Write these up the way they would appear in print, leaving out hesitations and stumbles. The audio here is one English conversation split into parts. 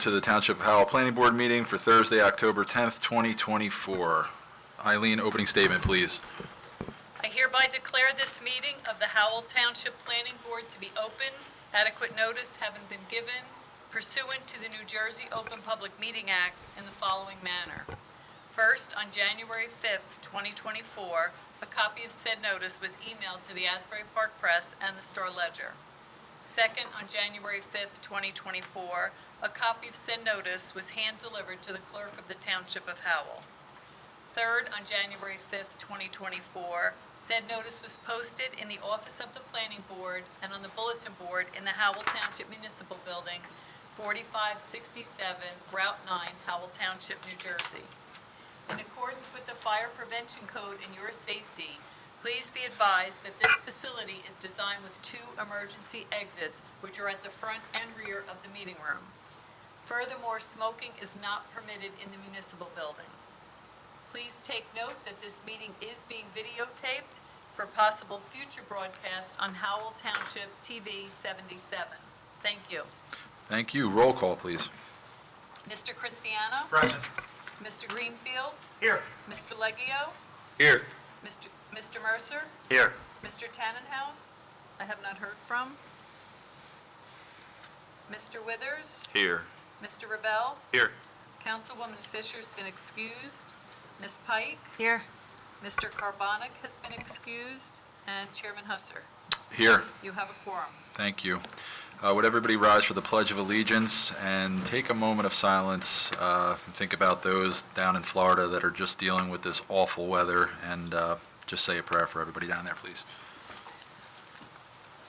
to the Township of Howell Planning Board meeting for Thursday, October 10th, 2024. Eileen, opening statement, please. I hereby declare this meeting of the Howell Township Planning Board to be open, adequate notice having been given pursuant to the New Jersey Open Public Meeting Act in the following manner. First, on January 5th, 2024, a copy of said notice was emailed to the Asbury Park Press and the Star-Ledger. Second, on January 5th, 2024, a copy of said notice was hand-delivered to the clerk of the Township of Howell. Third, on January 5th, 2024, said notice was posted in the office of the Planning Board and on the bulletin board in the Howell Township Municipal Building, 4567 Route 9, Howell Township, New Jersey. In accordance with the Fire Prevention Code and your safety, please be advised that this facility is designed with 2 emergency exits, which are at the front and rear of the meeting room. Furthermore, smoking is not permitted in the municipal building. Please take note that this meeting is being videotaped for possible future broadcast on Howell Township TV 77. Thank you. Thank you. Roll call, please. Mr. Cristiano? Present. Mr. Greenfield? Here. Mr. Leggio? Here. Mr. Mercer? Here. Mr. Tannenhouse? I have not heard from. Mr. Withers? Here. Mr. Rebel? Here. Councilwoman Fisher's been excused. Ms. Pike? Here. Mr. Carbonic has been excused. And Chairman Husser. Here. You have a quorum. Thank you. Would everybody rise for the Pledge of Allegiance and take a moment of silence and think about those down in Florida that are just dealing with this awful weather, and just say a prayer for everybody down there, please.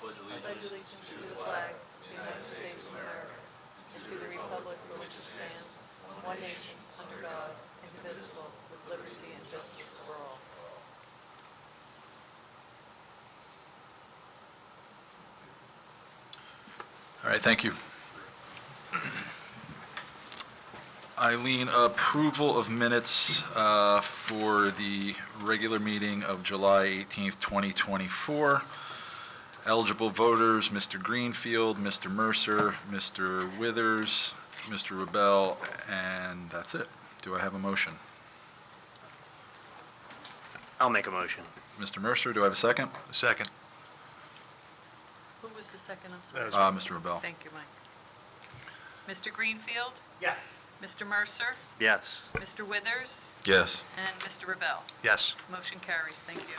Pledge allegiance to the flag of the United States of America and to the republic for which it stands, one nation, under God, indivisible, with liberty and justice for all. All right, thank you. Eileen, approval of minutes for the regular meeting of July 18th, 2024. Eligible voters, Mr. Greenfield, Mr. Mercer, Mr. Withers, Mr. Rebel, and that's it. Do I have a motion? I'll make a motion. Mr. Mercer, do I have a second? Second. Who was the second? I'm sorry. Mr. Rebel. Thank you, Mike. Mr. Greenfield? Yes. Mr. Mercer? Yes. Mr. Withers? Yes. And Mr. Rebel? Yes. Motion carries. Thank you.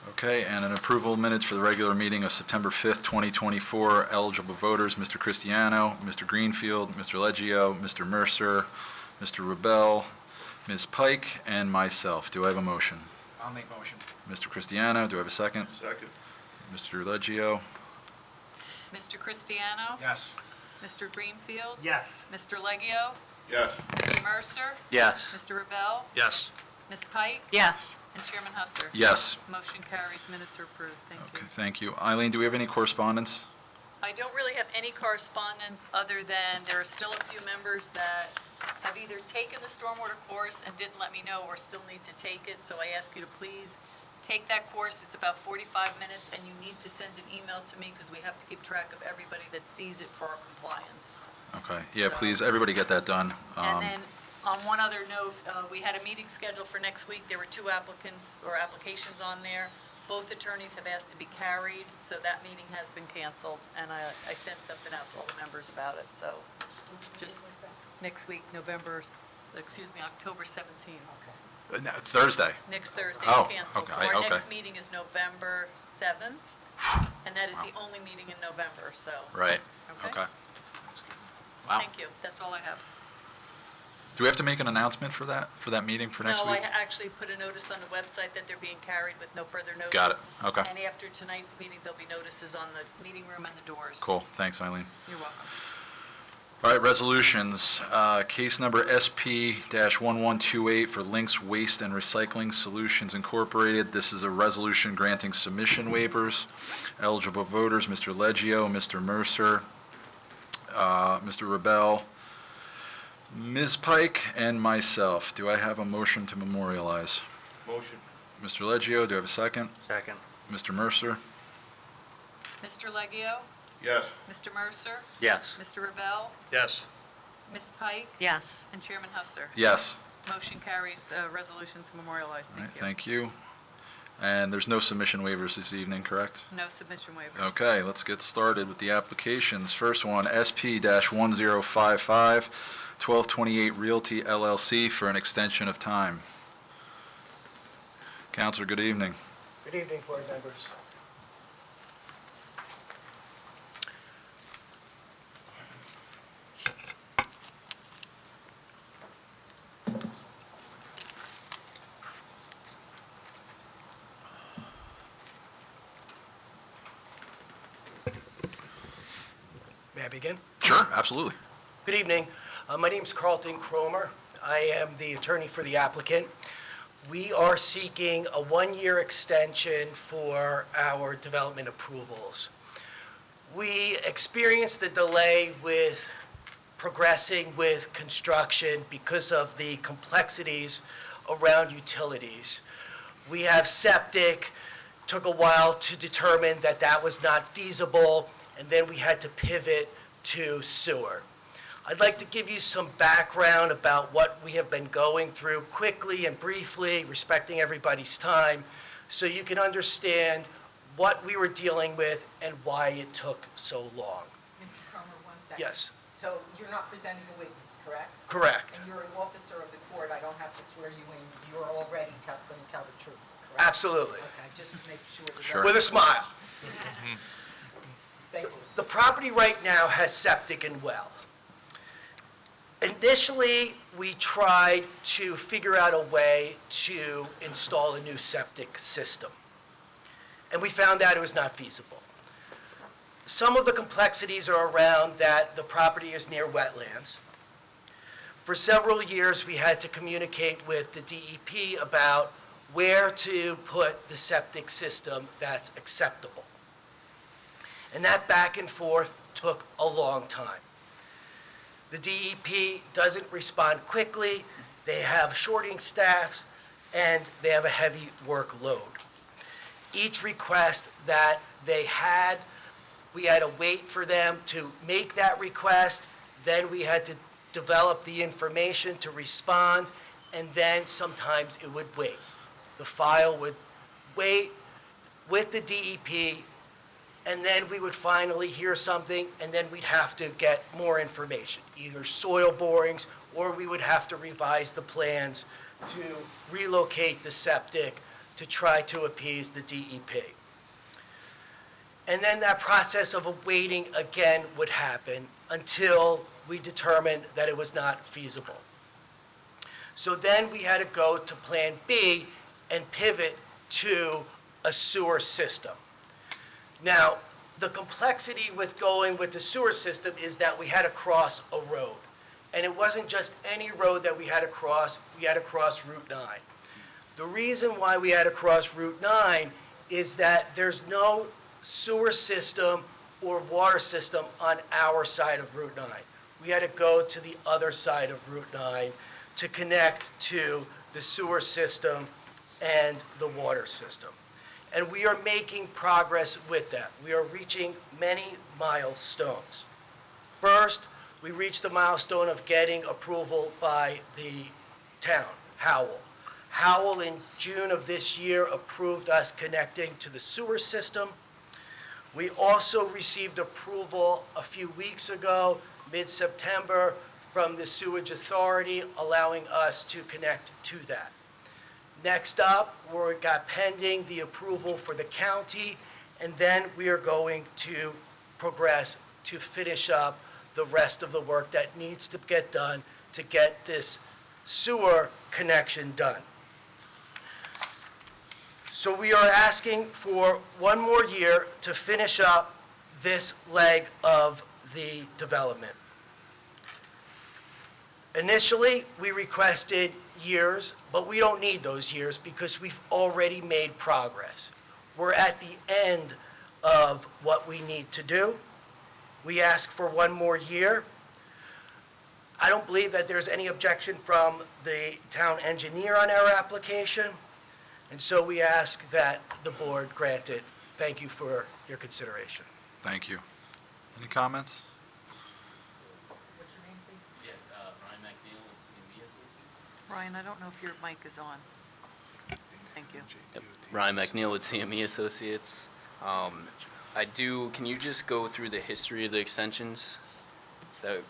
Okay, and an approval of minutes for the regular meeting of September 5th, 2024. Eligible voters, Mr. Cristiano, Mr. Greenfield, Mr. Leggio, Mr. Mercer, Mr. Rebel, Ms. Pike, and myself. Do I have a motion? I'll make motion. Mr. Cristiano, do I have a second? Second. Mr. Leggio? Mr. Cristiano? Yes. Mr. Greenfield? Yes. Mr. Leggio? Yes. Mr. Mercer? Yes. Mr. Rebel? Yes. Ms. Pike? Yes. And Chairman Husser? Yes. Motion carries. Minutes are approved. Thank you. Okay, thank you. Eileen, do we have any correspondence? I don't really have any correspondence other than there are still a few members that have either taken the stormwater course and didn't let me know or still need to take it. So I ask you to please take that course. It's about 45 minutes, and you need to send an email to me because we have to keep track of everybody that sees it for our compliance. Okay, yeah, So- please, everybody get that done. And then, on one other note, we had a meeting scheduled for next week. There were 2 applicants or applications on there. Both attorneys have asked to be carried, so that meeting has been canceled. And I sent something out to all the members about it, so just next week, October 17th. No, Thursday. Next Thursday Oh, is canceled. okay, So our okay. next meeting is November 7th, and that is the only meeting in November, so. Right, Okay. okay. Wow. Thank you. That's all I have. Do we have to make an announcement for that meeting for next No, week? I actually put a notice on the website that they're being carried with no further notice. Got it, okay. And after tonight's meeting, there'll be notices on the meeting room and the doors. Cool, thanks, Eileen. You're welcome. All right, resolutions. Case number SP-1128 for Links Waste and Recycling Solutions Incorporated. This is a resolution granting submission waivers. Eligible voters, Mr. Leggio, Mr. Mercer, Mr. Rebel, Ms. Pike, and myself. Do I have a motion to memorialize? Motion. Mr. Leggio, do I have a second? Second. Mr. Mercer? Mr. Leggio? Yes. Mr. Mercer? Yes. Mr. Rebel? Yes. Ms. Pike? Yes. And Chairman Husser? Yes. Motion carries, resolutions memorialized. All right, Thank you. thank you. And there's no submission waivers this evening, correct? No submission waivers. Okay, let's get started with the applications. First one, SP-1055, 1228 Realty LLC for an extension of time. Counselor, good evening. Good evening, board members. May I begin? Sure, absolutely. Good evening. My name is Carlton Cromer. I am the attorney for the applicant. We are seeking a one-year extension for our development approvals. We experienced the delay with progressing with construction because of the complexities around utilities. We have septic, took a while to determine that that was not feasible, and then we had to pivot to sewer. I'd like to give you some background about what we have been going through quickly and briefly, respecting everybody's time, so you can understand what we were dealing with and why it took so long. Mr. Cromer, one second. Yes, So you're not presenting a witness, correct? correct. And you're an officer of the court, I don't have to swear you in, you're already going to tell the truth, correct? Absolutely. Okay, just to make sure. that- Sure. With a smile. Thank you. The property right now has septic and well. Initially, we tried to figure out a way to install a new septic system, and we found out it was not feasible. Some of the complexities are around that the property is near wetlands. For several years, we had to communicate with the DEP about where to put the septic system that's acceptable. And that back and forth took a long time. The DEP doesn't respond quickly, they have shorting staffs, and they have a heavy workload. Each request that they had, we had to wait for them to make that request, then we had to develop the information to respond, and then sometimes it would wait. The file would wait with the DEP, and then we would finally hear something, and then we'd have to get more information, either soil borings, or we would have to revise the plans to relocate the septic to try to appease the DEP. And then that process of waiting again would happen until we determined that it was not feasible. So then we had to go to Plan B and pivot to a sewer system. Now, the complexity with going with the sewer system is that we had to cross a road. And it wasn't just any road that we had to cross Route 9. The reason why we had to cross Route 9 is that there's no sewer system or water system on our side of Route 9. We had to go to the other side of Route 9 to connect to the sewer system and the water system. And we are making progress with that. We are reaching many milestones. First, we reached the milestone of getting approval by the town, Howell. Howell, in June of this year, approved us connecting to the sewer system. We also received approval a few weeks ago, mid-September, from the Sewage Authority, allowing us to connect to that. Next up, we got pending the approval for the county, and then we are going to progress to finish up the rest of the work that needs to get done to get this sewer connection done. So we are asking for one more year to finish up this leg of the development. Initially, we requested years, but we don't need those years because we've already made progress. We're at the end of what we need to do. We ask for one more year. I don't believe that there's any objection from the town engineer on our application, and so we ask that the board grant it. Thank you for your consideration. Thank you. Any comments? What's your name, please? Ryan, I don't know if your mic is on. Thank you. Yep. Ryan McNeil with CME Associates. Can you just go through the history of the extensions that were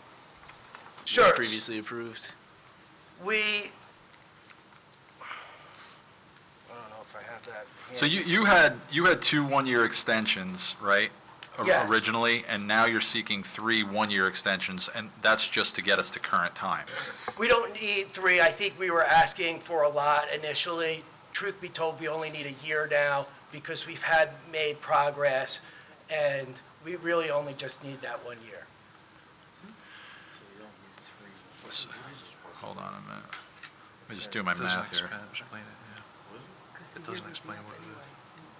Sure. previously approved? I don't know if I have that. So you had 2 one-year extensions, right? Yes. Originally, and now you're seeking 3 one-year extensions, and that's just to get us to current time. We don't need 3. I think we were asking for a lot initially. Truth be told, we only need a year now because we've made progress, and we really only just need that 1 year. Hold on a minute. Let me just do my math here. It doesn't explain what it is.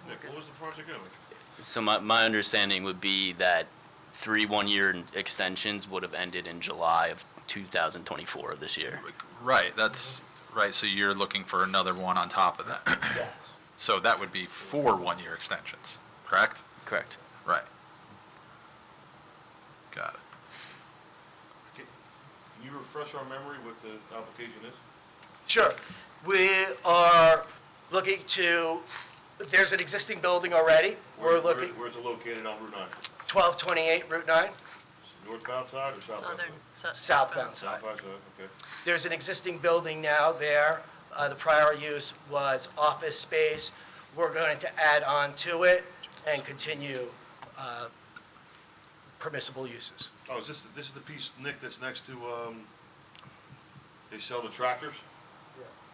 Nick, what was the project anyway? So my understanding would be that 3 one-year extensions would have ended in July of 2024 of this year. Right, that's, right, so you're looking for another one on top of that. Yes. So that would be 4 one-year extensions, correct? Correct. Right. Got it. Can you refresh our memory what the application is? Sure. We are looking to, there's an existing building already. We're looking, Where's it located on Route 9? 1228 Route 9, Northbound side or southbound side? southbound side. Southbound side, okay. There's an existing building now there. The prior use was office space. We're going to add on to it and continue permissible uses. Oh, is this is the piece, Nick, that's next to, they sell the tractors?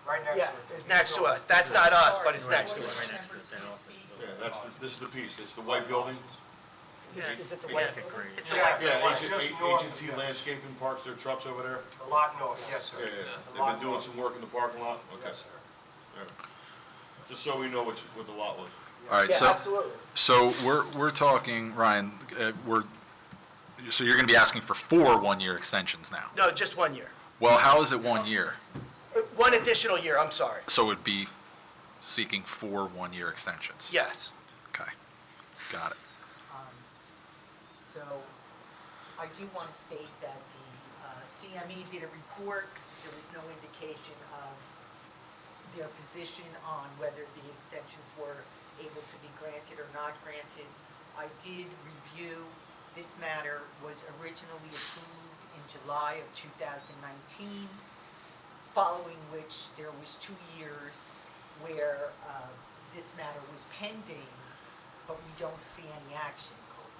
Right next Yeah, it's next to us. That's not us, but it's next to us. Yeah, this is the piece, it's the white building? Is it the Yeah, way? it's Yeah, H&T Landscaping parks their trucks over there? a lot north, yes, Yeah, sir. yeah, they've been doing some work in the parking lot? Okay. Yes, sir. All right. Just so we know what the lot was. All right, Yeah, so, absolutely. so we're talking, Ryan, so you're going to be asking for 4 one-year extensions now? No, just 1 year. Well, how is it 1 year? 1 additional year, I'm sorry. So it'd be seeking 4 one-year extensions? Yes. Okay, got it. So I do want to state that the CME did a report. There was no indication of their position on whether the extensions were able to be granted or not granted. I did review, this matter was originally approved in July of 2019, following which there was 2 years where this matter was pending, but we don't see any action.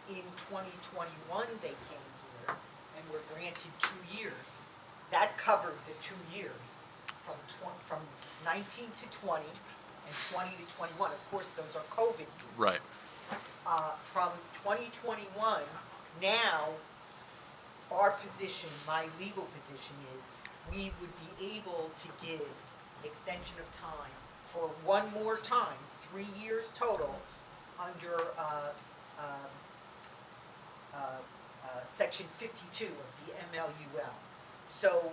In 2021, they came here and were granted 2 years. That covered the 2 years from 19 to 20 and 20 to 21. Of course, those are COVID years. Right. From 2021, now, our position, my legal position is, we would be able to give extension of time for 1 more time, 3 years total, under Section 52 of the MLUL. So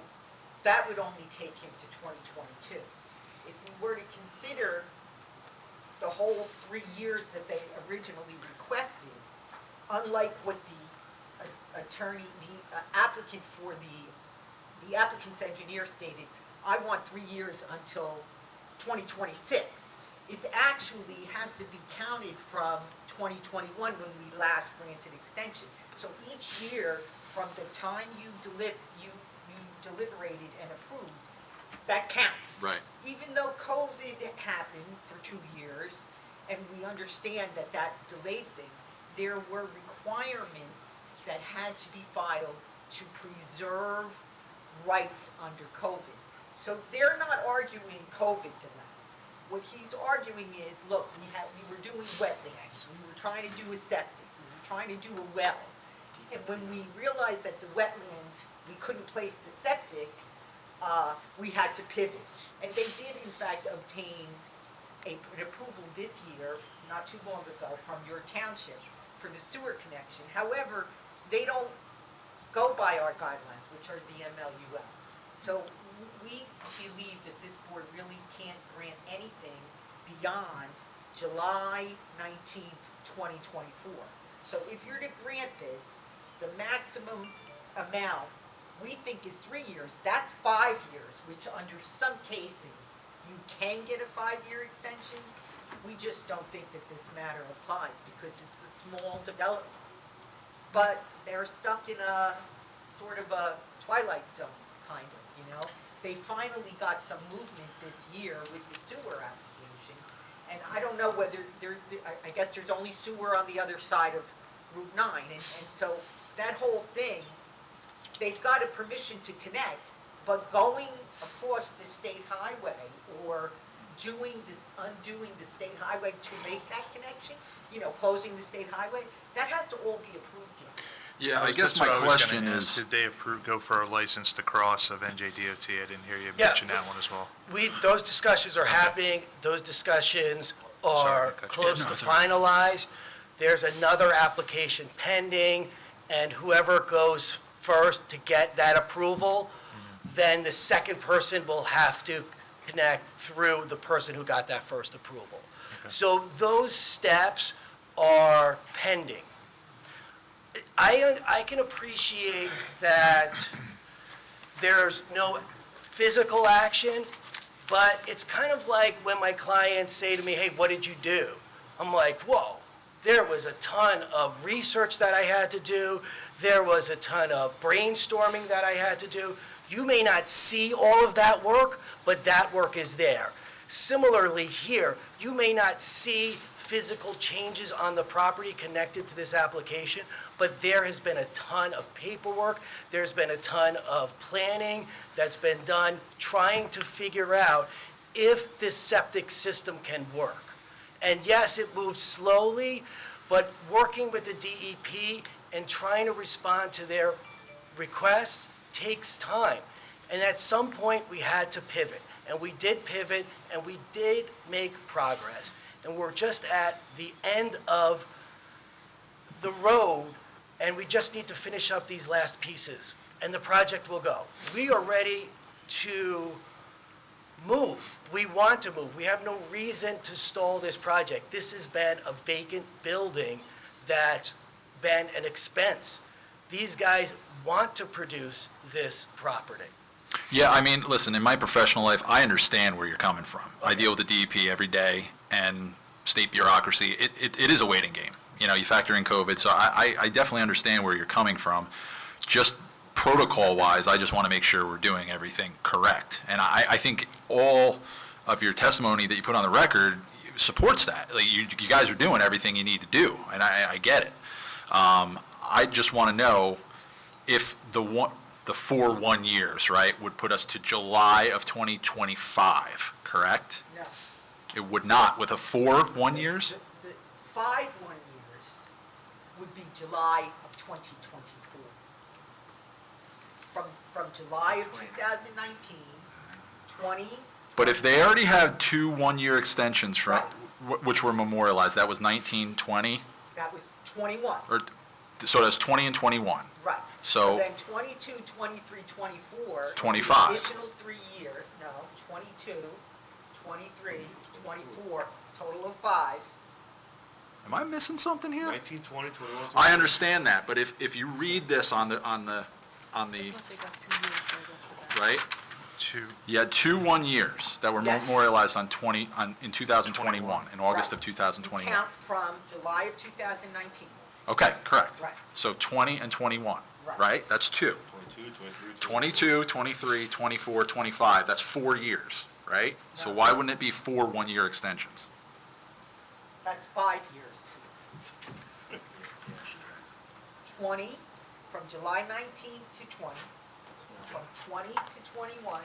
that would only take him to 2022. If we were to consider the whole 3 years that they originally requested, unlike what the applicant for the applicant's engineer stated, I want 3 years until 2026. It's actually has to be counted from 2021 when we last granted extension. So each year from the time you deliberated and approved, that counts. Right. Even though COVID happened for 2 years, and we understand that that delayed things, there were requirements that had to be filed to preserve rights under COVID. So they're not arguing COVID delay. What he's arguing is, look, we were doing wetlands, we were trying to do a septic, we were trying to do a well. And when we realized that the wetlands, we couldn't place the septic, we had to pivot. And they did in fact obtain an approval this year, not too long ago, from your township for the sewer connection. However, they don't go by our guidelines, which are the MLUL. So we believe that this board really can't grant anything beyond July 19th, 2024. So if you're to grant this, the maximum amount we think is 3 years. That's 5 years, which under some cases, you can get a 5-year extension. We just don't think that this matter applies because it's a small development. But they're stuck in a sort of a twilight zone, kind of, you know? They finally got some movement this year with the sewer application. And I don't know whether I guess there's only sewer on the other side of Route 9. And so that whole thing, they've got a permission to connect, but going across the state highway or undoing the state highway to make that connection, you know, closing the state highway, that has to all be approved here. Yeah, I guess That's my what I was gonna question ask. is, Did they go for a license to cross of NJDOT? I didn't hear you Yeah. mention that one as well. Those discussions are happening, those discussions are Sorry, cut you. close to finalized. There's another application pending, and whoever goes first to get that approval, then the second person will have to connect through the person who got that first approval. So those steps are pending. I can appreciate that there's no physical action, but it's kind of like when my clients say to me, hey, what did you do? I'm like, whoa, there was a ton of research that I had to do. There was a ton of brainstorming that I had to do. You may not see all of that work, but that work is there. Similarly here, you may not see physical changes on the property connected to this application, but there has been a ton of paperwork, there's been a ton of planning that's been done trying to figure out if this septic system can work. And yes, it moves slowly, but working with the DEP and trying to respond to their requests takes time. And at some point, we had to pivot. And we did pivot, and we did make progress. And we're just at the end of the road, and we just need to finish up these last pieces, and the project will go. We are ready to move. We want to move. We have no reason to stall this project. This has been a vacant building that's been an expense. These guys want to produce this property. yeah, I mean, listen, in my professional life, I understand where you're coming from. I deal with the DEP every day, and state bureaucracy, it is a waiting game. You know, you factor in COVID, so I definitely understand where you're coming from. Just protocol-wise, I just want to make sure we're doing everything correct. And I think all of your testimony that you put on the record supports that. Like, you guys are doing everything you need to do, and I get it. I just want to know if the 4 1 years, right, would put us to July of 2025, correct? No. It would not, with a 4 1 years? The 5 1 years would be July of 2024. From July of 2019, 20. But if they already have 2 1-year extensions from, which were memorialized, that was 19, 20, That was 21. or, so that's 20 and 21. Right. So- then 22, 23, 24. 25. Additional 3 years, no, 22, 23, 24, total of 5. Am I missing something here? 19, 20, 21. I understand that, but if you read this on the, right? You had 2 1 years that were Yes. memorialized in 2021, in August of Right. 2021. Count from July of 2019. Okay, correct. Right. So 20 and 21, Right. right? That's 2. 22, 23. 22, 23, 24, 25, that's 4 years, right? So No. why wouldn't it be 4 1-year extensions? That's 5 years. 20, from July 19 to 20, from 20 to 21,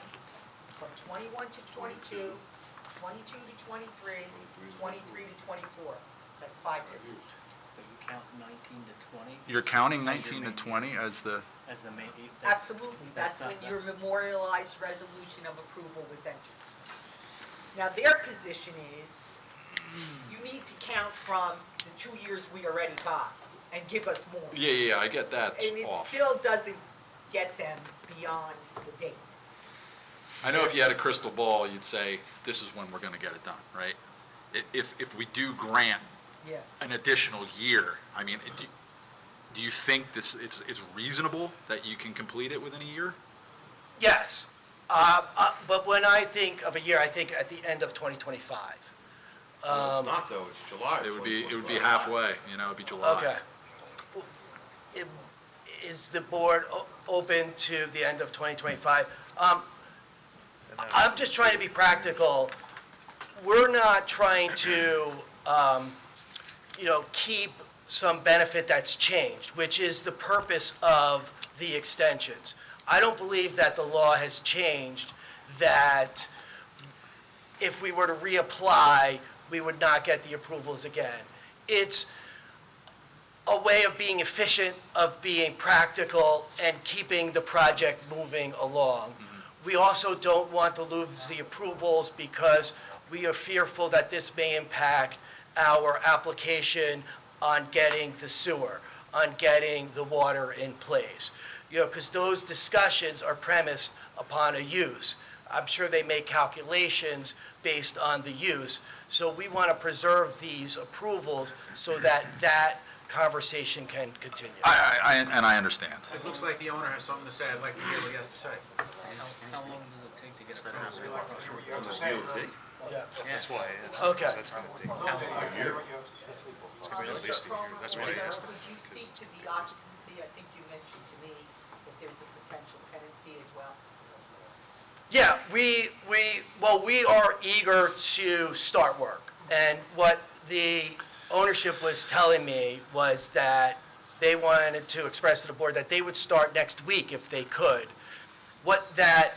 from 21 to 22, 22 to 23, 23 to 24. That's 5 years. So you count 19 to 20 You're counting As your 19 to main- 20 as the, as the main? Absolutely, that's when not your memorialized resolution of approval was entered. Now, their position is, you need to count from the 2 years we already got and give us more. yeah, I get that And it off. still doesn't get them beyond the date. I know if you had a crystal ball, you'd say, this is when we're going to get it done, right? If we do grant Yeah. an additional year, I mean, Do you think it's reasonable that you can complete it within a year? Yes. But when I think of a year, I think at the end of 2025. Well, it's not though, it's July. It would be 2025. halfway, it'd be July. Okay. It- Is the board open to the end of 2025? I'm just trying to be practical. We're not trying to, keep some benefit that's changed, which is the purpose of the extensions. I don't believe that the law has changed, that if we were to reapply, we would not get the approvals again. It's a way of being efficient, of being practical, and keeping the project moving along. We also don't want to lose the approvals because we are fearful that this may impact our application on getting the sewer, on getting the water in place. Because those discussions are premised upon a use. I'm sure they make calculations based on the use. So we want to preserve these approvals so that that conversation can continue. And I understand. It looks like the owner has something to say. I'd like to hear what he has to say. How long does it take to get a permit? From the DOT. Yeah. That's why. Okay. That's gonna take. A year. It's gonna be at least a year. That's why I asked him. Would you speak to the occupancy? I think you mentioned to me that there's a potential tenancy as well. Yeah, we are eager to start work. And what the ownership was telling me was that they wanted to express to the board that they would start next week if they could. What that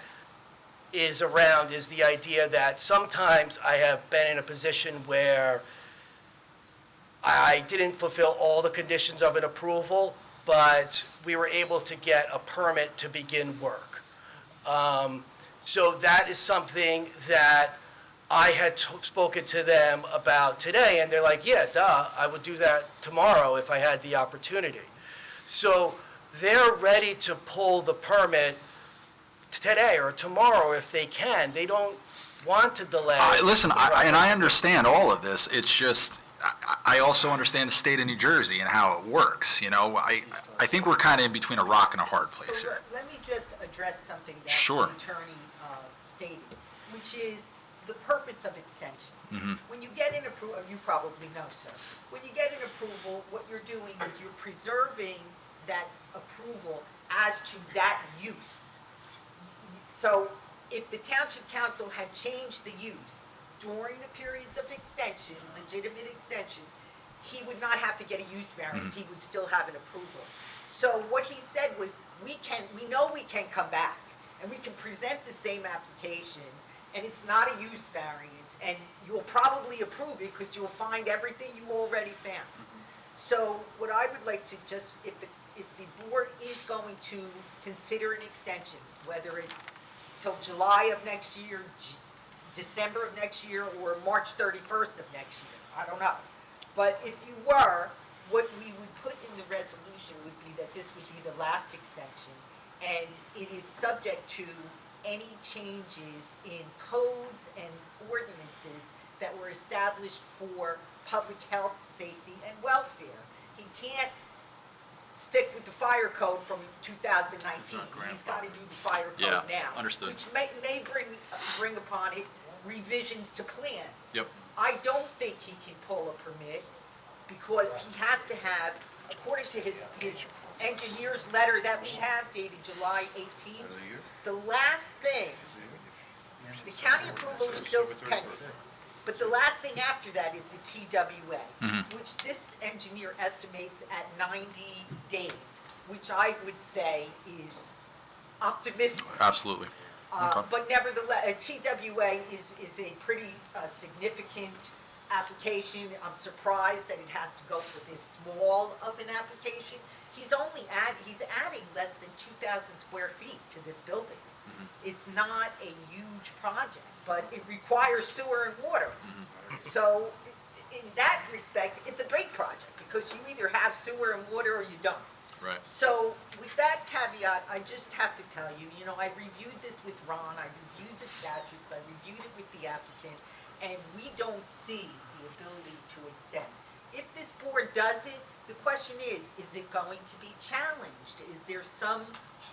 is around is the idea that sometimes I have been in a position where I didn't fulfill all the conditions of an approval, but we were able to get a permit to begin work. So that is something that I had spoken to them about today, and they're like, yeah, duh, I would do that tomorrow if I had the opportunity. So they're ready to pull the permit today or tomorrow if they can. They don't want to delay. Listen, the project. and I understand all of this, it's just, I also understand the state of New Jersey and how it works, I think we're kind of in between a rock and a hard place So here. let me just address something that Sure. the attorney stated, which is the purpose of extensions. When you get an approval, you probably know, sir, when you get an approval, what you're doing is you're preserving that approval as to that use. So if the township council had changed the use during the periods of extension, legitimate extensions, he would not have to get a use variance, he would still have an approval. So what he said was, we know we can come back, and we can present the same application, and it's not a use variance, and you'll probably approve it because you'll find everything you already found. So what I would like to just, if the board is going to consider an extension, whether it's till July of next year, December of next year, or March 31st of next year, I don't know. But if you were, what we would put in the resolution would be that this would be the last extension, and it is subject to any changes in codes and ordinances that were established for public health, safety, and welfare. He can't stick with the fire code from 2019. He's got to do the fire Yeah, code now. understood. Which may bring upon it revisions to plans. Yep. I don't think he can pull a permit because he has to have, according to his engineer's letter that we have dated July 18th, the last thing, the county approval is still pending, but the last thing after that is the TWA, which this engineer estimates at 90 days, which I would say is optimistic. Absolutely. Okay. But nevertheless, TWA is a pretty significant application. I'm surprised that it has to go for this small of an application. He's adding less than 2,000 square feet to this building. It's not a huge project, but it requires sewer and water. So in that respect, it's a great project because you either have sewer and water or you don't. Right. So with that caveat, I just have to tell you, I reviewed this with Ron, I reviewed the statutes, I reviewed it with the applicant, and we don't see the ability to extend. If this board does it, the question is it going to be challenged? Is there some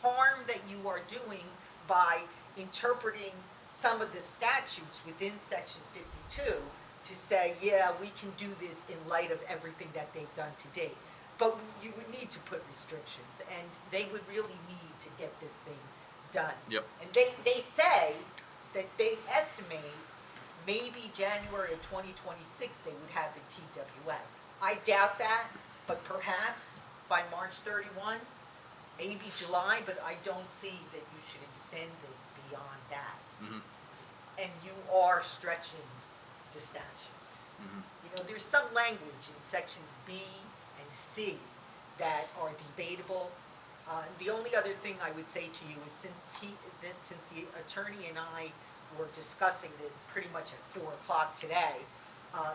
harm that you are doing by interpreting some of the statutes within section 52 to say, yeah, we can do this in light of everything that they've done to date? But you would need to put restrictions, and they would really need to get this thing done. Yep. And they say that they estimate maybe January of 2026 they would have the TWA. I doubt that, but perhaps by March 31, maybe July, but I don't see that you should extend this beyond that. Mhm. And you are stretching the statutes. You know, there's some language in sections B and C that are debatable. The only other thing I would say to you is since the attorney and I were discussing this pretty much at 4 o'clock today,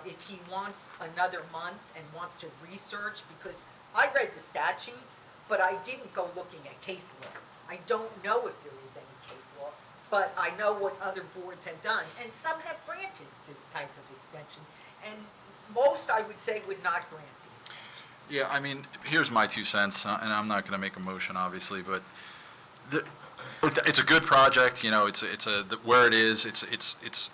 if he wants another month and wants to research, because I read the statutes, but I didn't go looking at case law. I don't know if there is any case law, but I know what other boards have done, and some have granted this type of extension, and most, I would say, would not grant the extension. Yeah, I mean, here's my 2 cents, and I'm not going to make a motion, obviously, but it's a good project, you know, where it is, it's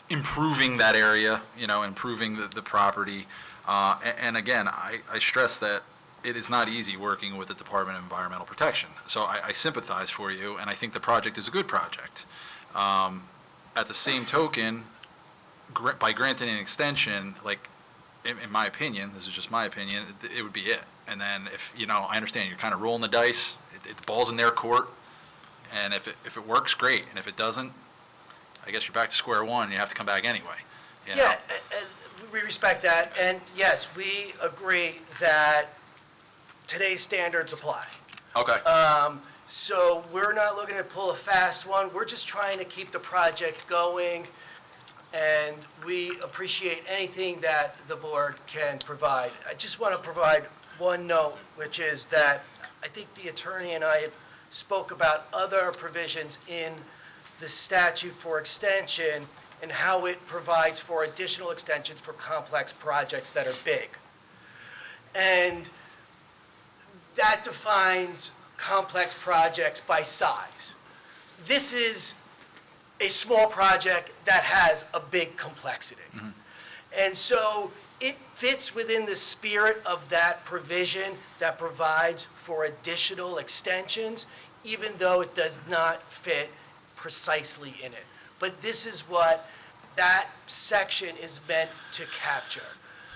improving that area, you know, improving the property. And again, I stress that it is not easy working with the Department of Environmental Protection. So I sympathize for you, and I think the project is a good project. At the same token, by granting an extension, like, in my opinion, this is just my opinion, it would be it. And then if, you know, I understand you're kind of rolling the dice, the ball's in their court, and if it works, great. And if it doesn't, I guess you're back to square one, and you have to come back anyway. You know? Yeah, and we respect that, and yes, we agree that today's standards apply. Okay. So we're not looking to pull a fast one, we're just trying to keep the project going, and we appreciate anything that the board can provide. I just want to provide one note, which is that I think the attorney and I spoke about other provisions in the statute for extension and how it provides for additional extensions for complex projects that are big. And that defines complex projects by size. This is a small project that has a big complexity. And so it fits within the spirit of that provision that provides for additional extensions, even though it does not fit precisely in it. But this is what that section is meant to capture.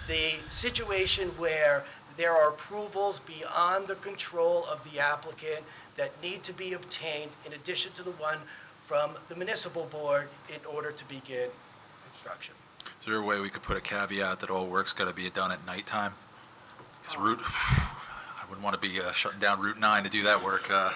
The situation where there are approvals beyond the control of the applicant that need to be obtained in addition to the one from the municipal board in order to begin construction. Is there a way we could put a caveat that all work's got to be done at nighttime? Because I wouldn't want to be shutting down Route 9 to do that work. No,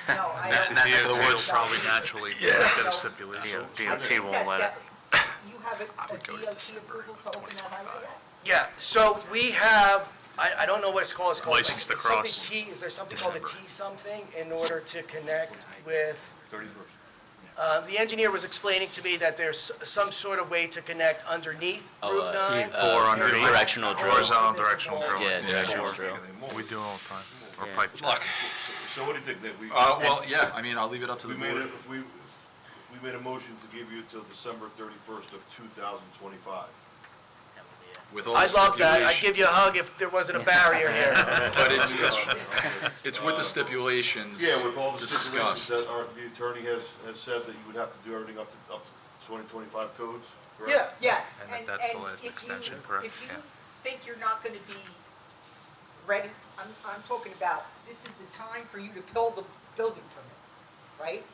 I don't. DOT will probably naturally get a No. stipulation. I DOT think won't that- let it. that- You have a would go to DOT December. approval to open that highway yet? Yeah, so we have, I don't know what it's called. It's called License to is something cross. T, is there something called a T something in order to connect with? 31st. The engineer was explaining to me that there's some sort of way to connect underneath Route 9. Or underneath. Directional drill. Horizontal directional drill. Yeah, directional drill. We do all the time. Or Yeah. pipe. Look, So what do you think, that we? well, yeah, I mean, I'll leave it up to the We made board. it, if we made a motion to give you till December 31st of 2025. With all the I'd love that, I'd stipulation- give you a hug if there wasn't a barrier here. But it's with the stipulations Yeah, with all the stipulations discussed. that the attorney has said that you would have to do everything up to 2025 codes, correct? Yeah, Yes. And that's the last if you- extension, correct? If you Yeah. think you're not going to be ready, I'm talking about, this is the time for you to pull the building permits, right?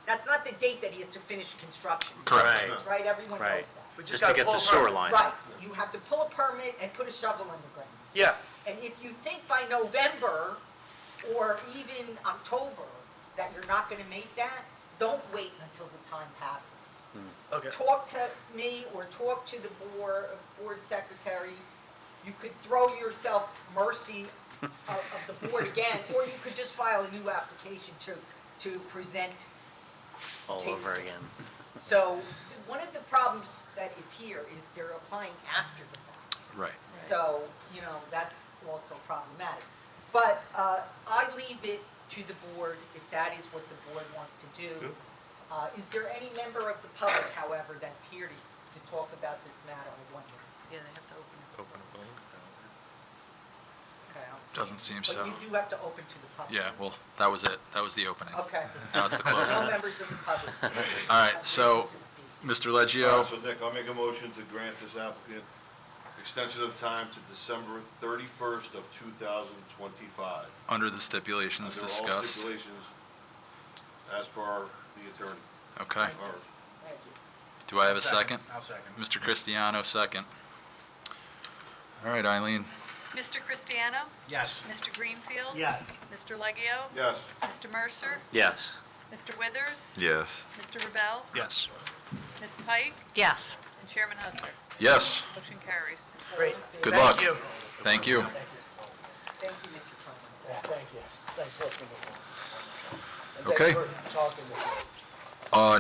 That's not the date that he has to finish construction. Correct. Right, everyone knows Right. that. we Just just to gotta get pull the a sewer permit. line. Right, you have to pull a permit and put a shovel in the ground. Yeah, And if you think by November or even October that you're not going to make that, don't wait until the time passes. okay. Talk to me or talk to the board secretary. You could throw yourself mercy of the board again, or you could just file a new application to present. All case over law. again. So one of the problems that is here is they're applying after the fact. Right. So, you know, that's also problematic. But I leave it to the board if that is what the board wants to do. Good. Is there any member of the public, however, that's here to talk about this matter? I wonder. Yeah, they have to open it. Open a vote. Okay, I don't see Doesn't any. seem so. But you do have to open to the public. Yeah, well, that was it. That was the opening. Okay. Now it's the No closing. members of the public. All right, have so, reason to speak. Mr. All Leggio, right, so Nick, I'll make a motion to grant this applicant extension of time to December 31st of 2025. under the stipulations Under all discussed. stipulations as per the attorney. Okay. Or Thank you. Do I have a second? I'll second. Mr. Cristiano, second. All right, Eileen. Mr. Cristiano? Yes. Mr. Greenfield? Yes. Mr. Leggio? Yes. Mr. Mercer? Yes. Mr. Withers? Yes. Mr. Rebel? Yes. Ms. Pike? Yes. And Chairman Husser. Yes. Motion carries. Great. Good Thank luck. you. Thank you. Thank you, Mr. Cronin. Yeah, thank you. Thanks for listening. And Okay. thanks for talking with me.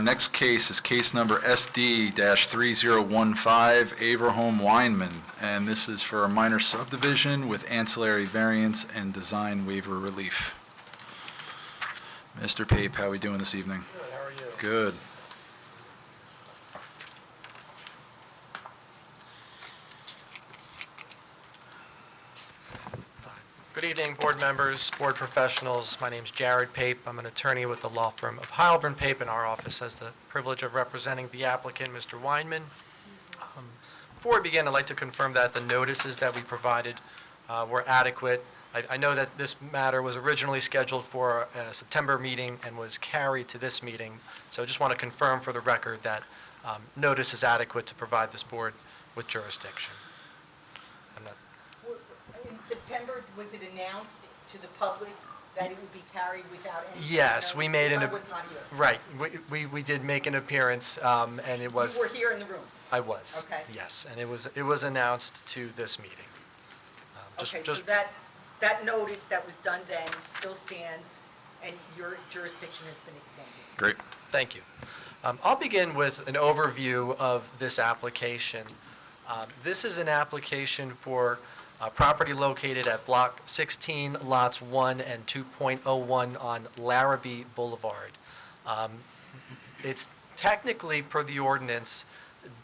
Next case is case number SD-3015, Averhome Weinman, and this is for a minor subdivision with ancillary variance and design waiver relief. Mr. Pape, how are we doing this evening? Good, how are you? Good. Good evening, board members, board professionals. My name's Jared Pape. I'm an attorney with the law firm of Howell Pape, and our office has the privilege of representing the applicant, Mr. Weinman. Before we begin, I'd like to confirm that the notices that we provided were adequate. I know that this matter was originally scheduled for a September meeting and was carried to this meeting, so I just want to confirm for the record that notice is adequate to provide this board with jurisdiction. I'm not In September, was it announced to the public that it would be carried without any? Yes, we made an, I was not here. right, we did make an appearance, and it was, You were here in the room. I was. Okay. Yes, and it was announced to this meeting. Okay, so that notice that was done then still stands, and your jurisdiction has been extended. Great. Thank you. I'll begin with an overview of this application. This is an application for property located at Block 16, Lots 1 and 2.01 on Larrabee Boulevard. It's technically, per the ordinance,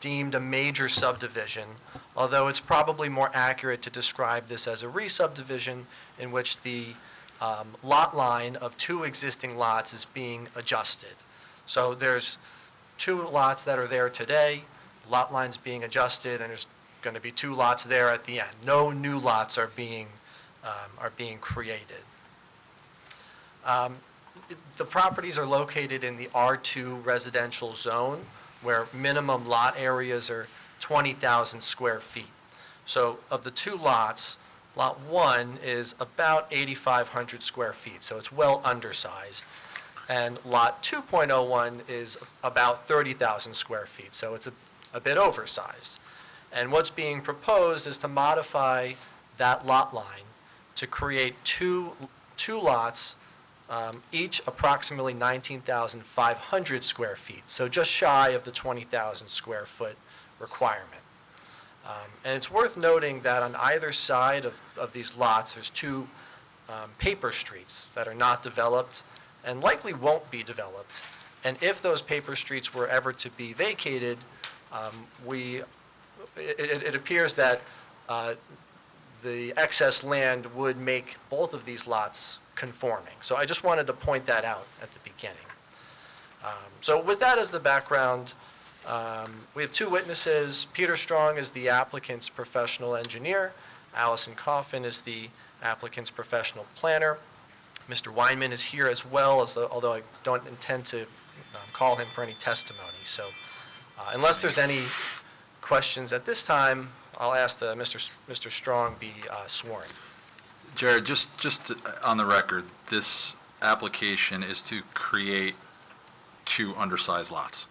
deemed a major subdivision, although it's probably more accurate to describe this as a re-subdivision in which the lot line of two existing lots is being adjusted. So there's two lots that are there today, lot line's being adjusted, and there's going to be two lots there at the end. No new lots are being created. The properties are located in the R2 residential zone, where minimum lot areas are 20,000 square feet. So of the two lots, Lot 1 is about 8,500 square feet, so it's well undersized. And Lot 2.01 is about 30,000 square feet, so it's a bit oversized. And what's being proposed is to modify that lot line to create two lots, each approximately 19,500 square feet, so just shy of the 20,000 square foot requirement. And it's worth noting that on either side of these lots, there's two paper streets that are not developed and likely won't be developed. And if those paper streets were ever to be vacated, it appears that the excess land would make both of these lots conforming. So I just wanted to point that out at the beginning. So with that as the background, we have two witnesses. Peter Strong is the applicant's professional engineer. Allison Coffin is the applicant's professional planner. Mr. Weinman is here as well, although I don't intend to call him for any testimony. So unless there's any questions at this time, I'll ask that Mr. Strong be sworn. Jared, just on the record, this application is to create two undersized lots.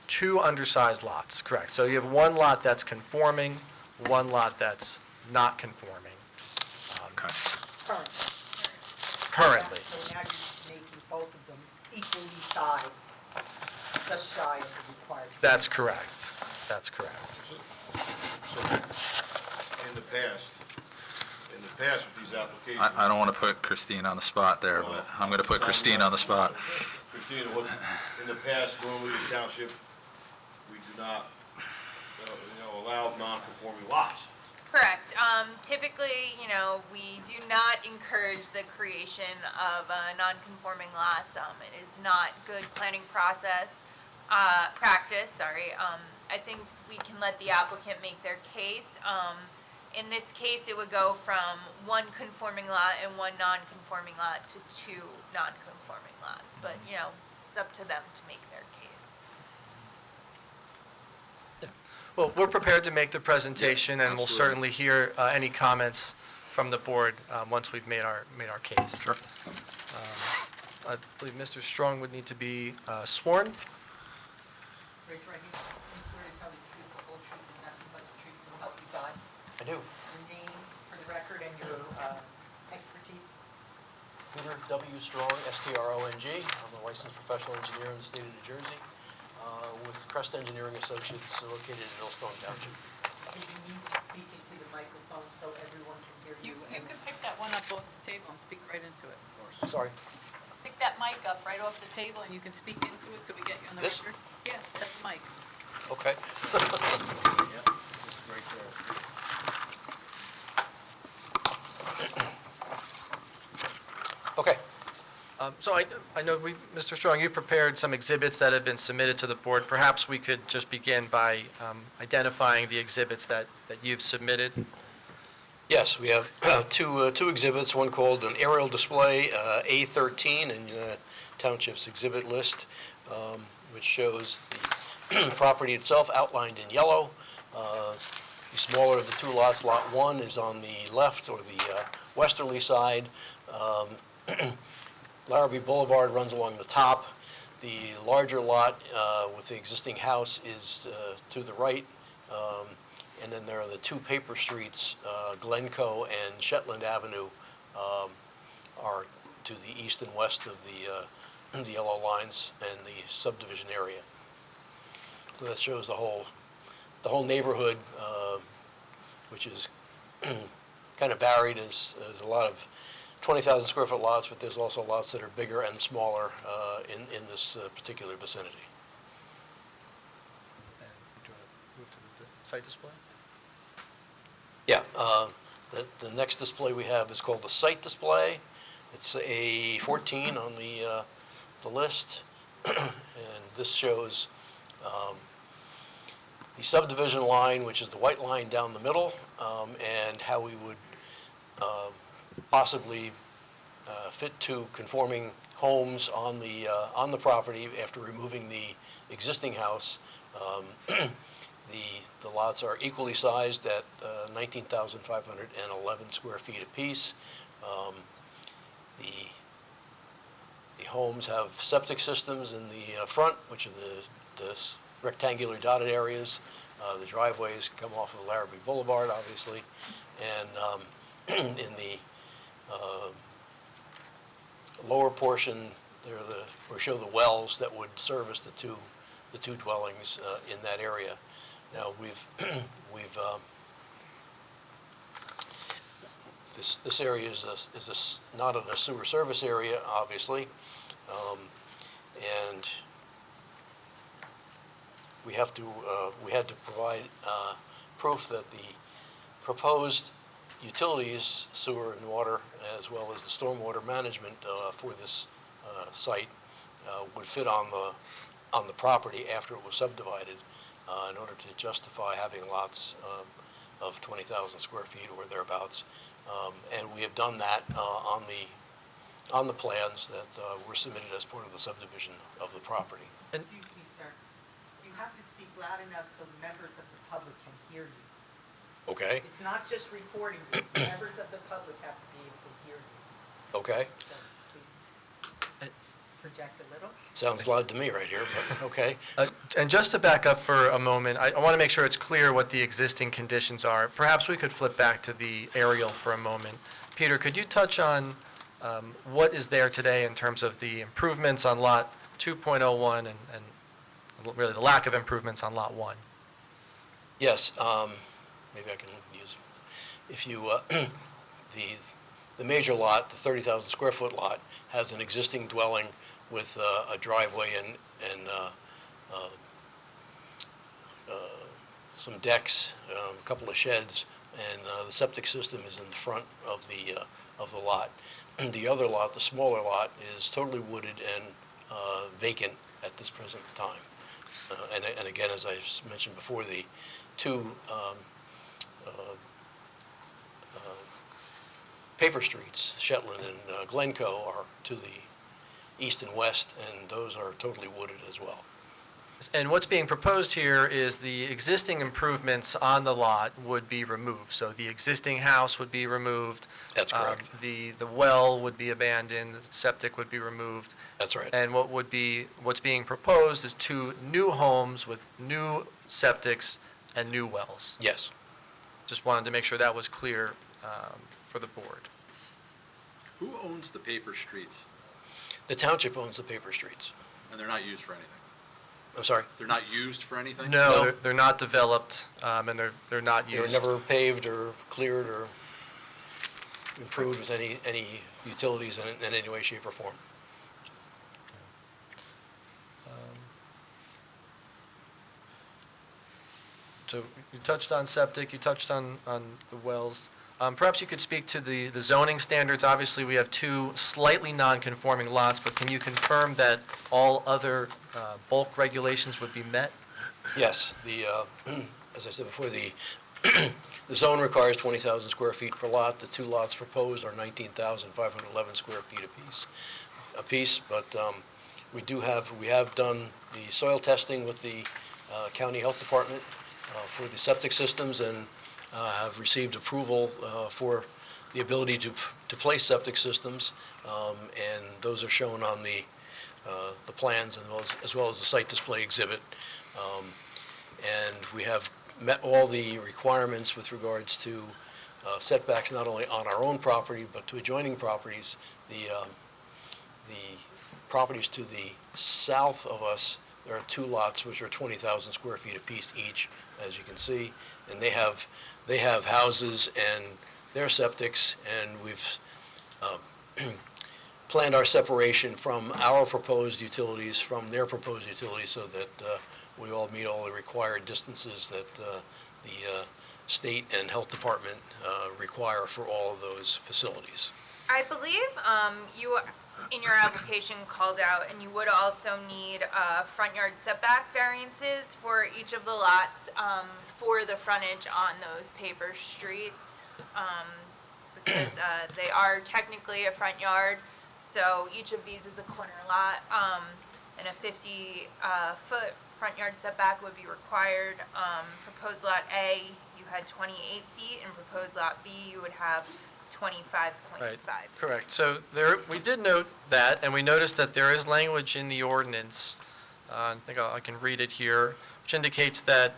Two undersized lots, correct. So you have one lot that's conforming, one lot that's not conforming Okay. currently. So now you're making both of them equally sized, just shy of the required. That's correct. That's correct. So, in the past with these applications. I don't want to put Christine on the spot there, but I'm going to put Christine on the spot. Christina, in the past, normally in township, we do not, allow non-conforming lots. Correct. Typically, we do not encourage the creation of non-conforming lots. It is not good planning practice, sorry. I think we can let the applicant make their case. In this case, it would go from one conforming lot and one non-conforming lot to two non-conforming lots. But, it's up to them to make their case. Well, we're prepared to make the presentation, and we'll absolutely. certainly hear any comments from the board once we've made our case. Sure. I believe Mr. Strong would need to be sworn. Raise your right hand. You swear to tell the truth, the whole truth, and nothing but the truth, so help you God. I do. Your name for the record and your expertise. Peter W. Strong, S-T-R-O-N-G. I'm a licensed professional engineer in the state of New Jersey with Crest Engineering Associates located in Millstone Township. If you need to speak into the microphone so everyone can hear You you. can pick that one up off the table and speak right into it. Sorry. Pick that mic up right off the table and you can speak into it so we get you on the This? record. Yeah, that's the mic. Okay. Okay. So I know Mr. Strong, you prepared some exhibits that have been submitted to the board. Perhaps we could just begin by identifying the exhibits that you've submitted. Yes, we have two exhibits, one called an aerial display, A13 in Township's exhibit list, which shows the property itself outlined in yellow. The smaller of the two lots, Lot 1 is on the left or the westerly side. Larrabee Boulevard runs along the top. The larger lot with the existing house is to the right. And then there are the two paper streets, Glencoe and Shetland Avenue, are to the east and west of the yellow lines and the subdivision area. So that shows the whole neighborhood, which is kind of varied. There's a lot of 20,000 square foot lots, but there's also lots that are bigger and smaller in this particular vicinity. And do you want to move to the site display? Yeah, the next display we have is called the site display. It's a 14 on the list, and this shows the subdivision line, which is the white line down the middle, and how we would possibly fit two conforming homes on the property after removing the existing house. The lots are equally sized at 19,511 square feet apiece. The homes have septic systems in the front, which are the rectangular dotted areas. The driveways come off of Larrabee Boulevard, obviously, and in the lower portion, we show the wells that would service the two dwellings in that area. Now this area is not in a sewer service area, obviously, and we had to provide proof that the proposed utilities, sewer and water, as well as the stormwater management for this site would fit on the property after it was subdivided in order to justify having lots of 20,000 square feet or thereabouts. And we have done that on the plans that were submitted as part of the subdivision of the property. Excuse me, sir. You have to speak loud enough so the members of the public can hear you. Okay, It's not just recording you. Members of the public have to be able to hear you. okay. So please project a little. Sounds loud to me right here, but okay. And just to back up for a moment, I want to make sure it's clear what the existing conditions are. Perhaps we could flip back to the aerial for a moment. Peter, could you touch on what is there today in terms of the improvements on Lot 2.01 and really the lack of improvements on Lot 1? Yes, maybe I can use, if you, the major lot, the 30,000 square foot lot, has an existing dwelling with a driveway and some decks, a couple of sheds, and the septic system is in the front of the lot. The other lot, the smaller lot, is totally wooded and vacant at this present time. And again, as I mentioned before, the two paper streets, Shetland and Glencoe, are to the east and west, and those are totally wooded as well. And what's being proposed here is the existing improvements on the lot would be removed. So the existing house would be removed. That's correct. The well would be abandoned, the septic would be removed. That's right. And what's being proposed is 2 new homes with new septics and new wells. Yes. Just wanted to make sure that was clear for the board. Who owns the paper streets? The township owns the paper streets. And they're not used for anything? I'm sorry? They're not used for anything? No, No. they're not developed, and they're not They were used. never paved or cleared or improved with any utilities in any way, shape, or form. So you touched on septic, you touched on the wells. Perhaps you could speak to the zoning standards. Obviously, we have 2 slightly non-conforming lots, but can you confirm that all other bulk regulations would be met? Yes, as I said before, the zone requires 20,000 square feet per lot. The 2 lots proposed are 19,511 square feet apiece, but we have done the soil testing with the county health department for the septic systems, and have received approval for the ability to place septic systems, and those are shown on the plans as well as the site display exhibit. And we have met all the requirements with regards to setbacks, not only on our own property, but to adjoining properties. The properties to the south of us, there are 2 lots which are 20,000 square feet apiece each, as you can see, and they have houses and their septics, and we've planned our separation from our proposed utilities from their proposed utilities so that we all meet all the required distances that the state and health department require for all of those facilities. I believe you, in your application, called out, and you would also need front yard setback variances for each of the lots for the frontage on those paper streets, because they are technically a front yard, so each of these is a corner lot, and a 50-foot front yard setback would be required. Proposed lot A, you had 28 feet, and proposed lot B, you would have 25.5. Right, correct. So we did note that, and we noticed that there is language in the ordinance, I think I can read it here, which indicates that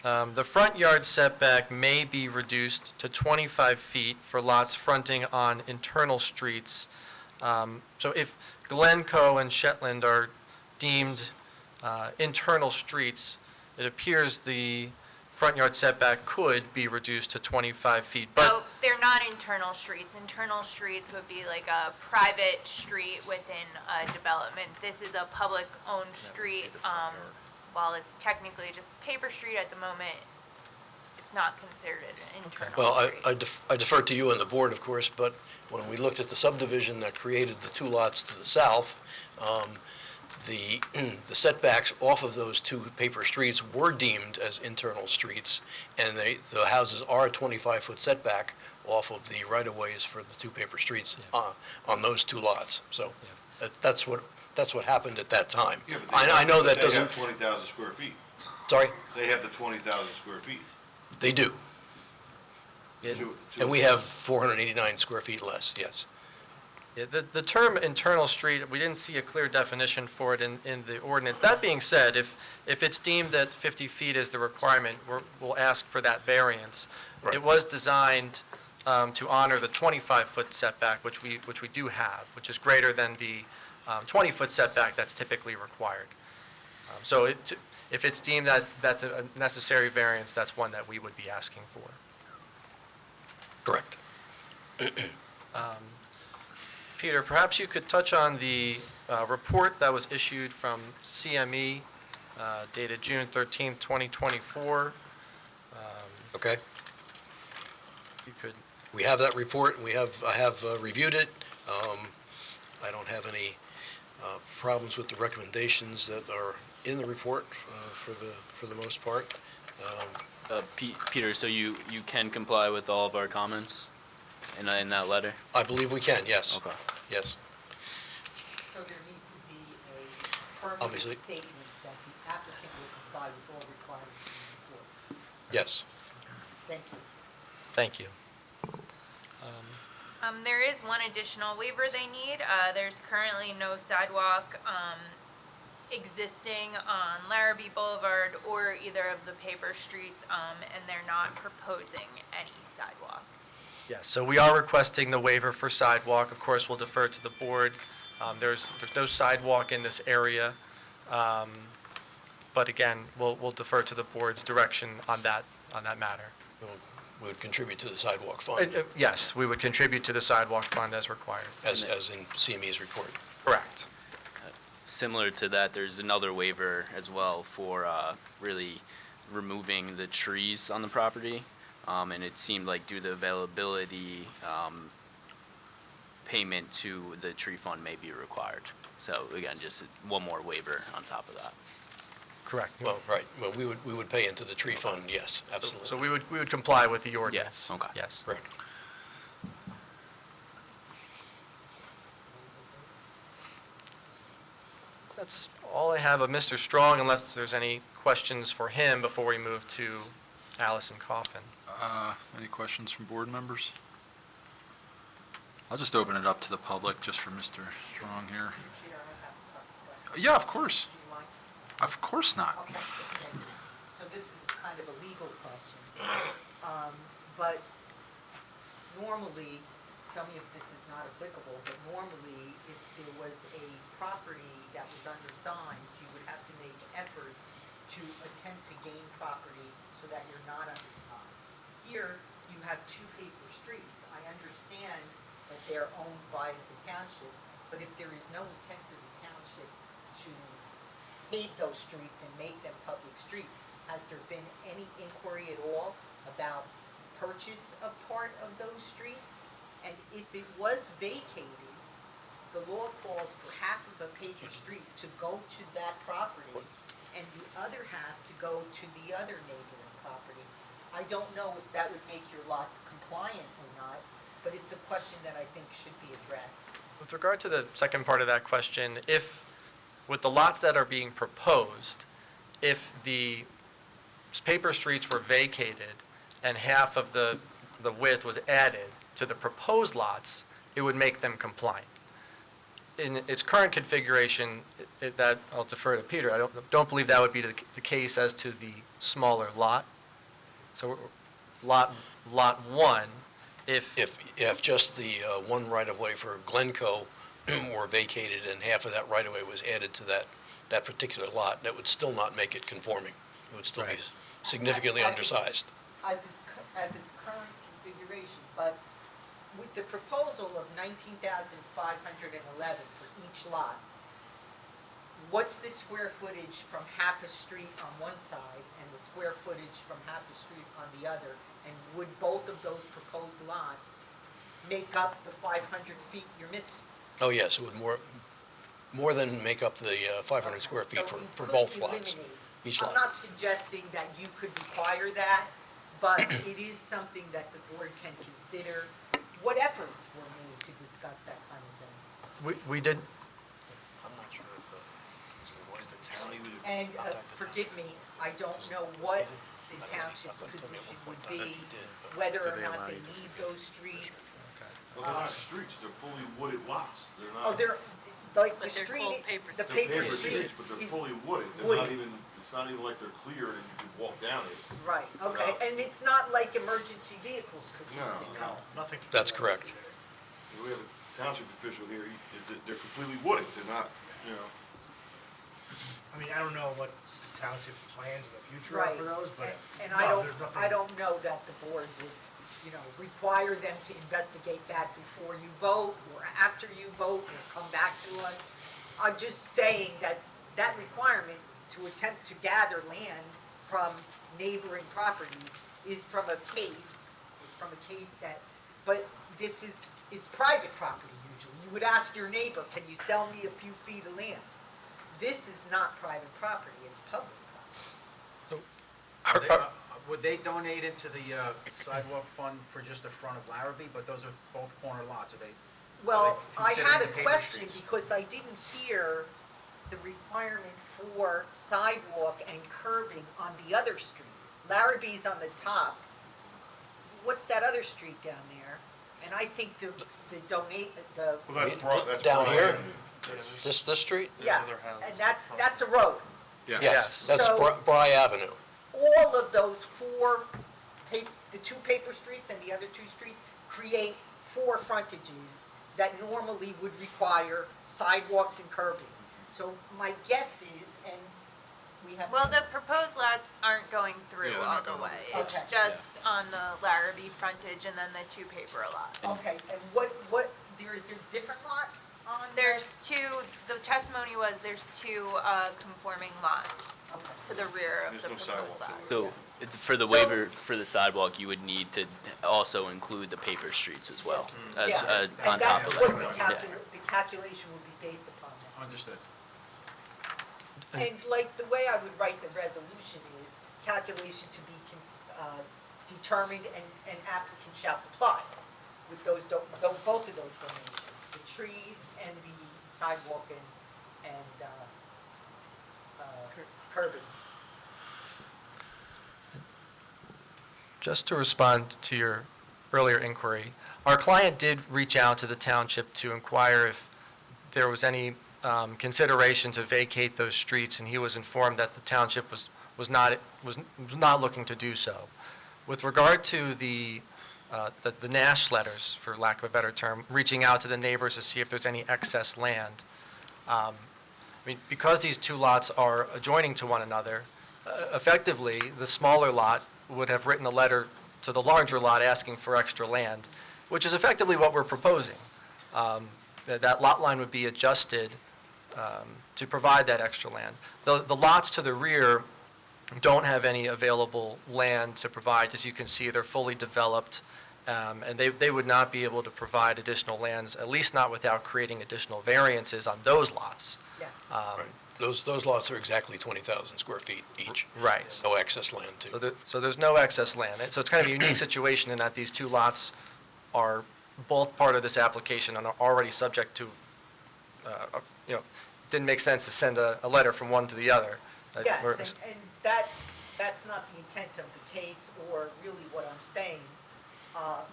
the front yard setback may be reduced to 25 feet for lots fronting on internal streets. So if Glencoe and Shetland are deemed internal streets, it appears the front yard setback could be reduced to 25 feet. But So they're not internal streets. Internal streets would be like a private street within a development. This is a public-owned street. While it's technically just a paper street at the moment, it's not considered an internal Well, street. I defer to you and the board, of course, but when we looked at the subdivision that created the 2 lots to the south, the setbacks off of those 2 paper streets were deemed as internal streets, and the houses are a 25-foot setback off of the right-of-ways for the 2 paper streets on those 2 lots. So that's what happened at that time. Yeah, but I know that doesn't, They have 20,000 square feet. sorry, They have the 20,000 square feet. they do. it- And we have 489 square feet less, yes. Yeah, the term internal street, we didn't see a clear definition for it in the ordinance. That being said, if it's deemed that 50 feet is the requirement, we'll ask for that variance. Right. It was designed to honor the 25-foot setback, which we do have, which is greater than the 20-foot setback that's typically required. So if it's deemed that that's a necessary variance, that's one that we would be asking for. Correct. Peter, perhaps you could touch on the report that was issued from CME dated June 13th, 2024. Okay? You could, We have that report, and I have reviewed it. I don't have any problems with the recommendations that are in the report for the most part. Peter, so you can comply with all of our comments in that letter? I believe we can, yes. Okay. Yes. So there needs to be a Obviously. affirmative statement that the applicant will comply with all requirements in the report. Yes. Thank you. thank you. There is one additional waiver they need. There's currently no sidewalk, existing on Larrabee Boulevard or either of the paper streets, and they're not proposing any sidewalk. Yes, so we are requesting the waiver for sidewalk. Of course, we'll defer to the board. There's no sidewalk in this area. But again, we'll defer to the board's direction on that matter. We would contribute to the sidewalk fund, Yes, we would contribute to the sidewalk fund as required. as in CME's report. Correct. Similar to that, there's another waiver as well for really removing the trees on the property. And it seemed like due to availability, payment to the tree fund may be required. So again, just one more waiver on top of that. Correct. Well, right, well, we would pay into the tree fund, yes, absolutely. So we would comply with the ordinance. Yes, okay. Yes. Correct. That's all I have of Mr. Strong, unless there's any questions for him before we move to Allison Coffin. Any questions from board members? I'll just open it up to the public, just for Mr. Strong here. Yeah, of course. Do you mind? Of course not. Okay, thank you. So this is kind of a legal question. But normally, tell me if this is not applicable, but normally, if there was a property that was undersized, you would have to make efforts to attempt to gain property so that you're not undersized. Here, you have two paper streets. I understand that they're owned by the township, but if there is no intent for the township to pave those streets and make them public streets, has there been any inquiry at all about purchase of part of those streets? And if it was vacated, the law calls for half of a paper street to go to that property and the other half to go to the other neighboring property. I don't know if that would make your lots compliant or not, but it's a question that I think should be addressed. With regard to the second part of that question, if, with the lots that are being proposed, if the paper streets were vacated and half of the width was added to the proposed lots, it would make them compliant. In its current configuration, that, I'll defer to Peter, I don't believe that would be the case as to the smaller lot. So lot one, if Just the one right-of-way for Glencoe were vacated and half of that right-of-way was added to that particular lot, that would still not make it conforming. It would still be Right. significantly As- undersized. As its current configuration, but with the proposal of 19,511 for each lot, what's the square footage from half a street on one side and the square footage from half a street on the other? And would both of those proposed lots make up the 500 feet you're missing? Oh, yes, it would more than make up the 500 square feet So for we both could lots. eliminate. Each I'm lot. not suggesting that you could require that, but it is something that the board can consider. What efforts were made to discuss that kind of thing? we did, And forgive me, I don't know what the township's position would be, whether or not they need those streets. Well, they're not streets, they're fully wooded lots. They're not. Oh, they're, like, the But they're street, called paper the streets. paper Paper street streets, but they're is, fully wooded. They're not wooded. even, it's not even like they're cleared and you can walk down it. right, okay, No. and it's not like emergency vehicles could use it, No. no? That's correct. We have a township official here, they're completely wooded. They're not, you know. I mean, I don't know what the township plans in the future are Right, for those, but and no, I there's nothing. don't know that the board would require them to investigate that before you vote or after you vote or come back to us. I'm just saying that that requirement to attempt to gather land from neighboring properties is from a case, but it's private property usually. You would ask your neighbor, can you sell me a few feet of land? This is not private property, it's public property. Would they donate into the sidewalk fund for just the front of Larrabee, but those are both corner lots, are they? Well, are I they had a considered the paper question streets? because I didn't hear the requirement for sidewalk and curbing on the other street. Larrabee's on the top. What's that other street down there? And I think the Well, that's Down Broad here? Avenue. This street? yeah, and that's a road. Yes, that's So- Bry Avenue. All of those the two paper streets and the other two streets create 4 frontages that normally would require sidewalks and curbing. So my guess is, and we have. Well, the proposed lots aren't going through Yeah, they're all not the going way. through. It's Okay. just on the Larrabee frontage and then the 2 paper lots. Okay, and is there a different lot on? There's 2, the testimony was there's 2 conforming lots Okay. to the rear of There's the no proposed sidewalk lot. to So, for the waiver for the sidewalk, you would need to also include the paper streets as well, as, Yeah, on and top that's of what that. the calculation would be based upon that. Understood. And like the way I would write the resolution is calculation to be determined and an applicant shall comply with both of those donations, the trees and the sidewalk and curbing. Just to respond to your earlier inquiry, our client did reach out to the township to inquire if there was any consideration to vacate those streets, and he was informed that the township was not looking to do so. With regard to the Nash letters, for lack of a better term, reaching out to the neighbors to see if there's any excess land, I mean, because these 2 lots are adjoining to one another, effectively, the smaller lot would have written a letter to the larger lot asking for extra land, which is effectively what we're proposing. That lot line would be adjusted to provide that extra land. The lots to the rear don't have any available land to provide. As you can see, they're fully developed, and they would not be able to provide additional lands, at least not without creating additional variances on those lots. Yes. Right. Those lots are exactly 20,000 square feet each. Right. No excess land, too. So there's no excess land. So it's kind of a unique situation in that these 2 lots are both part of this application and are already subject to, didn't make sense to send a letter from one to the other. Yes, and that's not the intent of the case or really what I'm saying.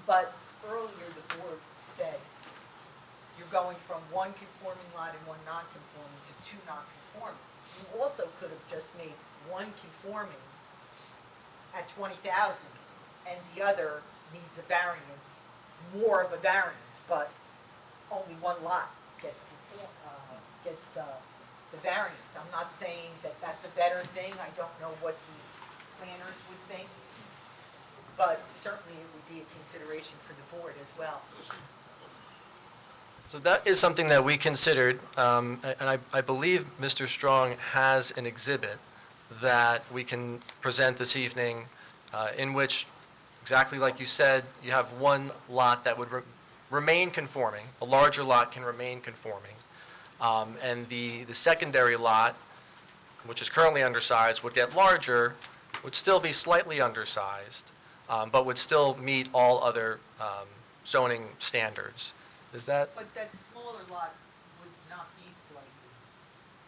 But earlier the board said you're going from 1 conforming lot and 1 non-conforming to 2 non-conforming. You also could have just made 1 conforming at 20,000 and the other needs a variance, more of a variance, but only 1 lot gets the variance. I'm not saying that that's a better thing. I don't know what the planners would think, but certainly it would be a consideration for the board as well. So that is something that we considered, and I believe Mr. Strong has an exhibit that we can present this evening in which, exactly like you said, you have 1 lot that would remain conforming. The larger lot can remain conforming. And the secondary lot, which is currently undersized, would get larger, would still be slightly undersized, but would still meet all other zoning standards. Is that? But that smaller lot would not be slightly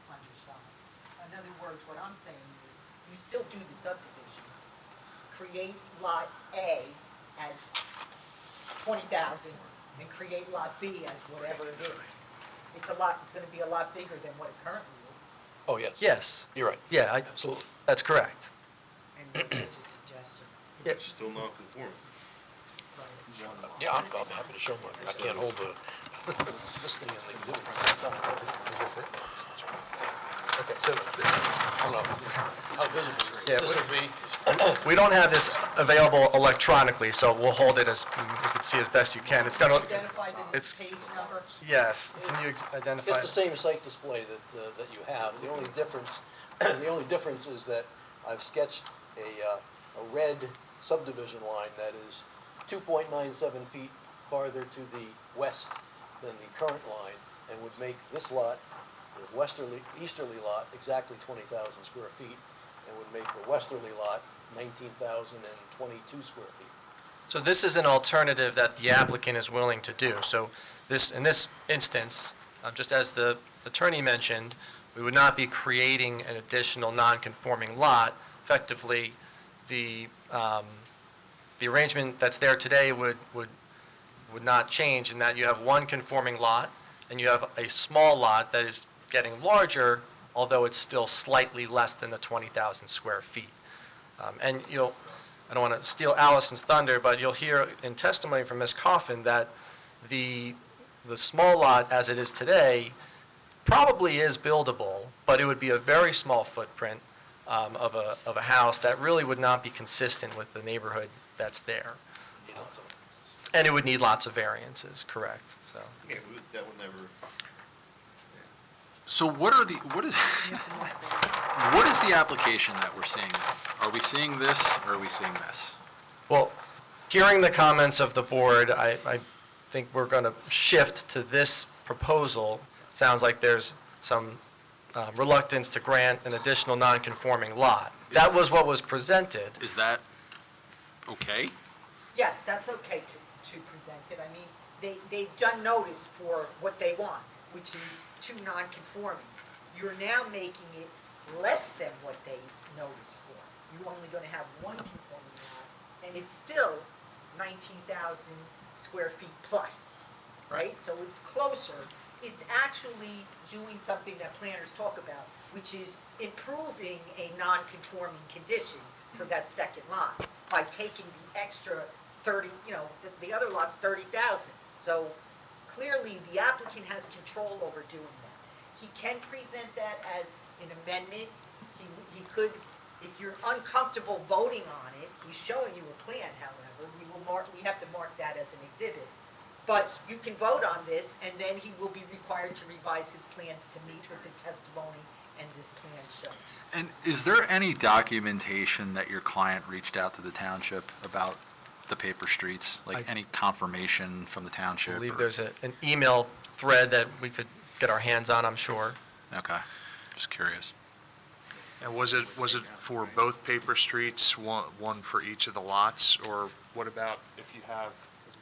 undersized. In other words, what I'm saying is, you still do the subdivision. Create Lot A as 20,000, and create Lot B as whatever it is. It's gonna be a lot bigger than what it currently is, Oh, yes. Yes. You're right. Yeah, Absolutely. that's correct. and that's just a suggestion. Yeah. Still not conforming. Yeah, I'll be happy to show them. I can't hold this thing in the, Is this it? Okay, so I don't know how visible Yeah, this will be. we don't have this available electronically, so we'll hold it as, you can see as best you can. It's gonna, Identify the It's- page number. yes, can you identify? It's the same site display that you have. The only difference, the only difference is that I've sketched a red subdivision line that is 2.97 feet farther to the west than the current line, and would make this lot, the easterly lot, exactly 20,000 square feet, and would make the westerly lot 19,022 square feet. So this is an alternative that the applicant is willing to do. So this, in this instance, just as the attorney mentioned, we would not be creating an additional non-conforming lot. Effectively, the arrangement that's there today would not change in that you have one conforming lot, and you have a small lot that is getting larger, although it's still slightly less than the 20,000 square feet. And I don't want to steal Allison's thunder, but you'll hear in testimony from Ms. Coffin that the small lot as it is today probably is buildable, but it would be a very small footprint of a house that really would not be consistent with the neighborhood that's there. And it would need lots of variances, correct, so. Yeah, that would never, So what is the application that we're seeing? Are we seeing this, or are we seeing this? Well, hearing the comments of the board, I think we're going to shift to this proposal. Sounds like there's some reluctance to grant an additional non-conforming lot. That was what was presented. Is that okay? Yes, that's okay to present it. I mean, they've done notice for what they want, which is two non-conforming. You're now making it less than what they noticed for. You're only gonna have one conforming lot, and it's still 19,000 square feet plus, right? So it's closer. It's actually doing something that planners talk about, which is improving a non-conforming condition for that second lot by taking the extra 30, the other lot's 30,000. So clearly, the applicant has control over doing that. He can present that as an amendment. He could, if you're uncomfortable voting on it, he's showing you a plan, however, we have to mark that as an exhibit. But you can vote on this, and then he will be required to revise his plans to meet with the testimony and this plan shows. And is there any documentation that your client reached out to the township about the paper streets? Like any confirmation from the I township? believe or- there's an email thread that we could get our hands on, I'm sure. Okay, just curious. And was it for both paper streets, one for each of the lots? Or what about if you have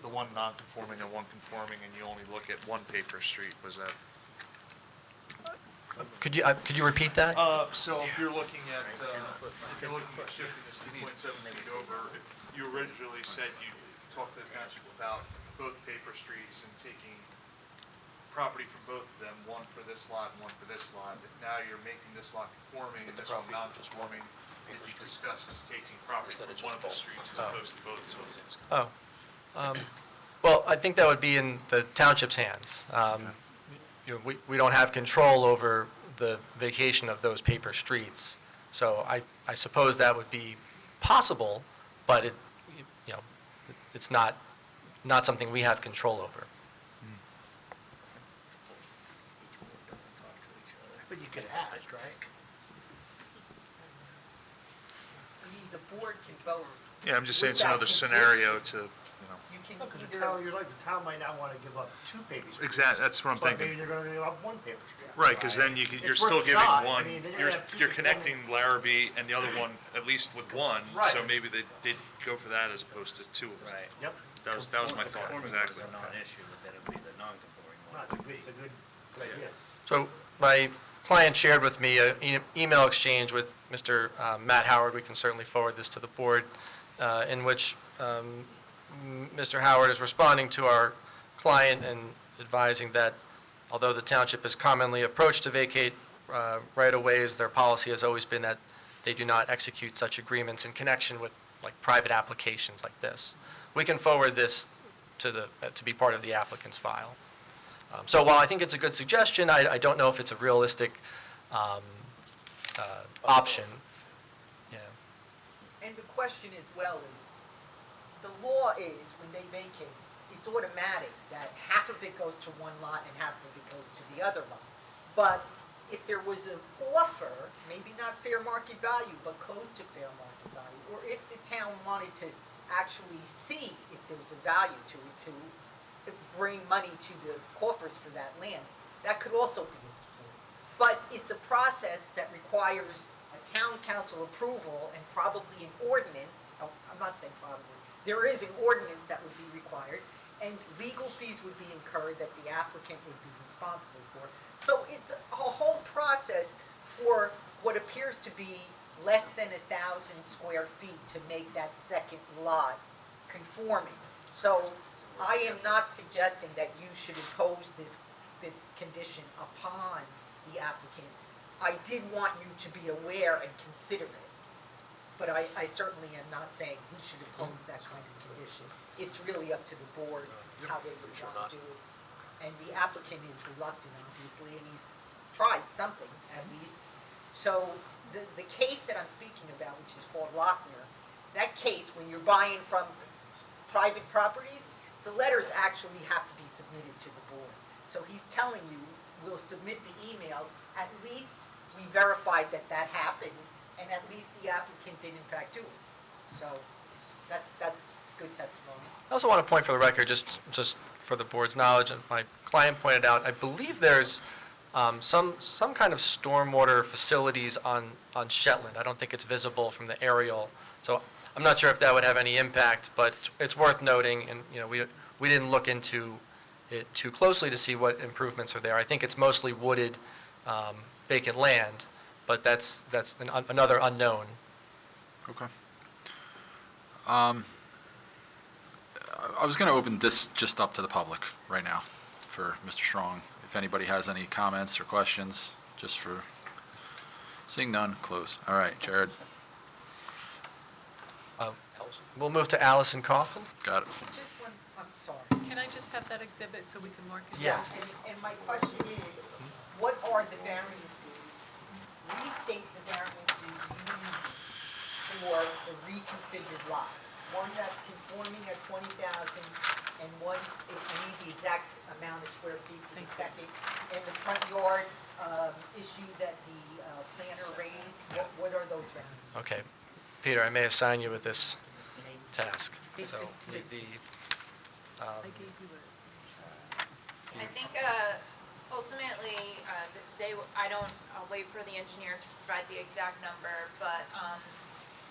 the one non-conforming and one conforming and you only look at one paper street, was that? Could you repeat that? So if you're looking at shifting this 2.7 feet over, you originally said you talked to the township about both paper streets and taking property from both of them, one for this lot and one for this lot. If now you're making this lot conforming and Get the this one property from just one non-conforming, did paper you street. discuss just taking property Instead from of one just of the both. streets as Oh. opposed to both of those? Oh. Well, I think that would be in the township's hands. We don't have control over the vacation of those paper streets. So I suppose that would be possible, but it's not something we have control over. But you could ask, right? I mean, the board can vote. Yeah, I'm just saying it's Without another condition. scenario to, You can Because the either, town, you're like, the town might not want to give up two paper streets. exactly, that's what I'm But thinking. maybe they're going to give up one paper street. Right, because then you're It's still worth a giving shot. I one, mean, then you're you're gonna have two you're conforming- connecting Larrabee and the other one, at least with one. Right. So maybe they did go for that as opposed to two of them. Right. Yep. That was my thought, exactly. Conforming was a non-issue, but then it would be the non-conforming No, one. it's a good idea. So my client shared with me an email exchange with Mr. Matt Howard. We can certainly forward this to the board, in which Mr. Howard is responding to our client and advising that although the township is commonly approached to vacate right-of-ways, their policy has always been that they do not execute such agreements in connection with like private applications like this. We can forward this to be part of the applicant's file. So while I think it's a good suggestion, I don't know if it's a realistic option. Yeah. And the question as well is, the law is, when they vacate, it's automatic that half of it goes to one lot and half of it goes to the other lot. But if there was an offer, maybe not fair market value, but close to fair market value, or if the town wanted to actually see if there was a value to it, to bring money to the coffers for that land, that could also be explored. But it's a process that requires a town council approval and probably an ordinance. I'm not saying probably, there is an ordinance that would be required, and legal fees would be incurred that the applicant would be responsible for. So it's a whole process for what appears to be less than 1,000 square feet to make that second lot conforming. So I am not suggesting that you should impose this condition upon the applicant. I did want you to be aware and consider it. But I certainly am not saying we should impose that kind of condition. It's really up to the board how they would want to do it. And the applicant is reluctant, obviously, and he's tried something, at least. So the case that I'm speaking about, which is called Lochner, that case, when you're buying from private properties, the letters actually have to be submitted to the board. So he's telling you, we'll submit the emails, at least we verified that that happened, and at least the applicant did in fact do it. So that's good testimony. I also want to point for the record, just for the board's knowledge, and my client pointed out, I believe there's some kind of stormwater facilities on Shetland. I don't think it's visible from the aerial, so I'm not sure if that would have any impact, but it's worth noting, and we didn't look into it too closely to see what improvements are there. I think it's mostly wooded, vacant land, but that's another unknown. Okay. I was going to open this just up to the public right now for Mr. Strong. If anybody has any comments or questions, just for seeing none, close. All right, Jared. We'll move to Allison Coughlin. Got it. Just one, I'm sorry. Can I just have that exhibit so we can mark it? Yes. And my question is, what are the variances? Restate the variances you need for the reconfigured lot. One that's conforming at 20,000, and one, I need the exact amount of square feet for the second. And the front yard issue that the planner raised, what are those variances? Okay. Peter, I may assign you with this task. So I gave you it. I think ultimately, I'll wait for the engineer to provide the exact number, but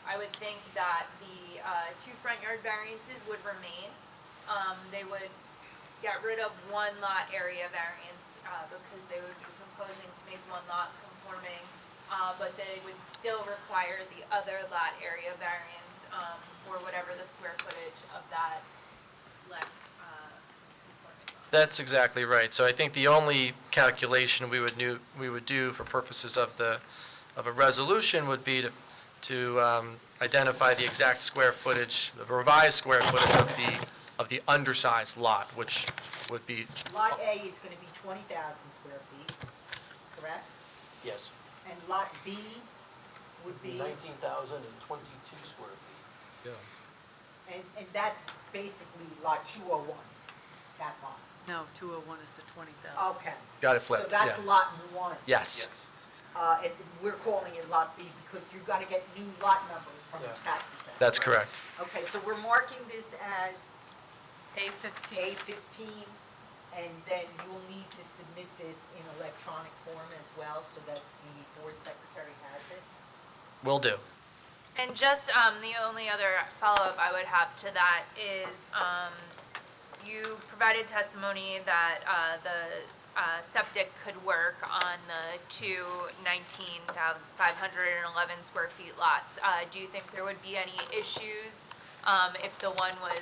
I would think that the two front yard variances would remain. They would get rid of one lot area variance because they would be proposing to make one lot conforming, but they would still require the other lot area variance or whatever the square footage of that less conforming lot. that's exactly right. So I think the only calculation we would do for purposes of a resolution would be to identify the exact square footage, the revised square footage of the undersized lot, which would be. Lot A is going to be 20,000 square feet, correct? Yes. And lot B would be, 19,022 square feet. Yeah. and that's basically lot 201, that lot. No, 201 is the 20,000. Okay. Got it flipped, So that's yeah. lot 1. Yes. And we're calling it lot B because you've got to get new lot numbers from the tax assessor. That's correct. Okay, so we're marking this as A15. A15, and then you'll need to submit this in electronic form as well so that the board secretary has it. Will do. And just the only other follow-up I would have to that is you provided testimony that the septic could work on the two 19,511 square feet lots. Do you think there would be any issues if the one was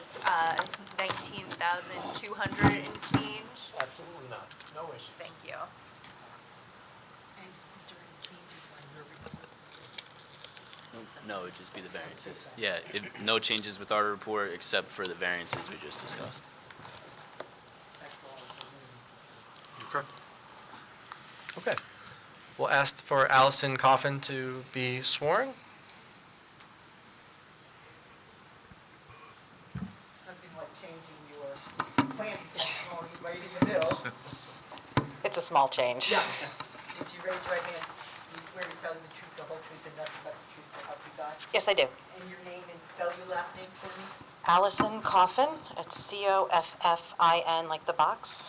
19,200 and change? Absolutely not. No issue. Thank you. And is there any changes on your report? No, it'd just be the variances. Yeah, no changes with our report except for the variances we just discussed. Okay. Okay. We'll ask for Allison Coffin to be sworn. Nothing like changing your planning testimony right in the middle. It's a small change. Yeah. Would you raise your right hand? You swear to tell you the truth, the whole truth, and nothing but the truth, so help you God? Yes, I do. And your name and spell your last name for me? Allison Coffin, it's Coffin, like the box.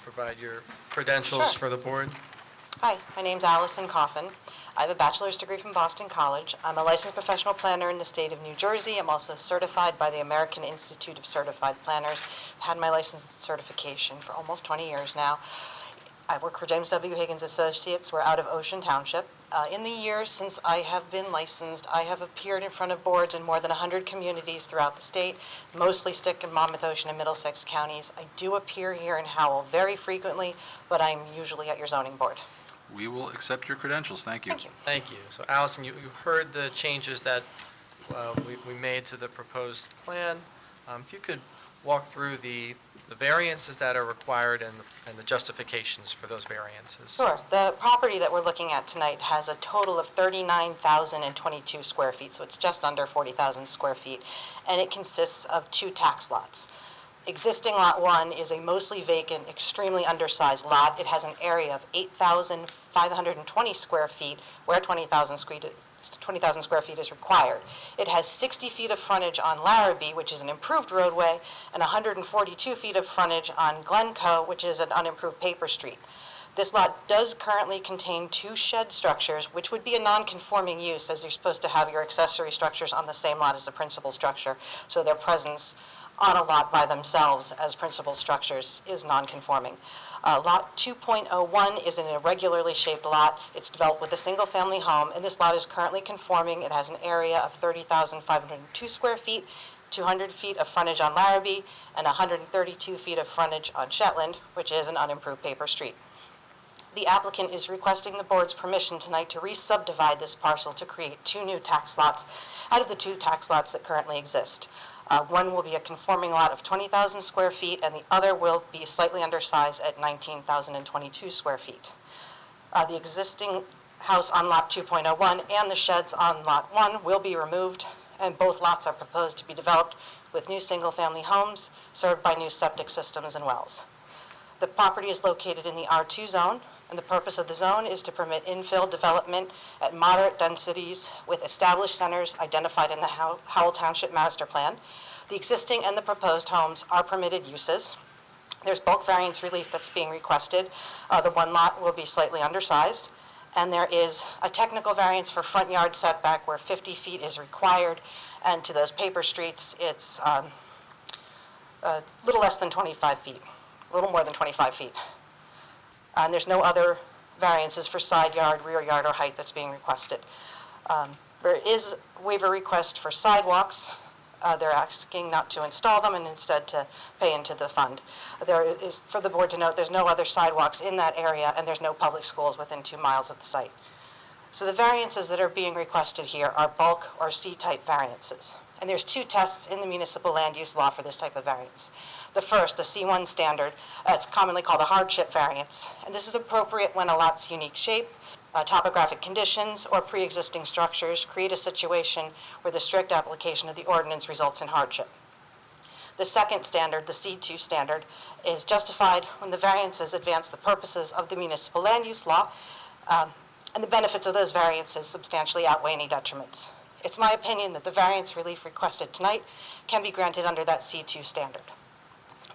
Provide your credentials Sure. for the board. Hi, my name's Allison Coffin. I have a bachelor's degree from Boston College. I'm a licensed professional planner in the state of New Jersey. I'm also certified by the American Institute of Certified Planners. I've had my license certification for almost 20 years now. I work for James W. Higgins Associates. We're out of Howell Township. In the years since I have been licensed, I have appeared in front of boards in more than 100 communities throughout the state, mostly stick in Monmouth, Ocean, and Middlesex counties. I do appear here in Howell very frequently, but I'm usually at your zoning board. We will accept your credentials. Thank you. Thank you. Thank you. So Allison, you heard the changes that we made to the proposed plan. If you could walk through the variances that are required and the justifications for those variances. Sure. The property that we're looking at tonight has a total of 39,022 square feet, so it's just under 40,000 square feet, and it consists of 2 tax lots. Existing Lot 1 is a mostly vacant, extremely undersized lot. It has an area of 8,520 square feet, where 20,000 square feet is required. It has 60 feet of frontage on Larrabee, which is an improved roadway, and 142 feet of frontage on Glencoe, which is an unimproved paper street. This lot does currently contain 2 shed structures, which would be a non-conforming use, as you're supposed to have your accessory structures on the same lot as the principal structure, so their presence on a lot by themselves as principal structures is non-conforming. Lot 2.01 is an irregularly shaped lot. It's developed with a single-family home, and this lot is currently conforming. It has an area of 30,502 square feet, 200 feet of frontage on Larrabee, and 132 feet of frontage on Shetland, which is an unimproved paper street. The applicant is requesting the board's permission tonight to re-subdivide this parcel to create 2 new tax lots out of the 2 tax lots that currently exist. One will be a conforming lot of 20,000 square feet, and the other will be slightly undersized at 19,022 square feet. The existing house on Lot 2.01 and the sheds on Lot 1 will be removed, and both lots are proposed to be developed with new single-family homes served by new septic systems and wells. The property is located in the R2 zone, and the purpose of the zone is to permit infill development at moderate densities with established centers identified in the Howell Township Master Plan. The existing and the proposed homes are permitted uses. There's bulk variance relief that's being requested. The 1 lot will be slightly undersized, and there is a technical variance for front yard setback where 50 feet is required, and to those paper streets, it's a little less than 25 feet, a little more than 25 feet. And there's no other variances for side yard, rear yard, or height that's being requested. There is a waiver request for sidewalks. They're asking not to install them and instead to pay into the fund. There is, for the board to note, there's no other sidewalks in that area, and there's no public schools within 2 miles of the site. So the variances that are being requested here are bulk or C-type variances. And there's 2 tests in the municipal land use law for this type of variance. The first, the C1 standard, it's commonly called a hardship variance. And this is appropriate when a lot's unique shape, topographic conditions, or pre-existing structures create a situation where the strict application of the ordinance results in hardship. The second standard, the C2 standard, is justified when the variances advance the purposes of the municipal land use law, and the benefits of those variances substantially outweigh any detriments. It's my opinion that the variance relief requested tonight can be granted under that C2 standard.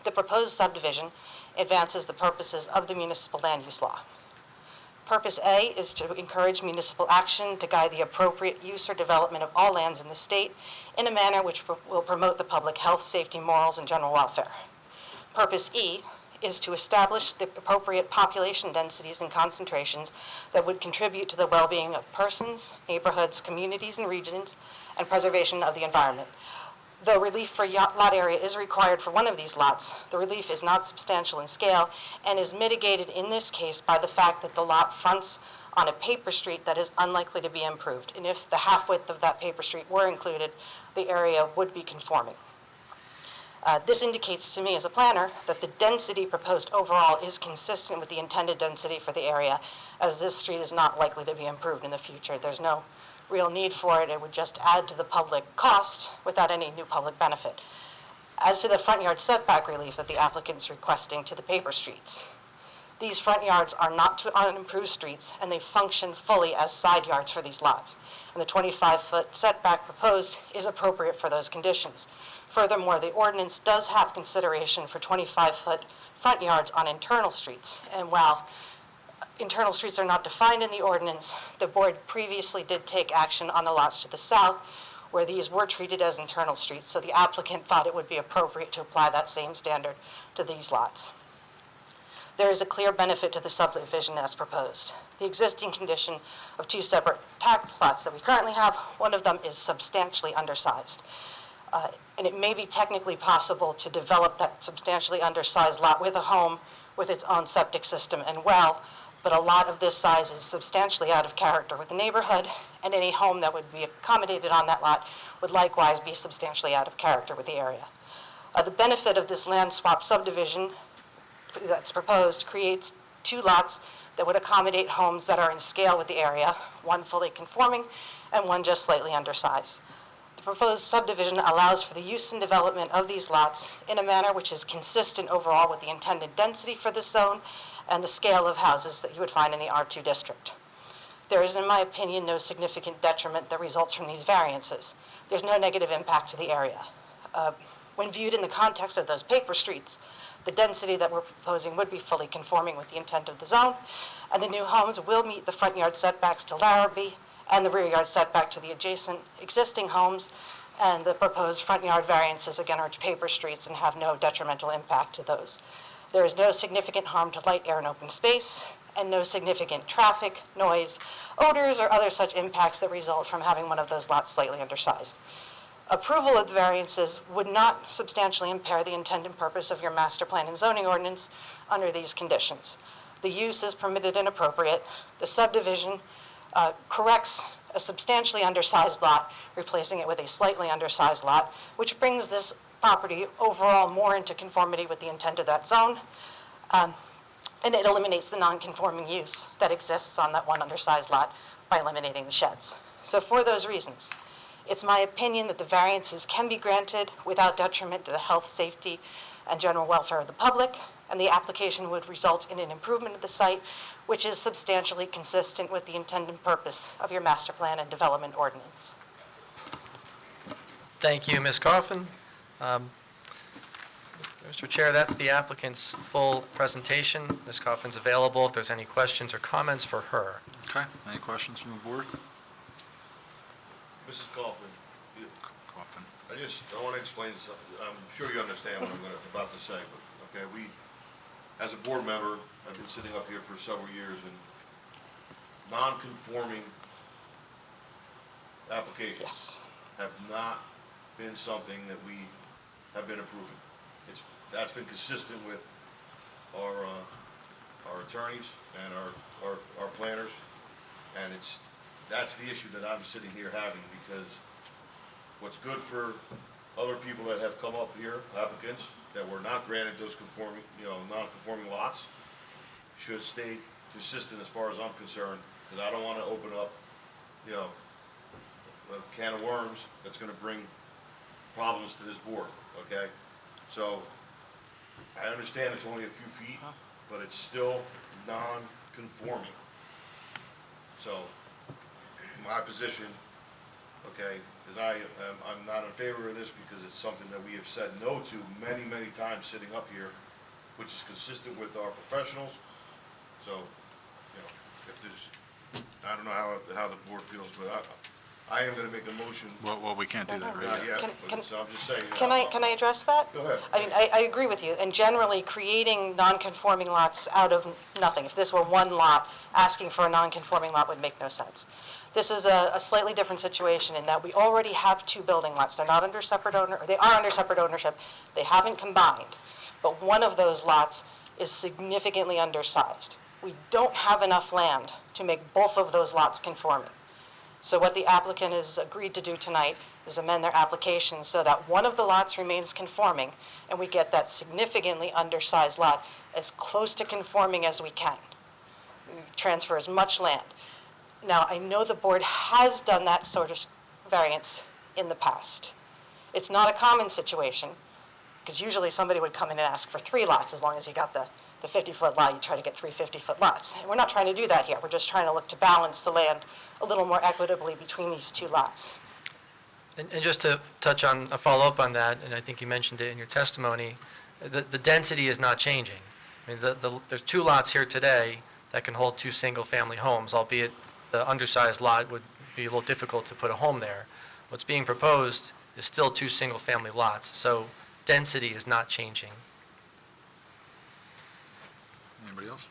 The proposed subdivision advances the purposes of the municipal land use law. Purpose A is to encourage municipal action to guide the appropriate use or development of all lands in the state in a manner which will promote the public health, safety, morals, and general welfare. Purpose E is to establish the appropriate population densities and concentrations that would contribute to the well-being of persons, neighborhoods, communities, and regions, and preservation of the environment. Though relief for lot area is required for one of these lots, the relief is not substantial in scale and is mitigated in this case by the fact that the lot fronts on a paper street that is unlikely to be improved. And if the half width of that paper street were included, the area would be conforming. This indicates to me as a planner that the density proposed overall is consistent with the intended density for the area, as this street is not likely to be improved in the future. There's no real need for it. It would just add to the public cost without any new public benefit. As to the front yard setback relief that the applicant's requesting to the paper streets, these front yards are not on improved streets, and they function fully as side yards for these lots. And the 25-foot setback proposed is appropriate for those conditions. Furthermore, the ordinance does have consideration for 25-foot front yards on internal streets. And while internal streets are not defined in the ordinance, the board previously did take action on the lots to the south, where these were treated as internal streets, so the applicant thought it would be appropriate to apply that same standard to these lots. There is a clear benefit to the subdivision as proposed. The existing condition of two separate tax lots that we currently have, one of them is substantially undersized. And it may be technically possible to develop that substantially undersized lot with a home with its own septic system and well, but a lot of this size is substantially out of character with the neighborhood, and any home that would be accommodated on that lot would likewise be substantially out of character with the area. The benefit of this land swap subdivision that's proposed creates two lots that would accommodate homes that are in scale with the area, one fully conforming and one just slightly undersized. The proposed subdivision allows for the use and development of these lots in a manner which is consistent overall with the intended density for this zone and the scale of houses that you would find in the R2 district. There is, in my opinion, no significant detriment that results from these variances. There's no negative impact to the area. When viewed in the context of those paper streets, the density that we're proposing would be fully conforming with the intent of the zone, and the new homes will meet the front yard setbacks to Larrabee and the rear yard setback to the adjacent existing homes, and the proposed front yard variances, again, are to paper streets and have no detrimental impact to those. There is no significant harm to light, air, and open space, and no significant traffic, noise, odors, or other such impacts that result from having one of those lots slightly undersized. Approval of the variances would not substantially impair the intent and purpose of your master plan and zoning ordinance under these conditions. The use is permitted and appropriate. The subdivision corrects a substantially undersized lot, replacing it with a slightly undersized lot, which brings this property overall more into conformity with the intent of that zone. And it eliminates the non-conforming use that exists on that one undersized lot by eliminating the sheds. So for those reasons, it's my opinion that the variances can be granted without detriment to the health, safety, and general welfare of the public, and the application would result in an improvement of the site, which is substantially consistent with the intent and purpose of your master plan and development ordinance. Thank you, Ms. Coffin. Mr. Chair, that's the applicant's full presentation. Ms. Coffin's available if there's any questions or comments for her. Okay, any questions from the board? Mrs. Kaufman, Coffin. I want to explain something. I'm sure you understand what I'm about to say, but, okay, as a board member, I've been sitting up here for several years, and non-conforming applications have not been something that we have been approving. That's been consistent with our attorneys and our planners, and that's the issue that I'm sitting here having, because what's good for other people that have come up here, applicants, that were not granted those non-conforming lots, should stay consistent as far as I'm concerned, because I don't want to open up, a can of worms that's going to bring problems to this board, okay? So, I understand it's only a few feet, but it's still non-conforming. So, my position, okay, is I'm not in favor of this because it's something that we have said no to many, many times sitting up here, which is consistent with our professionals. So, if there's, I don't know how the board feels, but I am going to make a motion. Well, we can't do that right Not yet. yet, so I'm just saying. Can I address that? Go ahead. I mean, I agree with you, and generally, creating non-conforming lots out of nothing, if this were one lot, asking for a non-conforming lot would make no sense. This is a slightly different situation in that we already have two building lots. They're not under separate owner, or they are under separate ownership. They haven't combined, but one of those lots is significantly undersized. We don't have enough land to make both of those lots conforming. So what the applicant has agreed to do tonight is amend their application so that one of the lots remains conforming, and we get that significantly undersized lot as close to conforming as we can. We transfer as much land. Now, I know the board has done that sort of variance in the past. It's not a common situation, because usually somebody would come in and ask for 3 lots. As long as you got the 50-foot lot, you try to get 3 50-foot lots. And we're not trying to do that here. We're just trying to look to balance the land a little more equitably between these 2 lots. And just to touch on, a follow-up on that, and I think you mentioned it in your testimony, the density is not changing. I mean, there's 2 lots here today that can hold 2 single-family homes, albeit the undersized lot would be a little difficult to put a home there. What's being proposed is still 2 single-family lots, so density is not changing. Anybody else?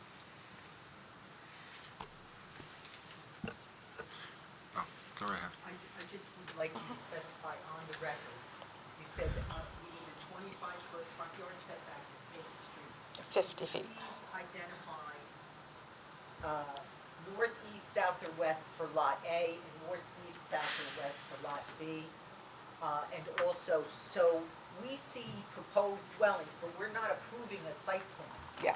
Oh, go right ahead. I just would like you to specify on the record, you said we need a 25-foot front yard setback to Main Street. 50 feet. Please identify north, east, south, or west for Lot A, and north, east, south, or west for Lot B. And also, so we see proposed dwellings, but we're not approving a site plan. Yeah.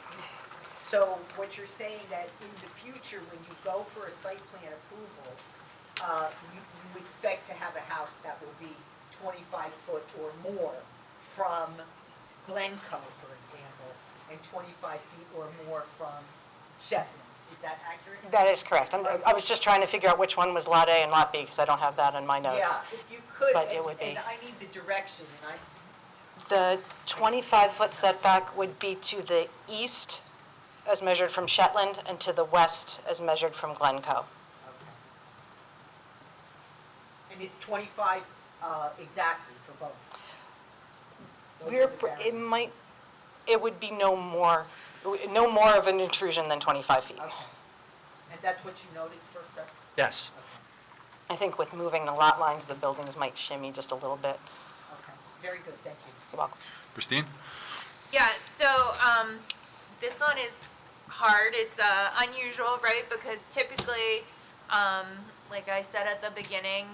So what you're saying that in the future, when you go for a site plan approval, you expect to have a house that will be 25 foot or more from Glencoe, for example, and 25 feet or more from Shetland. Is that accurate? That is correct. I was just trying to figure out which one was Lot A and Lot B, because I don't have that in my notes. Yeah, if you could, But it would be. and I need the direction, and The 25-foot setback would be to the east as measured from Shetland, and to the west as measured from Glencoe. And it's 25 exactly for both? Those We're, are the variances. it would be no more of an intrusion than 25 feet. Okay. And that's what you noticed for, sir? Yes. I think with moving the lot lines, the buildings might shimmy just a little bit. Okay, very good, thank you. You're welcome. Christine? Yeah, so this one is hard. It's unusual, right? Because typically, like I said at the beginning,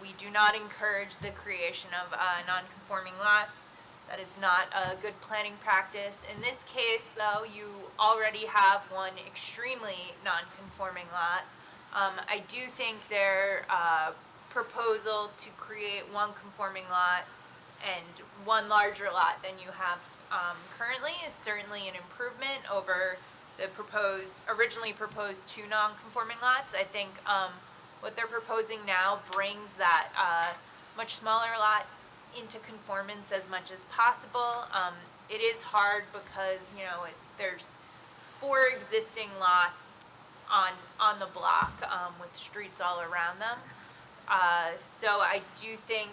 we do not encourage the creation of non-conforming lots. That is not a good planning practice. In this case, though, you already have one extremely non-conforming lot. I do think their proposal to create one conforming lot and one larger lot than you have currently is certainly an improvement over the originally proposed 2 non-conforming lots. I think what they're proposing now brings that much smaller lot into conformance as much as possible. It is hard because, there's 4 existing lots on the block with streets all around them. So I do think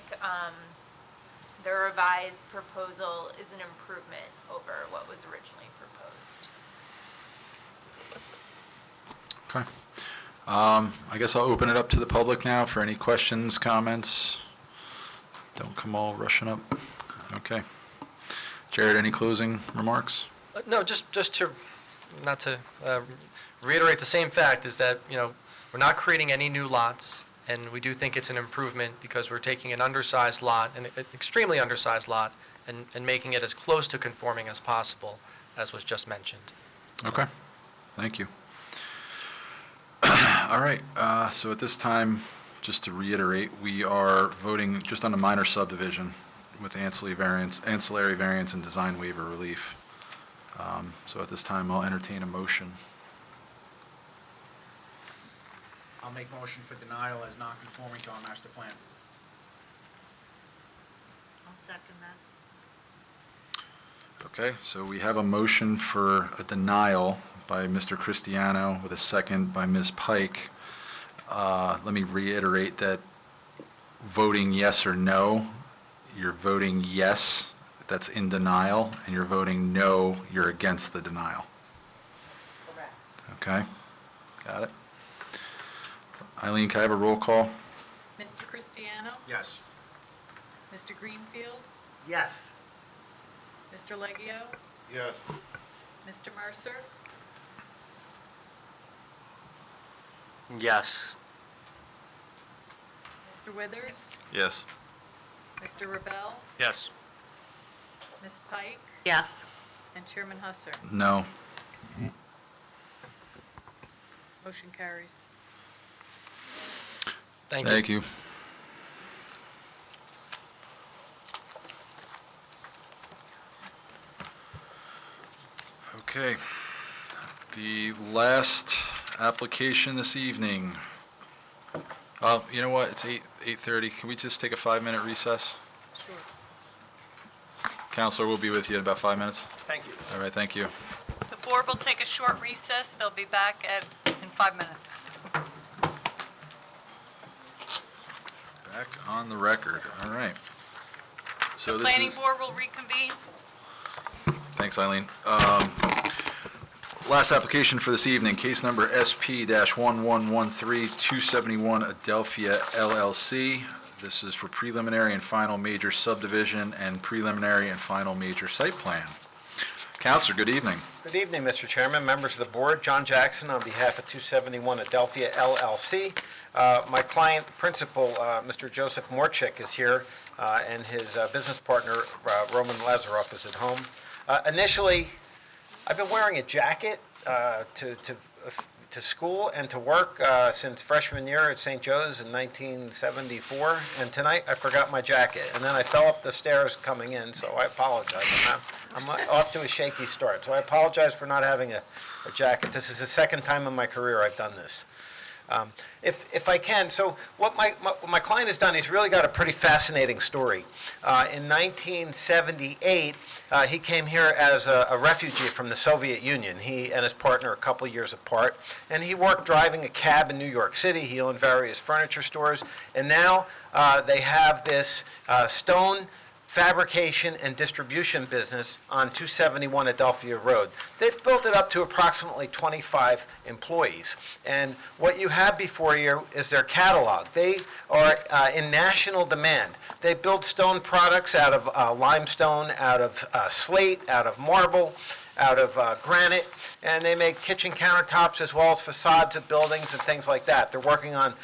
the revised proposal is an improvement over what was originally proposed. Okay. I guess I'll open it up to the public now for any questions, comments. Don't come all rushing up. Okay. Jared, any closing remarks? No, just to, not to reiterate the same fact, is that, we're not creating any new lots, and we do think it's an improvement because we're taking an undersized lot, an extremely undersized lot, and making it as close to conforming as possible, as was just mentioned. Okay. Thank you. All right. So at this time, just to reiterate, we are voting just on a minor subdivision with ancillary variance and design waiver relief. So at this time, I'll entertain a motion. I'll make motion for denial as non-conforming to our master plan. I'll second that. Okay, so we have a motion for a denial by Mr. Cristiano with a second by Ms. Pike. Let me reiterate that voting yes or no, you're voting yes, that's in denial, and you're voting no, you're against the denial. Correct. Okay, got it. Eileen, can I have a roll call? Mr. Cristiano? Yes. Mr. Greenfield? Yes. Mr. Leggio? Yes. Mr. Mercer? Yes. Mr. Withers, Yes. Mr. Rebel, Yes. Ms. Pike, Yes. and Chairman Husser. No. Motion carries. Thank you. Thank you. Okay. The last application this evening. You know what? It's 8:30. Can we just take a 5-minute recess? Sure. Counselor, we'll be with you in about 5 minutes. Thank you. All right, thank you. The board will take a short recess. They'll be back in 5 minutes. Back on the record. All right. So The this planning is. board will reconvene. Thanks, Eileen. Last application for this evening, case number SP-1113-271 Adelphia LLC. This is for preliminary and final major subdivision and preliminary and final major site plan. Counselor, good evening. Good evening, Mr. Chairman, members of the board. John Jackson on behalf of 271 Adelphia LLC. My client principal, Mr. Joseph Morchik, is here, and his business partner, Roman Lazaroff, is at home. Initially, I've been wearing a jacket to school and to work since freshman year at St. Joe's in 1974, and tonight I forgot my jacket, and then I fell up the stairs coming in, so I apologize. I'm off to a shaky start, so I apologize for not having a jacket. This is the second time in my career I've done this. If I can, so what my client has done, he's really got a pretty fascinating story. In 1978, he came here as a refugee from the Soviet Union. He and his partner, a couple years apart, and he worked driving a cab in New York City. He owned various furniture stores, and now they have this stone fabrication and distribution business on 271 Adelphia Road. They've built it up to approximately 25 employees. And what you have before you is their catalog. They are in national demand. They build stone products out of limestone, out of slate, out of marble, out of granite, and they make kitchen countertops as well as facades of buildings and things like that. They're working on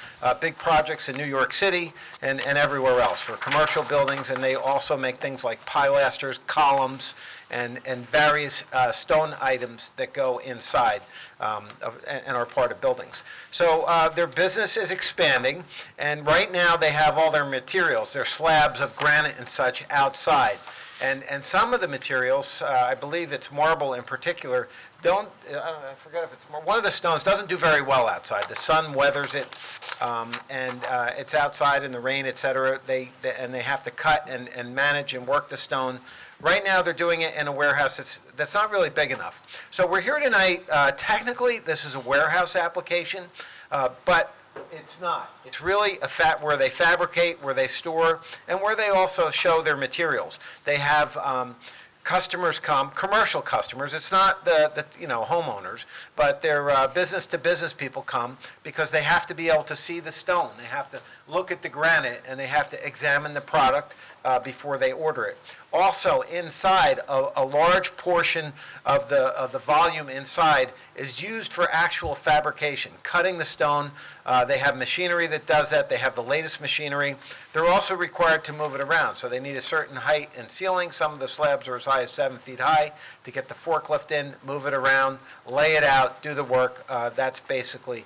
big projects in New York City and everywhere else for commercial buildings, and they also make things like pilasters, columns, and various stone items that go inside and are part of buildings. So their business is expanding, and right now they have all their materials, their slabs of granite and such outside. And some of the materials, I believe it's marble in particular, I forget if it's one of the stones doesn't do very well outside. The sun weathers it, and it's outside in the rain, et cetera. They have to cut and manage and work the stone. Right now, they're doing it in a warehouse that's not really big enough. So we're here tonight. Technically, this is a warehouse application, but it's not. It's really where they fabricate, where they store, and where they also show their materials. They have customers come, commercial customers. It's not the homeowners, but they're business-to-business people come because they have to be able to see the stone. They have to look at the granite, and they have to examine the product before they order it. Also, inside, a large portion of the volume inside is used for actual fabrication, cutting the stone. They have machinery that does that. They have the latest machinery. They're also required to move it around, so they need a certain height and ceiling. Some of the slabs are as high as 7 feet high to get the forklift in, move it around, lay it out, do the work. That's basically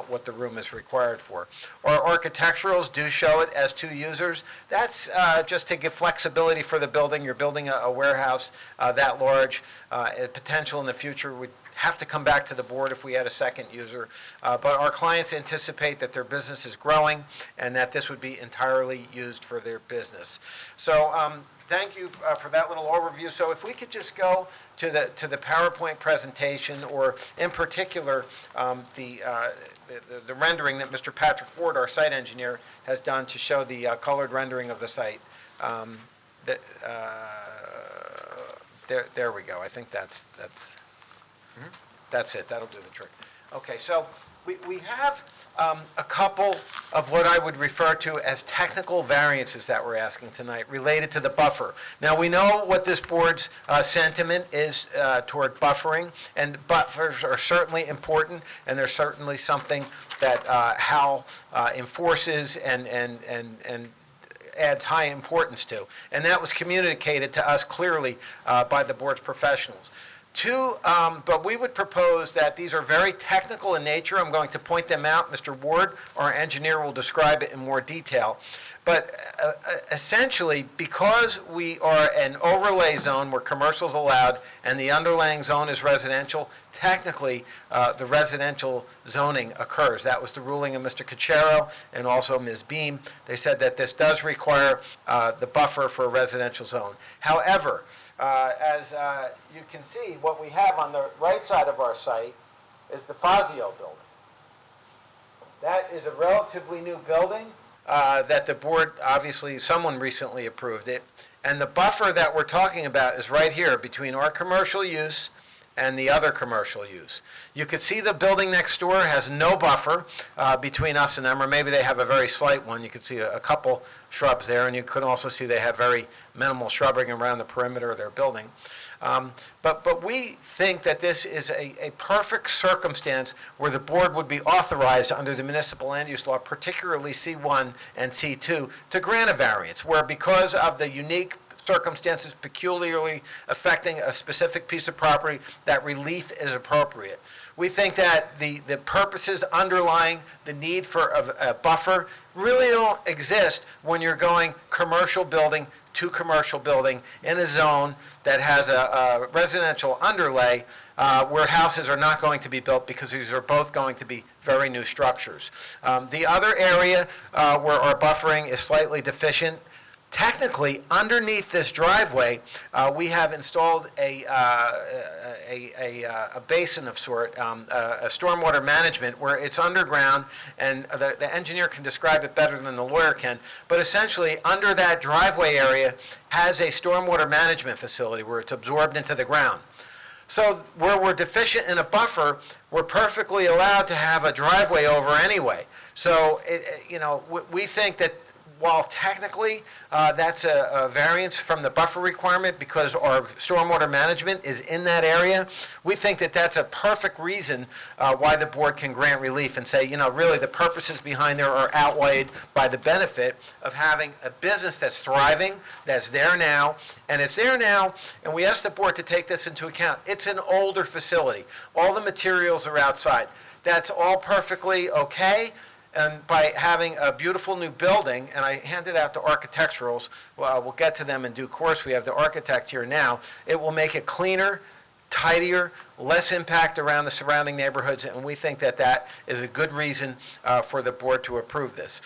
what the room is required for. Our architecturals do show it as 2 users. That's just to give flexibility for the building. You're building a warehouse that large. Potential in the future would have to come back to the board if we had a second user. But our clients anticipate that their business is growing and that this would be entirely used for their business. So thank you for that little overview. So if we could just go to the PowerPoint presentation, or in particular the rendering that Mr. Patrick Ford, our site engineer, has done to show the colored rendering of the site. There we go. I think that's it. That'll do the trick. Okay, so We have a couple of what I would refer to as technical variances that we're asking tonight related to the buffer. Now, we know what this board's sentiment is toward buffering, and buffers are certainly important, and they're certainly something that Howell enforces and adds high importance to. And that was communicated to us clearly by the board's professionals. But we would propose that these are very technical in nature. I'm going to point them out. Mr. Ward, our engineer, will describe it in more detail. But essentially, because we are an overlay zone where commercial is allowed and the underlying zone is residential, technically, the residential zoning occurs. That was the ruling of Mr. Cachero and also Ms. Beam. They said that this does require the buffer for a residential zone. However, as you can see, what we have on the right side of our site is the Fazio building. That is a relatively new building that the board, obviously, someone recently approved it. And the buffer that we're talking about is right here between our commercial use and the other commercial use. You could see the building next door has no buffer between us and them, or maybe they have a very slight one. You could see a couple shrubs there, and you could also see they have very minimal shrubbery around the perimeter of their building. But we think that this is a perfect circumstance where the board would be authorized under the municipal land use law, particularly C1 and C2, to grant a variance, where because of the unique circumstances peculiarly affecting a specific piece of property, that relief is appropriate. We think that the purposes underlying the need for a buffer really don't exist when you're going commercial building to commercial building in a zone that has a residential underlay where houses are not going to be built because these are both going to be very new structures. The other area where our buffering is slightly deficient, technically, underneath this driveway, we have installed a basin of sort, a stormwater management where it's underground, and the engineer can describe it better than the lawyer can, but essentially, under that driveway area has a stormwater management facility where it's absorbed into the ground. So where we're deficient in a buffer, we're perfectly allowed to have a driveway over anyway. So, we think that while technically that's a variance from the buffer requirement because our stormwater management is in that area, we think that that's a perfect reason why the board can grant relief and say, really the purposes behind there are outweighed by the benefit of having a business that's thriving, that's there now, and it's there now, and we ask the board to take this into account. It's an older facility. All the materials are outside. That's all perfectly okay. And by having a beautiful new building, and I handed out the architecturals, we'll get to them in due course. We have the architect here now. It will make it cleaner, tidier, less impact around the surrounding neighborhoods, and we think that that is a good reason for the board to approve this.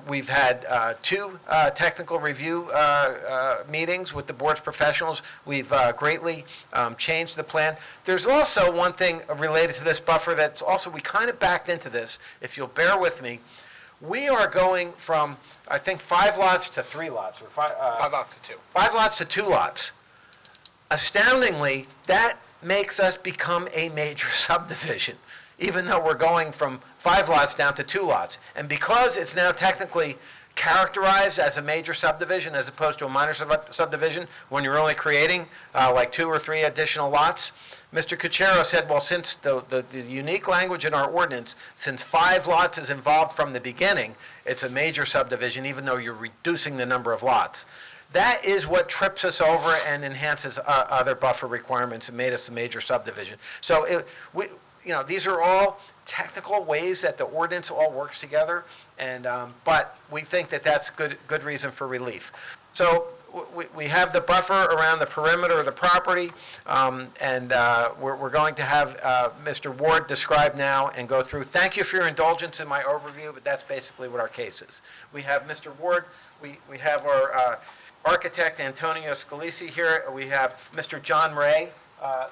We've had two technical review meetings with the board's professionals. We've greatly changed the plan. There's also one thing related to this buffer that's also, we kind of backed into this, if you'll bear with me. We are going from, I think, 5 lots to 3 lots. Or 5 lots to 2. 5 lots to 2 lots. Astoundingly, that makes us become a major subdivision, even though we're going from 5 lots down to 2 lots. And because it's now technically characterized as a major subdivision as opposed to a minor subdivision, when you're only creating like 2 or 3 additional lots, Mr. Cachero said, well, since the unique language in our ordinance, since 5 lots is involved from the beginning, it's a major subdivision, even though you're reducing the number of lots. That is what trips us over and enhances other buffer requirements and made us a major subdivision. So these are all technical ways that the ordinance all works together, and but we think that that's good reason for relief. So we have the buffer around the perimeter of the property, and we're going to have Mr. Ward describe now and go through. Thank you for your indulgence in my overview, but that's basically what our case is. We have Mr. Ward, we have our architect Antonio Scalisi here. We have Mr. John Ray,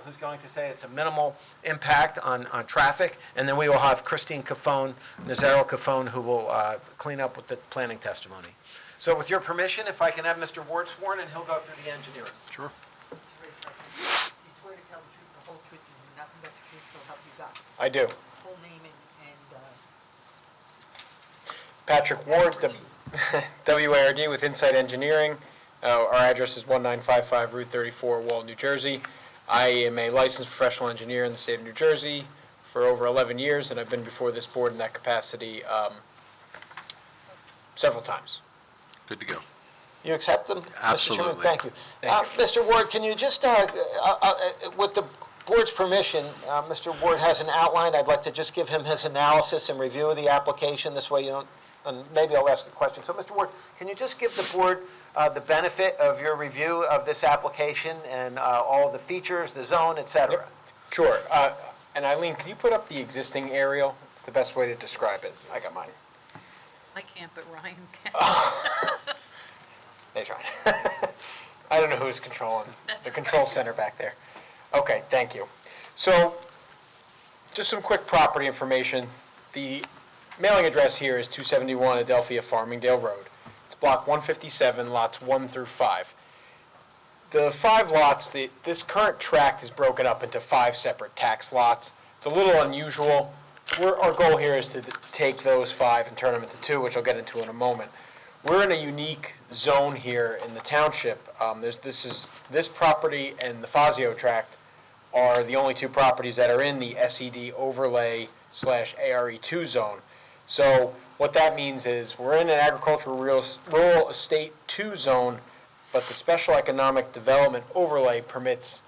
who's going to say it's a minimal impact on traffic. And then we will have Christine Cafone, Nazaro Cafone, who will clean up with the planning testimony. So with your permission, if I can have Mr. Ward sworn, and he'll go through the engineering. Sure. You swear to tell the truth, the whole truth, and nothing but the truth, so help you God. I do. Full name and Patrick Ward, WARD with Insight Engineering. Our address is 1955 Route 34, Wall, New Jersey. I am a licensed professional engineer in the state of New Jersey for over 11 years, and I've been before this board in that capacity several times. Good to go. You accept them? Absolutely. Mr. Chairman, thank you. Thank you. Mr. Ward, can you just, with the board's permission, Mr. Ward has an outline. I'd like to just give him his analysis and review of the application. This way you don't, and maybe I'll ask a question. So, Mr. Ward, can you just give the board the benefit of your review of this application and all the features, the zone, et cetera? Yep. Sure. And Eileen, can you put up the existing aerial? It's the best way to describe it. I got mine. I can't, but Ryan can. They tried. I don't know who's controlling the control center back there. Okay, thank you. So, just some quick property information. The mailing address here is 271 Adelphia Farmingdale Road. It's block 157, lots 1 through 5. The 5 lots, this current tract is broken up into 5 separate tax lots. It's a little unusual. Our goal here is to take those 5 and turn them into 2, which I'll get into in a moment. We're in a unique zone here in the township. This property and the Fazio tract are the only 2 properties that are in the SED overlay/ARE2 zone. So what that means is we're in an agricultural rural estate 2 zone, but the special economic development overlay permits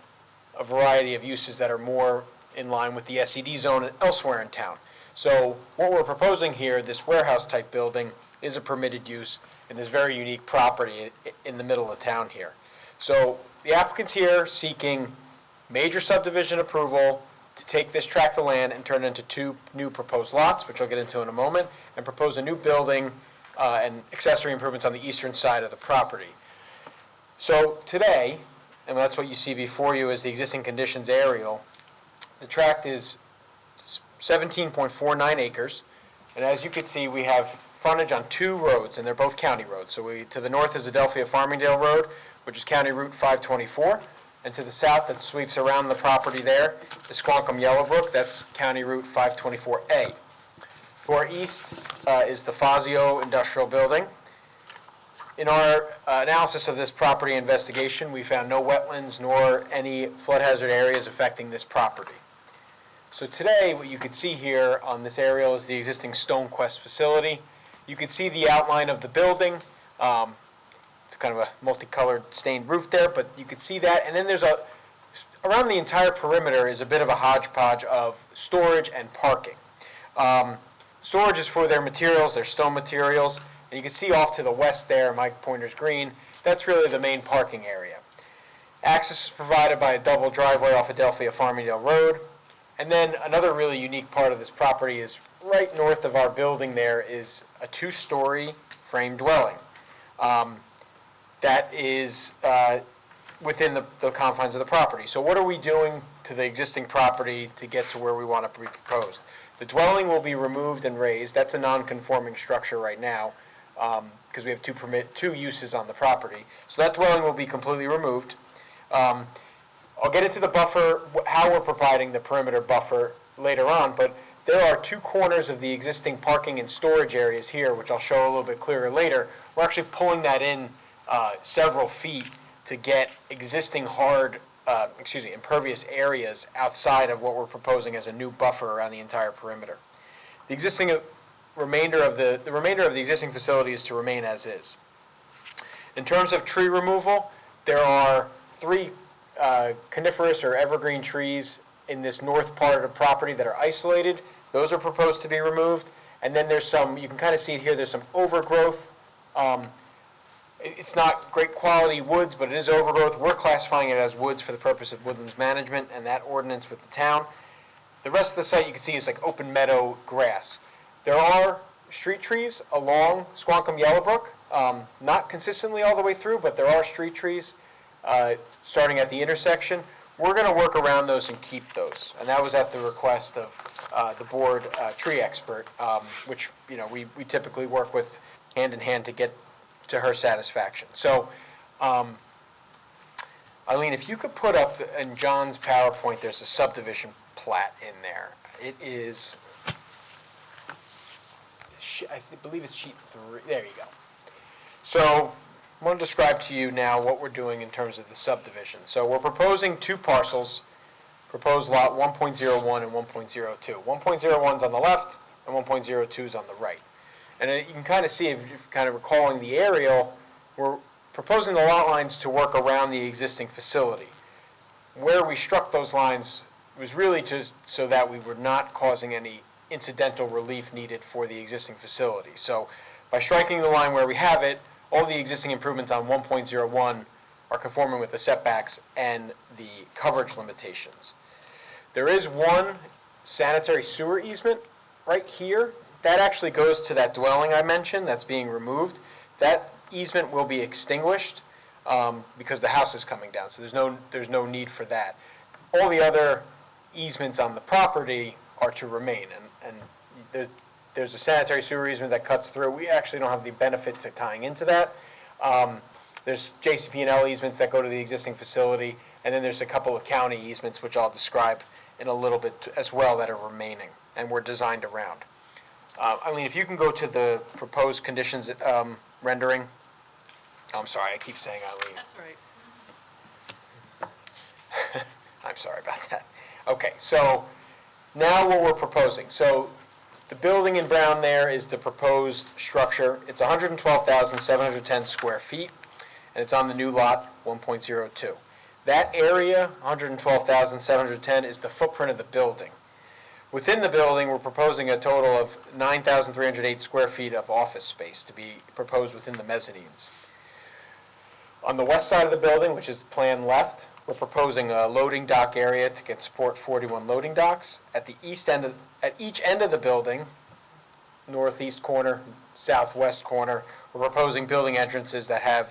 a variety of uses that are more in line with the SED zone and elsewhere in town. So what we're proposing here, this warehouse-type building, is a permitted use in this very unique property in the middle of town here. So the applicant's here seeking major subdivision approval to take this tract of land and turn it into 2 new proposed lots, which I'll get into in a moment, and propose a new building and accessory improvements on the eastern side of the property. So today, and that's what you see before you is the existing conditions aerial, the tract is 17.49 acres, and as you can see, we have frontage on 2 roads, and they're both county roads. So to the north is Adelphia Farmingdale Road, which is County Route 524, and to the south that sweeps around the property there is Squonkam Yellowbrook, that's County Route 524A. To our east is the Fazio Industrial Building. In our analysis of this property investigation, we found no wetlands nor any flood hazard areas affecting this property. So today, what you can see here on this aerial is the existing Stonequest facility. You can see the outline of the building. It's kind of a multicolored stained roof there, but you can see that. And then there's around the entire perimeter is a bit of a hodgepodge of storage and parking. Storage is for their materials, their stone materials. And you can see off to the west there, my pointer's green, that's really the main parking area. Access is provided by a double driveway off Adelphia Farmingdale Road. And then another really unique part of this property is right north of our building there is a 2-story frame dwelling. That is within the confines of the property. So what are we doing to the existing property to get to where we want to be proposed? The dwelling will be removed and raised. That's a non-conforming structure right now because we have 2 uses on the property. So that dwelling will be completely removed. I'll get into the buffer, how we're providing the perimeter buffer later on, but there are 2 corners of the existing parking and storage areas here, which I'll show a little bit clearer later. We're actually pulling that in several feet to get existing impervious areas outside of what we're proposing as a new buffer around the entire perimeter. The existing remainder of the existing facility is to remain as is. In terms of tree removal, there are 3 coniferous or evergreen trees in this north part of the property that are isolated. Those are proposed to be removed. And then there's some, you can kind of see it here, there's some overgrowth. It's not great quality woods, but it is overgrowth. We're classifying it as woods for the purpose of woodlands management and that ordinance with the town. The rest of the site you can see is like open meadow grass. There are street trees along Squonkam Yellowbrook, not consistently all the way through, but there are street trees starting at the intersection. We're going to work around those and keep those, and that was at the request of the board tree expert, which we typically work with hand in hand to get to her satisfaction. So, Eileen, if you could put up in John's PowerPoint, there's a subdivision plat in there. It is believe it's sheet 3, there you go. So, I'm going to describe to you now what we're doing in terms of the subdivision. So we're proposing two parcels, proposed lot 1.01 and 1.02. 1.01 is on the left, and 1.02 is on the right. And you can kind of see, if you're kind of recalling the aerial, we're proposing the lot lines to work around the existing facility. Where we struck those lines was really just so that we were not causing any incidental relief needed for the existing facility. So by striking the line where we have it, all the existing improvements on 1.01 are conforming with the setbacks and the coverage limitations. There is one sanitary sewer easement right here. That actually goes to that dwelling I mentioned that's being removed. That easement will be extinguished because the house is coming down, so there's no need for that. All the other easements on the property are to remain, and there's a sanitary sewer easement that cuts through. We actually don't have the benefit to tying into that. There's JCP&L easements that go to the existing facility, and then there's a couple of county easements, which I'll describe in a little bit as well, that are remaining, and were designed around. Eileen, if you can go to the proposed conditions rendering. I'm sorry, I keep saying Eileen. That's all right. I'm sorry about that. Okay, so now what we're proposing. So the building in brown there is the proposed structure. It's 112,710 square feet, and it's on the new lot 1.02. That area, 112,710, is the footprint of the building. Within the building, we're proposing a total of 9,308 square feet of office space to be proposed within the mezzanines. On the west side of the building, which is plan left, we're proposing a loading dock area to can support 41 loading docks. At each end of the building, northeast corner, southwest corner, we're proposing building entrances that have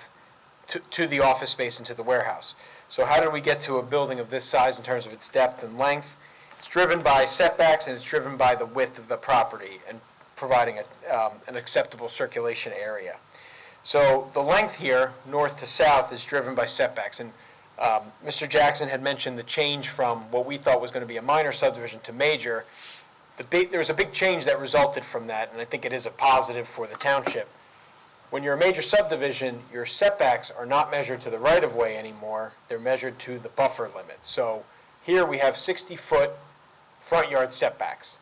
to the office space and to the warehouse. So how did we get to a building of this size in terms of its depth and length? It's driven by setbacks, and it's driven by the width of the property and providing an acceptable circulation area. So the length here, north to south, is driven by setbacks. And Mr. Jackson had mentioned the change from what we thought was going to be a minor subdivision to major. There was a big change that resulted from that, and I think it is a positive for the township. When you're a major subdivision, your setbacks are not measured to the right-of-way anymore. They're measured to the buffer limits. So here we have 60-foot front yard setbacks.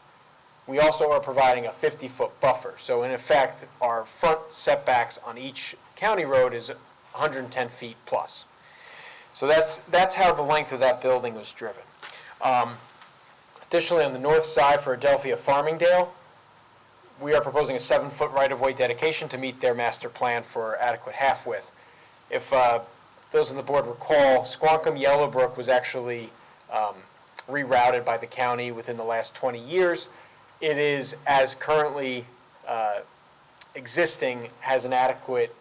We also are providing a 50-foot buffer. So in effect, our front setbacks on each county road is 110 feet plus. So that's how the length of that building was driven. Additionally, on the north side for Adelphia Farmingdale, we are proposing a 7-foot right-of-way dedication to meet their master plan for adequate half-width. If those on the board recall, Squonkam Yellowbrook was actually rerouted by the county within the last 20 years. It is, as currently existing, has an adequate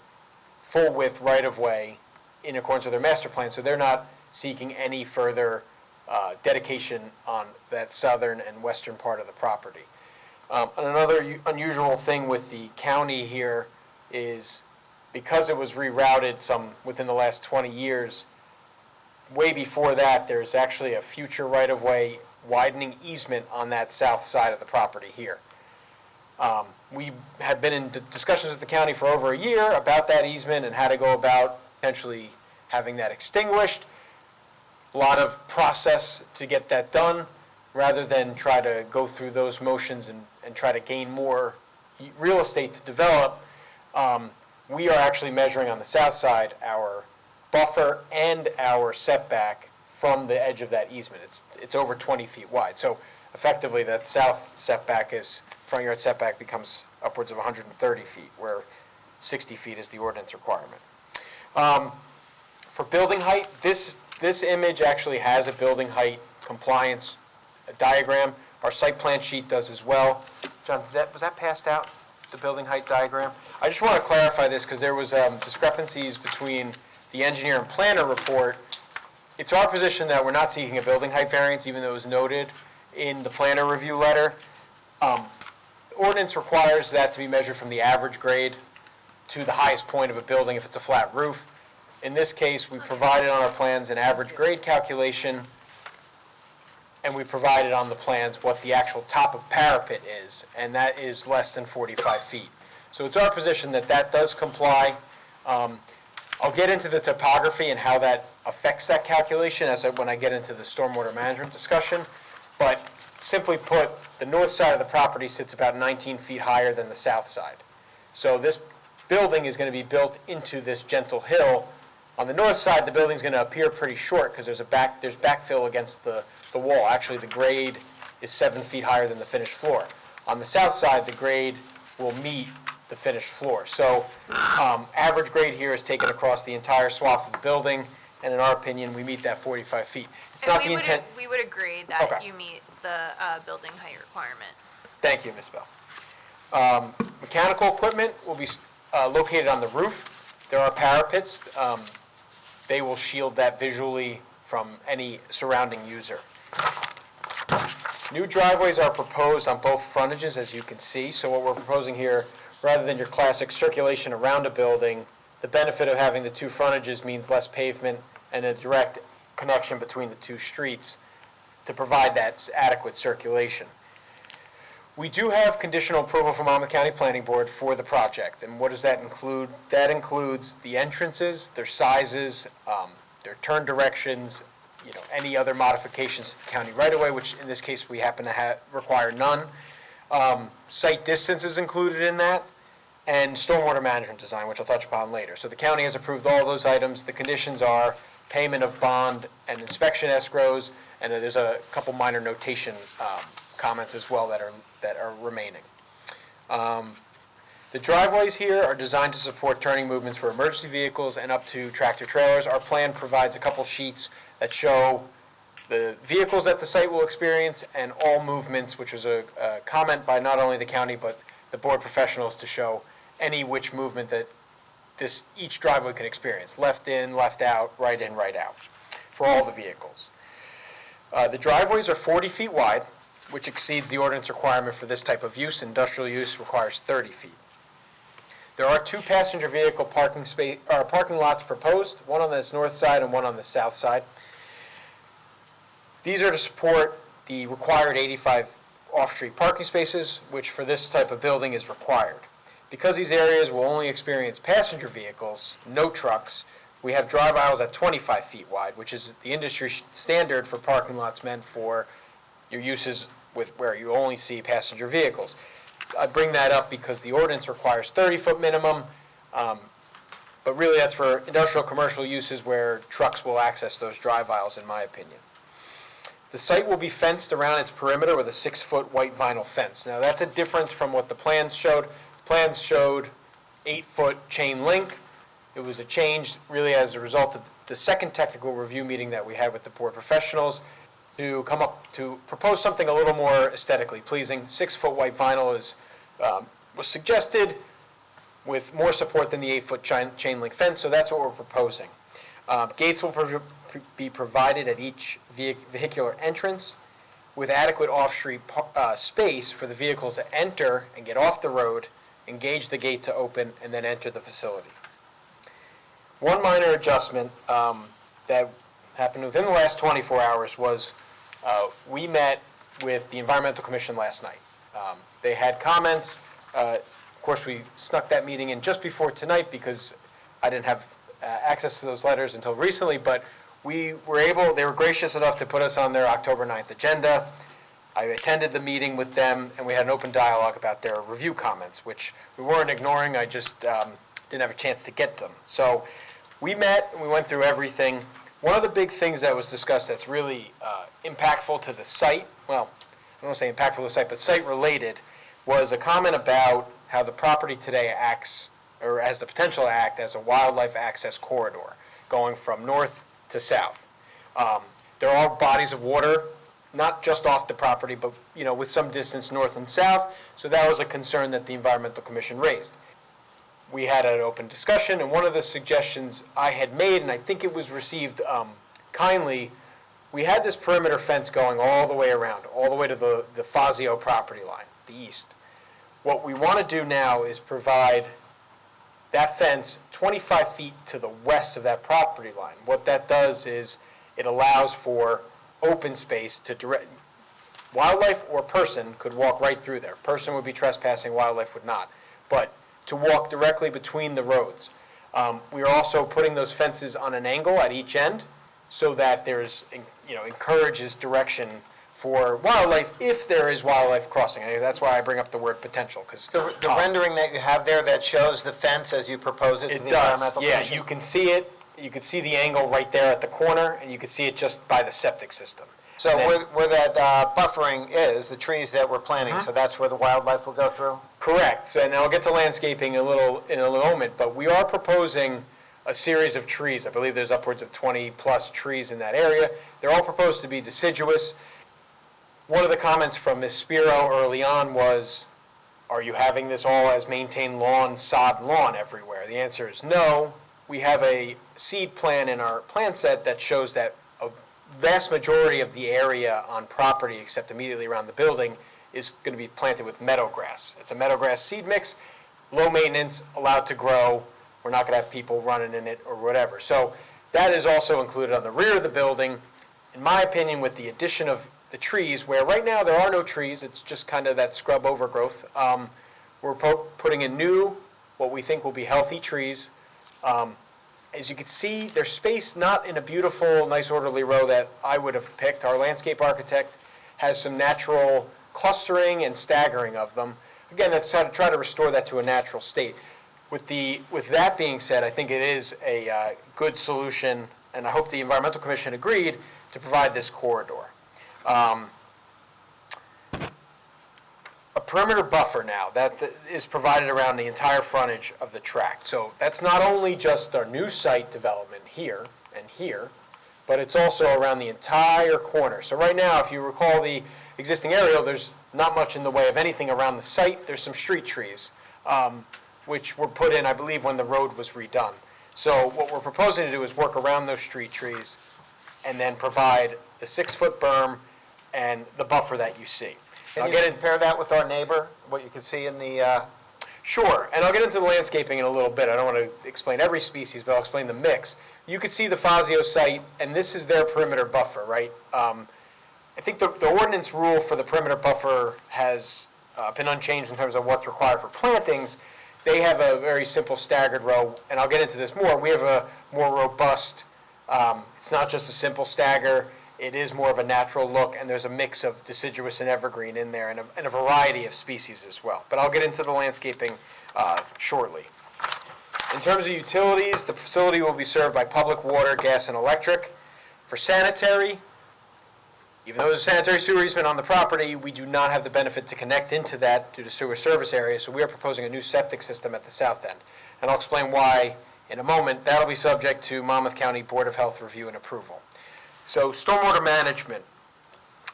full-width right-of-way in accordance with their master plan, so they're not seeking any further dedication on that southern and western part of the property. And another unusual thing with the county here is because it was rerouted within the last 20 years, way before that, there's actually a future right-of-way widening easement on that south side of the property here. We have been in discussions with the county for over a year about that easement and how to go about potentially having that extinguished. A lot of process to get that done, rather than try to go through those motions and try to gain more real estate to develop. We are actually measuring on the south side our buffer and our setback from the edge of that easement. It's over 20 feet wide. So effectively, that south setback front yard setback becomes upwards of 130 feet, where 60 feet is the ordinance requirement. For building height, this image actually has a building height compliance diagram. Our site plan sheet does as well. John, was that passed out, the building height diagram? I just want to clarify this because there was discrepancies between the engineer and planner report. It's our position that we're not seeking a building height variance, even though it was noted in the planner review letter. Ordinance requires that to be measured from the average grade to the highest point of a building if it's a flat roof. In this case, we provided on our plans an average grade calculation and we provided on the plans what the actual top of parapet is, and that is less than 45 feet. So it's our position that that does comply. I'll get into the topography and how that affects that calculation when I get into the stormwater management discussion. But simply put, the north side of the property sits about 19 feet higher than the south side. So this building is going to be built into this gentle hill. On the north side, the building's going to appear pretty short because there's backfill against the wall. Actually, the grade is 7 feet higher than the finished floor. On the south side, the grade will meet the finished floor. So average grade here is taken across the entire swath of the building, and in our opinion, we meet that 45 feet. It's not the intent. We would agree that Okay. you meet the building height requirement. Thank you, Ms. Bell. Mechanical equipment will be located on the roof. There are parapets. They will shield that visually from any surrounding user. New driveways are proposed on both frontages, as you can see. So what we're proposing here, rather than your classic circulation around a building, the benefit of having the two frontages means less pavement and a direct connection between the two streets to provide that adequate circulation. We do have conditional approval from Monmouth County Planning Board for the project. And what does that include? That includes the entrances, their sizes, their turn directions, any other modifications to the county right-of-way, which in this case we happen to require none. Site distance is included in that, and stormwater management design, which I'll touch upon later. So the county has approved all those items. The conditions are payment of bond and inspection escrows, and there's a couple minor notation comments as well that are remaining. The driveways here are designed to support turning movements for emergency vehicles and up to tractor trailers. Our plan provides a couple sheets that show the vehicles that the site will experience and all movements, which was a comment by not only the county but the board professionals to show any which movement that each driveway can experience, left in, left out, right in, right out, for all the vehicles. The driveways are 40 feet wide, which exceeds the ordinance requirement for this type of use. Industrial use requires 30 feet. There are two passenger vehicle parking lots proposed, one on this north side and one on the south side. These are to support the required 85 off-street parking spaces, which for this type of building is required. Because these areas will only experience passenger vehicles, no trucks, we have drive aisles at 25 feet wide, which is the industry standard for parking lots meant for your uses where you only see passenger vehicles. I bring that up because the ordinance requires 30-foot minimum, but really that's for industrial commercial uses where trucks will access those drive aisles, in my opinion. The site will be fenced around its perimeter with a 6-foot white vinyl fence. Now that's a difference from what the plans showed. The plans showed 8-foot chain link. It was a change really as a result of the second technical review meeting that we had with the board professionals to come up to propose something a little more aesthetically pleasing. 6-foot white vinyl was suggested with more support than the 8-foot chain link fence, so that's what we're proposing. Gates will be provided at each vehicular entrance with adequate off-street space for the vehicle to enter and get off the road, engage the gate to open, and then enter the facility. One minor adjustment that happened within the last 24 hours was we met with the Environmental Commission last night. They had comments. Of course, we snuck that meeting in just before tonight because I didn't have access to those letters until recently, but they were gracious enough to put us on their October 9th agenda. I attended the meeting with them, and we had an open dialogue about their review comments, which we weren't ignoring. I just didn't have a chance to get them. So we met, and we went through everything. One of the big things that was discussed that's really impactful to the site, well, I don't want to say impactful to the site, but site-related, was a comment about how the property today acts, or has the potential to act as a wildlife access corridor, going from north to south. There are bodies of water, not just off the property, but with some distance north and south, so that was a concern that the Environmental Commission raised. We had an open discussion, and one of the suggestions I had made, and I think it was received kindly, we had this perimeter fence going all the way around, all the way to the Fazio property line, the east. What we want to do now is provide that fence 25 feet to the west of that property line. What that does is it allows for open space to direct, wildlife or person could walk right through there. Person would be trespassing, wildlife would not. But to walk directly between the roads. We are also putting those fences on an angle at each end so that there's, encourages direction for wildlife if there is wildlife crossing. And that's why I bring up the word potential, because The rendering that you have there that shows the fence as you propose it to it the does. environmental Yeah, commission? you can see it. You can see the angle right there at the corner, and you can see it just by the septic system. So And then- where that buffering is, the trees that we're planting, so that's where the wildlife will go through? Correct. So, and I'll get to landscaping in a little moment, but we are proposing a series of trees. I believe there's upwards of 20-plus trees in that area. They're all proposed to be deciduous. One of the comments from Ms. Spiro early on was, are you having this all as maintained lawn, sod lawn everywhere? The answer is no. We have a seed plan in our plan set that shows that a vast majority of the area on property, except immediately around the building, is going to be planted with meadow grass. It's a meadow grass seed mix, low maintenance, allowed to grow. We're not going to have people running in it or whatever. So that is also included on the rear of the building. In my opinion, with the addition of the trees, where right now there are no trees, it's just kind of that scrub overgrowth. We're putting in new, what we think will be healthy trees. As you can see, they're spaced not in a beautiful, nice orderly row that I would have picked. Our landscape architect has some natural clustering and staggering of them. Again, that's to try to restore that to a natural state. With that being said, I think it is a good solution, and I hope the Environmental Commission agreed to provide this corridor. A perimeter buffer now that is provided around the entire frontage of the tract. So that's not only just our new site development here and here, but it's also around the entire corner. So right now, if you recall the existing aerial, there's not much in the way of anything around the site. There's some street trees, which were put in, I believe, when the road was redone. So what we're proposing to do is work around those street trees and then provide the 6-foot berm and the buffer that you see. Can you compare that with our neighbor, what you can see in the... Sure, and I'll get into the landscaping in a little bit. I don't want to explain every species, but I'll explain the mix. You can see the Fazio site, and this is their perimeter buffer, right? I think the ordinance rule for the perimeter buffer has been unchanged in terms of what's required for plantings. They have a very simple staggered row, and I'll get into this more. We have a more robust, it's not just a simple stagger. It is more of a natural look, and there's a mix of deciduous and evergreen in there, and a variety of species as well. But I'll get into the landscaping shortly. In terms of utilities, the facility will be served by public water, gas, and electric. For sanitary, even though there's a sanitary sewer easement on the property, we do not have the benefit to connect into that due to sewer service area, so we are proposing a new septic system at the south end. And I'll explain why in a moment. That'll be subject to Monmouth County Board of Health review and approval. So stormwater management,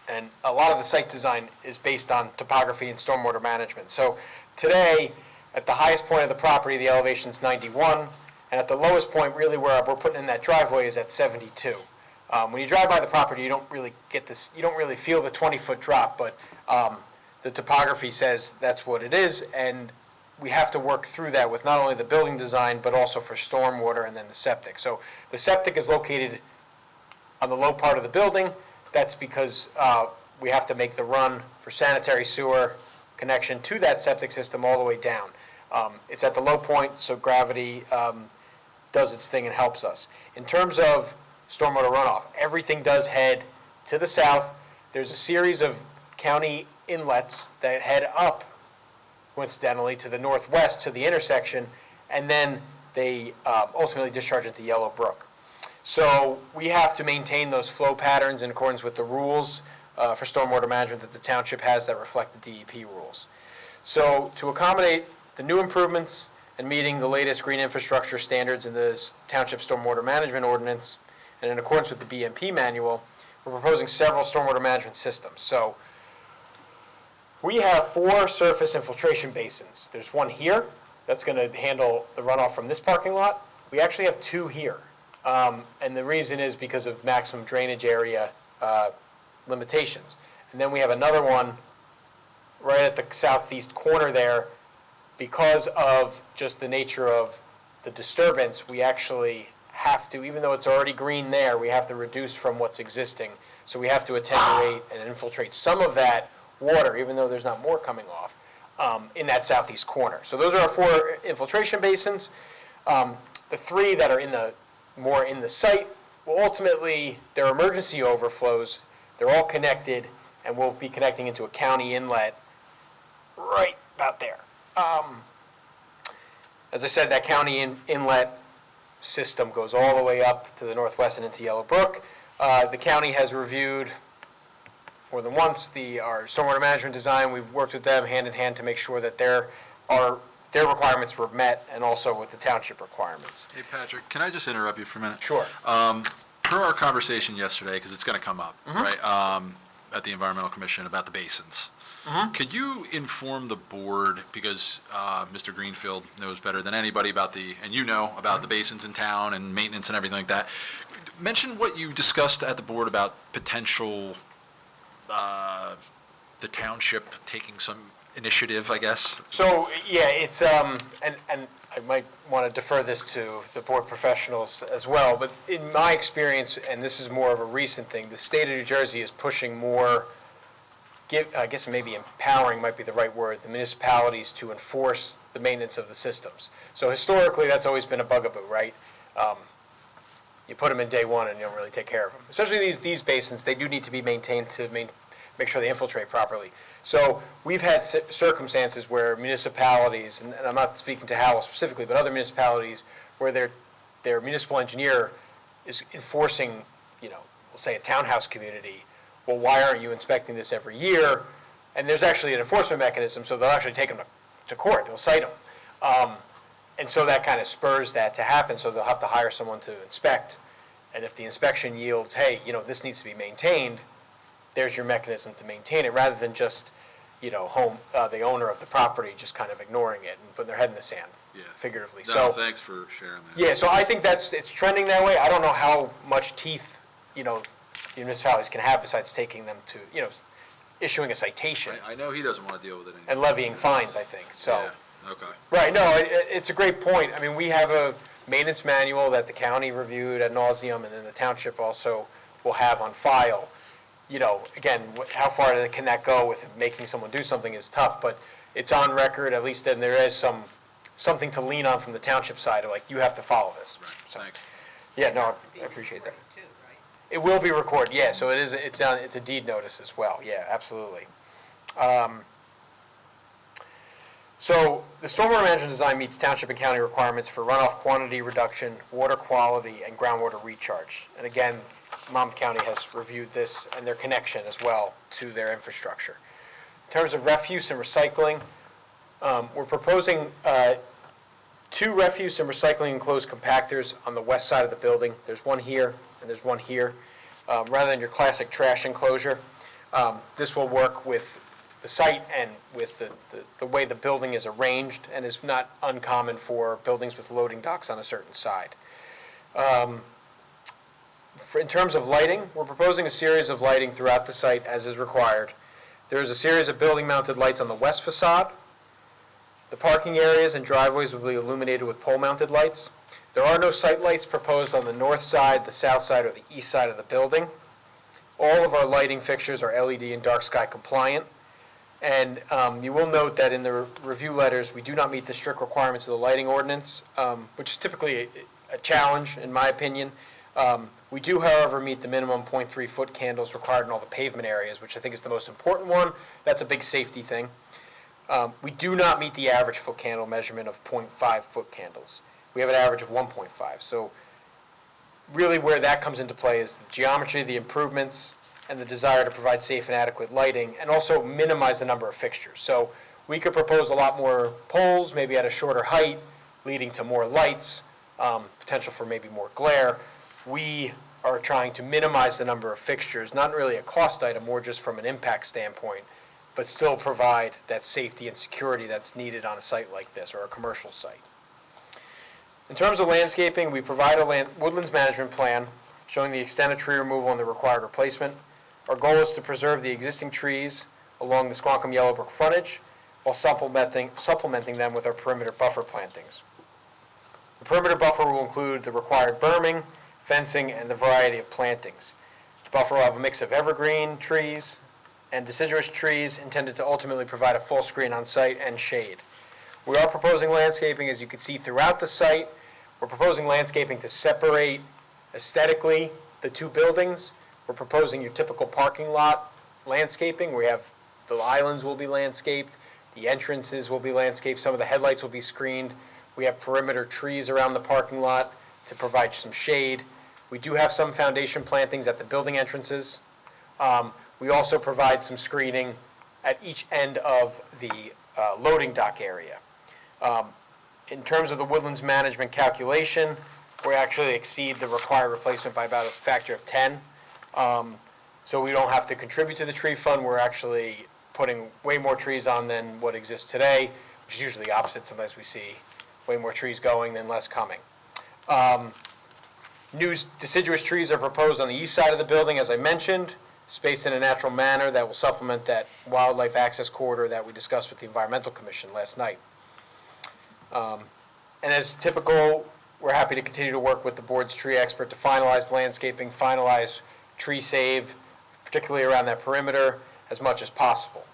and a lot of the site design is based on topography and stormwater management. So today, at the highest point of the property, the elevation is 91, and at the lowest point, really where we're putting in that driveway, is at 72. When you drive by the property, you don't really get this, you don't really feel the 20-foot drop, but the topography says that's what it is, and we have to work through that with not only the building design, but also for stormwater and then the septic. So the septic is located on the low part of the building. That's because we have to make the run for sanitary sewer connection to that septic system all the way down. It's at the low point, so gravity does its thing and helps us. In terms of stormwater runoff, everything does head to the south. There's a series of county inlets that head up, coincidentally, to the northwest to the intersection, and then they ultimately discharge into Yellow Brook. So we have to maintain those flow patterns in accordance with the rules for stormwater management that the township has that reflect the DEP rules. So to accommodate the new improvements and meeting the latest green infrastructure standards in the township stormwater management ordinance, and in accordance with the BMP manual, we're proposing several stormwater management systems. So we have 4 surface infiltration basins. There's one here that's going to handle the runoff from this parking lot. We actually have 2 here. And the reason is because of maximum drainage area limitations. And then we have another one right at the southeast corner there. Because of just the nature of the disturbance, we actually have to, even though it's already green there, we have to reduce from what's existing. So we have to attenuate and infiltrate some of that water, even though there's not more coming off, in that southeast corner. So those are our 4 infiltration basins. The 3 that are more in the site, will ultimately, they're emergency overflows. They're all connected, and we'll be connecting into a county inlet right about there. As I said, that county inlet system goes all the way up to the northwest and into Yellow Brook. The county has reviewed more than once our stormwater management design. We've worked with them hand in hand to make sure that their requirements were met, and also with the township requirements. Hey, Patrick, can I just interrupt you for a minute? Sure. Per our conversation yesterday, because it's going to come up, right, at the Environmental Commission about the basins. Could you inform the board, because Mr. Greenfield knows better than anybody about and you know about the basins in town and maintenance and everything like that. Mention what you discussed at the board about potential, the township taking some initiative, I guess. So, yeah, it's, and I might want to defer this to the board professionals as well, but in my experience, and this is more of a recent thing, the state of New Jersey is pushing more, I guess maybe empowering might be the right word, the municipalities to enforce the maintenance of the systems. So historically, that's always been a bugaboo, right? You put them in day one and you don't really take care of them. Especially these basins, they do need to be maintained to make sure they infiltrate properly. So we've had circumstances where municipalities, and I'm not speaking to Howell specifically, but other municipalities where their municipal engineer is enforcing, we'll say a townhouse community. Well, why aren't you inspecting this every year? And there's actually an enforcement mechanism, so they'll actually take them to court. They'll cite them. And so that kind of spurs that to happen, so they'll have to hire someone to inspect. And if the inspection yields, hey, this needs to be maintained, there's your mechanism to maintain it, rather than just, the owner of the property just kind of ignoring it and putting their head in the sand, figuratively. No, thanks for sharing that. Yeah, so I think it's trending that way. I don't know how much teeth, the municipalities can have besides taking them to, issuing a citation. I know he doesn't want to deal with it anymore. And levying fines, I think, so. Yeah, okay. Right, no, it's a great point. I mean, we have a maintenance manual that the county reviewed ad nauseum, and then the township also will have on file. Again, how far can that go with making someone do something is tough, but it's on record, at least then there is something to lean on from the township side of you have to follow this. Right, thanks. Yeah, no, I appreciate that. It will be recorded, yeah, so it's a deed notice as well, yeah, absolutely. So the stormwater management design meets township and county requirements for runoff quantity reduction, water quality, and groundwater recharge. And again, Monmouth County has reviewed this and their connection as well to their infrastructure. In terms of refuse and recycling, we're proposing 2 refuse and recycling enclosed compactors on the west side of the building. There's one here and there's one here. Rather than your classic trash enclosure, this will work with the site and with the way the building is arranged, and is not uncommon for buildings with loading docks on a certain side. In terms of lighting, we're proposing a series of lighting throughout the site as is required. There is a series of building-mounted lights on the west facade. The parking areas and driveways will be illuminated with pole-mounted lights. There are no site lights proposed on the north side, the south side, or the east side of the building. All of our lighting fixtures are LED and dark sky compliant. And you will note that in the review letters, we do not meet the strict requirements of the lighting ordinance, which is typically a challenge, in my opinion. We do, however, meet the minimum 0.3-foot candles required in all the pavement areas, which I think is the most important one. That's a big safety thing. We do not meet the average foot candle measurement of 0.5-foot candles. We have an average of 1.5. So really where that comes into play is the geometry, the improvements, and the desire to provide safe and adequate lighting, and also minimize the number of fixtures. So we could propose a lot more poles, maybe at a shorter height, leading to more lights, potential for maybe more glare. We are trying to minimize the number of fixtures, not really a cost item, more just from an impact standpoint, but still provide that safety and security that's needed on a site like this, or a commercial site. In terms of landscaping, we provide a woodlands management plan showing the extent of tree removal and the required replacement. Our goal is to preserve the existing trees along the Squonkam Yellowbrook frontage while supplementing them with our perimeter buffer plantings. The perimeter buffer will include the required berming, fencing, and the variety of plantings. The buffer will have a mix of evergreen trees and deciduous trees intended to ultimately provide a full screen on site and shade. We are proposing landscaping, as you can see, throughout the site. We're proposing landscaping to separate aesthetically the two buildings. We're proposing your typical parking lot landscaping. We have the islands will be landscaped, the entrances will be landscaped, some of the headlights will be screened. We have perimeter trees around the parking lot to provide some shade. We do have some foundation plantings at the building entrances. We also provide some screening at each end of the loading dock area. In terms of the woodlands management calculation, we actually exceed the required replacement by about a factor of 10. So we don't have to contribute to the tree fund. We're actually putting way more trees on than what exists today, which is usually the opposite. Sometimes we see way more trees going than less coming. New deciduous trees are proposed on the east side of the building, as I mentioned, spaced in a natural manner that will supplement that wildlife access corridor that we discussed with the Environmental Commission last night. And as typical, we're happy to continue to work with the board's tree expert to finalize landscaping, finalize tree save, particularly around that perimeter, as much as possible.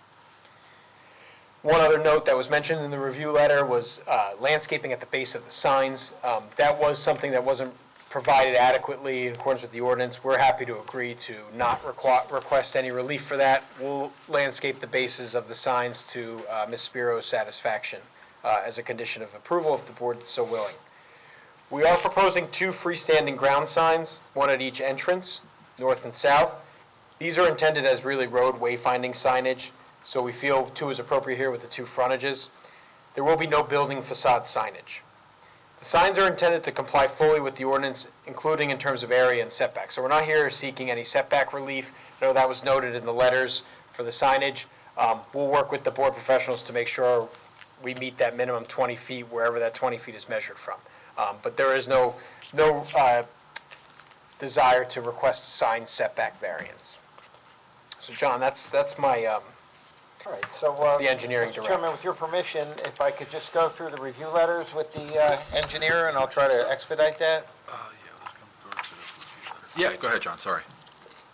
One other note that was mentioned in the review letter was landscaping at the base of the signs. That was something that wasn't provided adequately in accordance with the ordinance. We're happy to agree to not request any relief for that. We'll landscape the bases of the signs to Ms. Spiro's satisfaction as a condition of approval if the board is so willing. We are proposing 2 freestanding ground signs, one at each entrance, north and south. These are intended as really road wayfinding signage, so we feel 2 is appropriate here with the 2 frontages. There will be no building facade signage. The signs are intended to comply fully with the ordinance, including in terms of area and setback. So we're not here seeking any setback relief. I know that was noted in the letters for the signage. We'll work with the board professionals to make sure we meet that minimum 20 feet wherever that 20 feet is measured from. But there is no desire to request a sign setback variance. So John, that's my, All right, so, that's the engineering Mr. director. Chairman, with your permission, if I could just go through the review letters with the engineer, and I'll try to expedite that. Yeah, go ahead, John, sorry.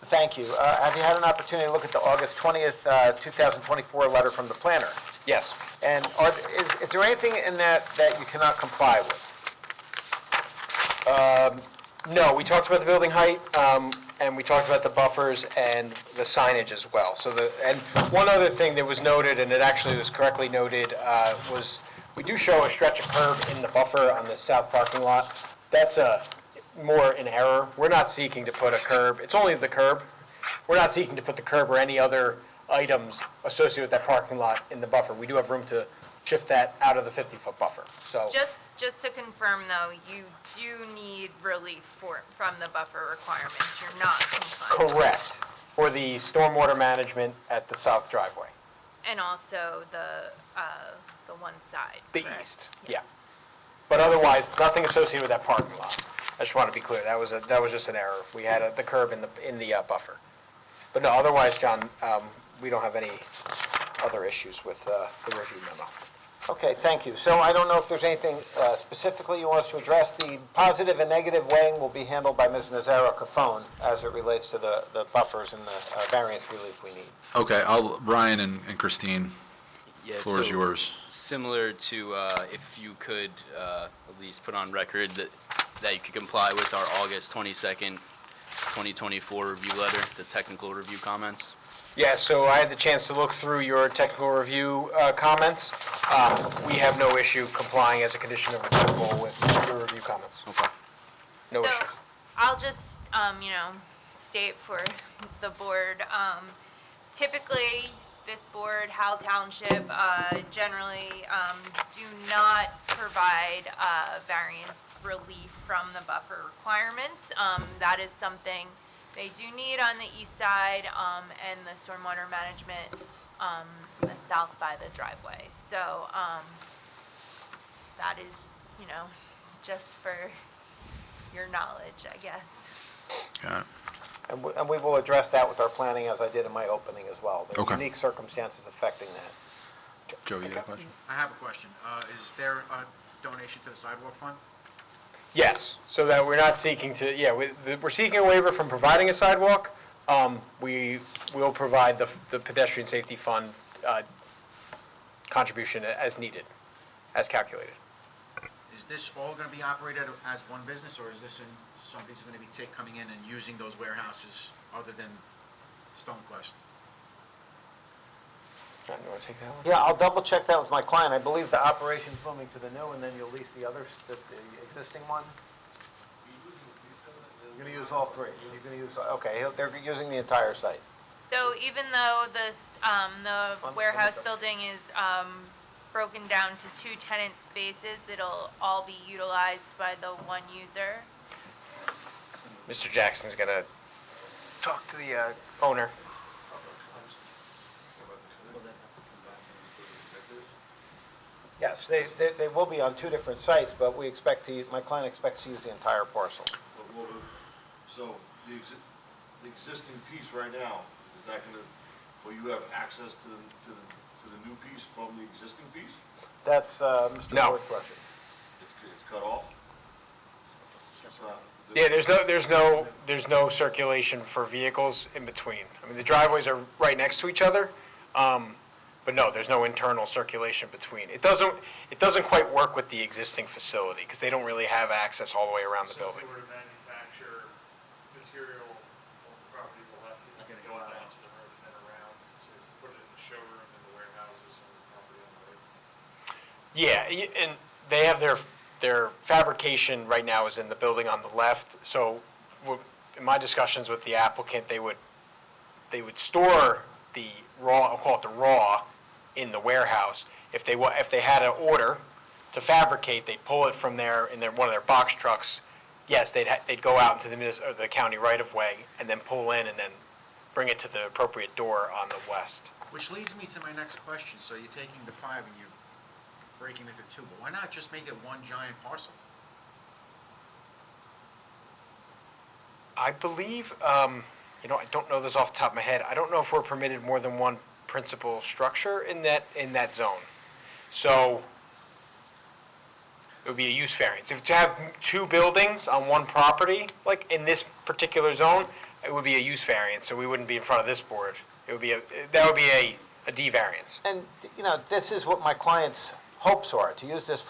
Thank you. Have you had an opportunity to look at the August 20th, 2024 letter from the planner? Yes. And is there anything in that you cannot comply with? No, we talked about the building height, and we talked about the buffers and the signage as well. And one other thing that was noted, and it actually was correctly noted, was we do show a stretch of curb in the buffer on the south parking lot. That's more an error. We're not seeking to put a curb. It's only the curb. We're not seeking to put the curb or any other items associated with that parking lot in the buffer. We do have room to shift that out of the 50-foot buffer. So Just to confirm, though, you do need relief from the buffer requirements. You're not complying. correct, for the stormwater management at the south driveway, And also the one side. the correct? east, yeah. Yes. But otherwise, nothing associated with that parking lot. I just want to be clear, that was just an error. We had the curb in the buffer. But no, otherwise, John, we don't have any other issues with the review memo. Okay, thank you. So I don't know if there's anything specifically you want us to address. The positive and negative weighing will be handled by Ms. Nazaro-Cafone as it relates to the buffers and the variance relief we need. Okay, Ryan and Christine, Yeah, floor is so yours. Similar to, if you could at least put on record that you could comply with our August 22nd, 2024 review letter, the technical review comments. Yeah, so I had the chance to look through your technical review comments. We have no issue complying as a condition of approval with your review comments. Okay. No So issue. I'll just, state for the board, typically, this board, Howell Township, generally do not provide variance relief from the buffer requirements. That is something they do need on the east side and the stormwater management the south by the driveway. So that is, just for your knowledge, I guess. Got it. And we will address that with our planning, as I did in my opening as well. There are Okay. unique circumstances affecting that. Joe, you got a question? I have a question. Is there a donation to the sidewalk fund? Yes, so that we're not seeking to, we're seeking a waiver from providing a sidewalk. We will provide the pedestrian safety fund contribution as needed, as calculated. Is this all going to be operated as one business, or is this somebody's going to be coming in and using those warehouses other than StoneQuest? John, you want to take that one? Yeah, I'll double check that with my client. I believe the operation's moving to the new, and then you'll lease the others, the existing one? You're going to use all three? You're going to use, okay, they're using the entire site. So even though the warehouse building is broken down to 2 tenant spaces, it'll all be utilized by the one user? Mr. Jackson's going to talk to the owner. Yes, they will be on 2 different sites, but we expect to, my client expects to use the entire parcel. So the existing piece right now, is that gonna, will you have access to the new piece from the existing piece? That's Mr. No. Ward's question. It's cut off? It's not- Yeah, there's no circulation for vehicles in between. I mean, the driveways are right next to each other, but no, there's no internal circulation between. It doesn't quite work with the existing facility, because they don't really have access all the way around the building. So if you were to manufacture material on the property, we'll have to go out onto the road and then around to put it in the showroom and the warehouses on the property on the road. Yeah, and they have their fabrication right now is in the building on the left. So in my discussions with the applicant, they would store the raw, I'll call it the raw, in the warehouse. If they had an order to fabricate, they'd pull it from there in one of their box trucks. Yes, they'd go out into the county right of way and then pull in and then bring it to the appropriate door on the west. Which leads me to my next question. So you're taking the 5 and you're breaking it into 2, but why not just make it one giant parcel? I believe, I don't know this off the top of my head. I don't know if we're permitted more than one principal structure in that zone. So it would be a use variance. If to have 2 buildings on one property, like in this particular zone, it would be a use variance, so we wouldn't be in front of this board. That would be a D variance. And, this is what my client's hopes are, to use this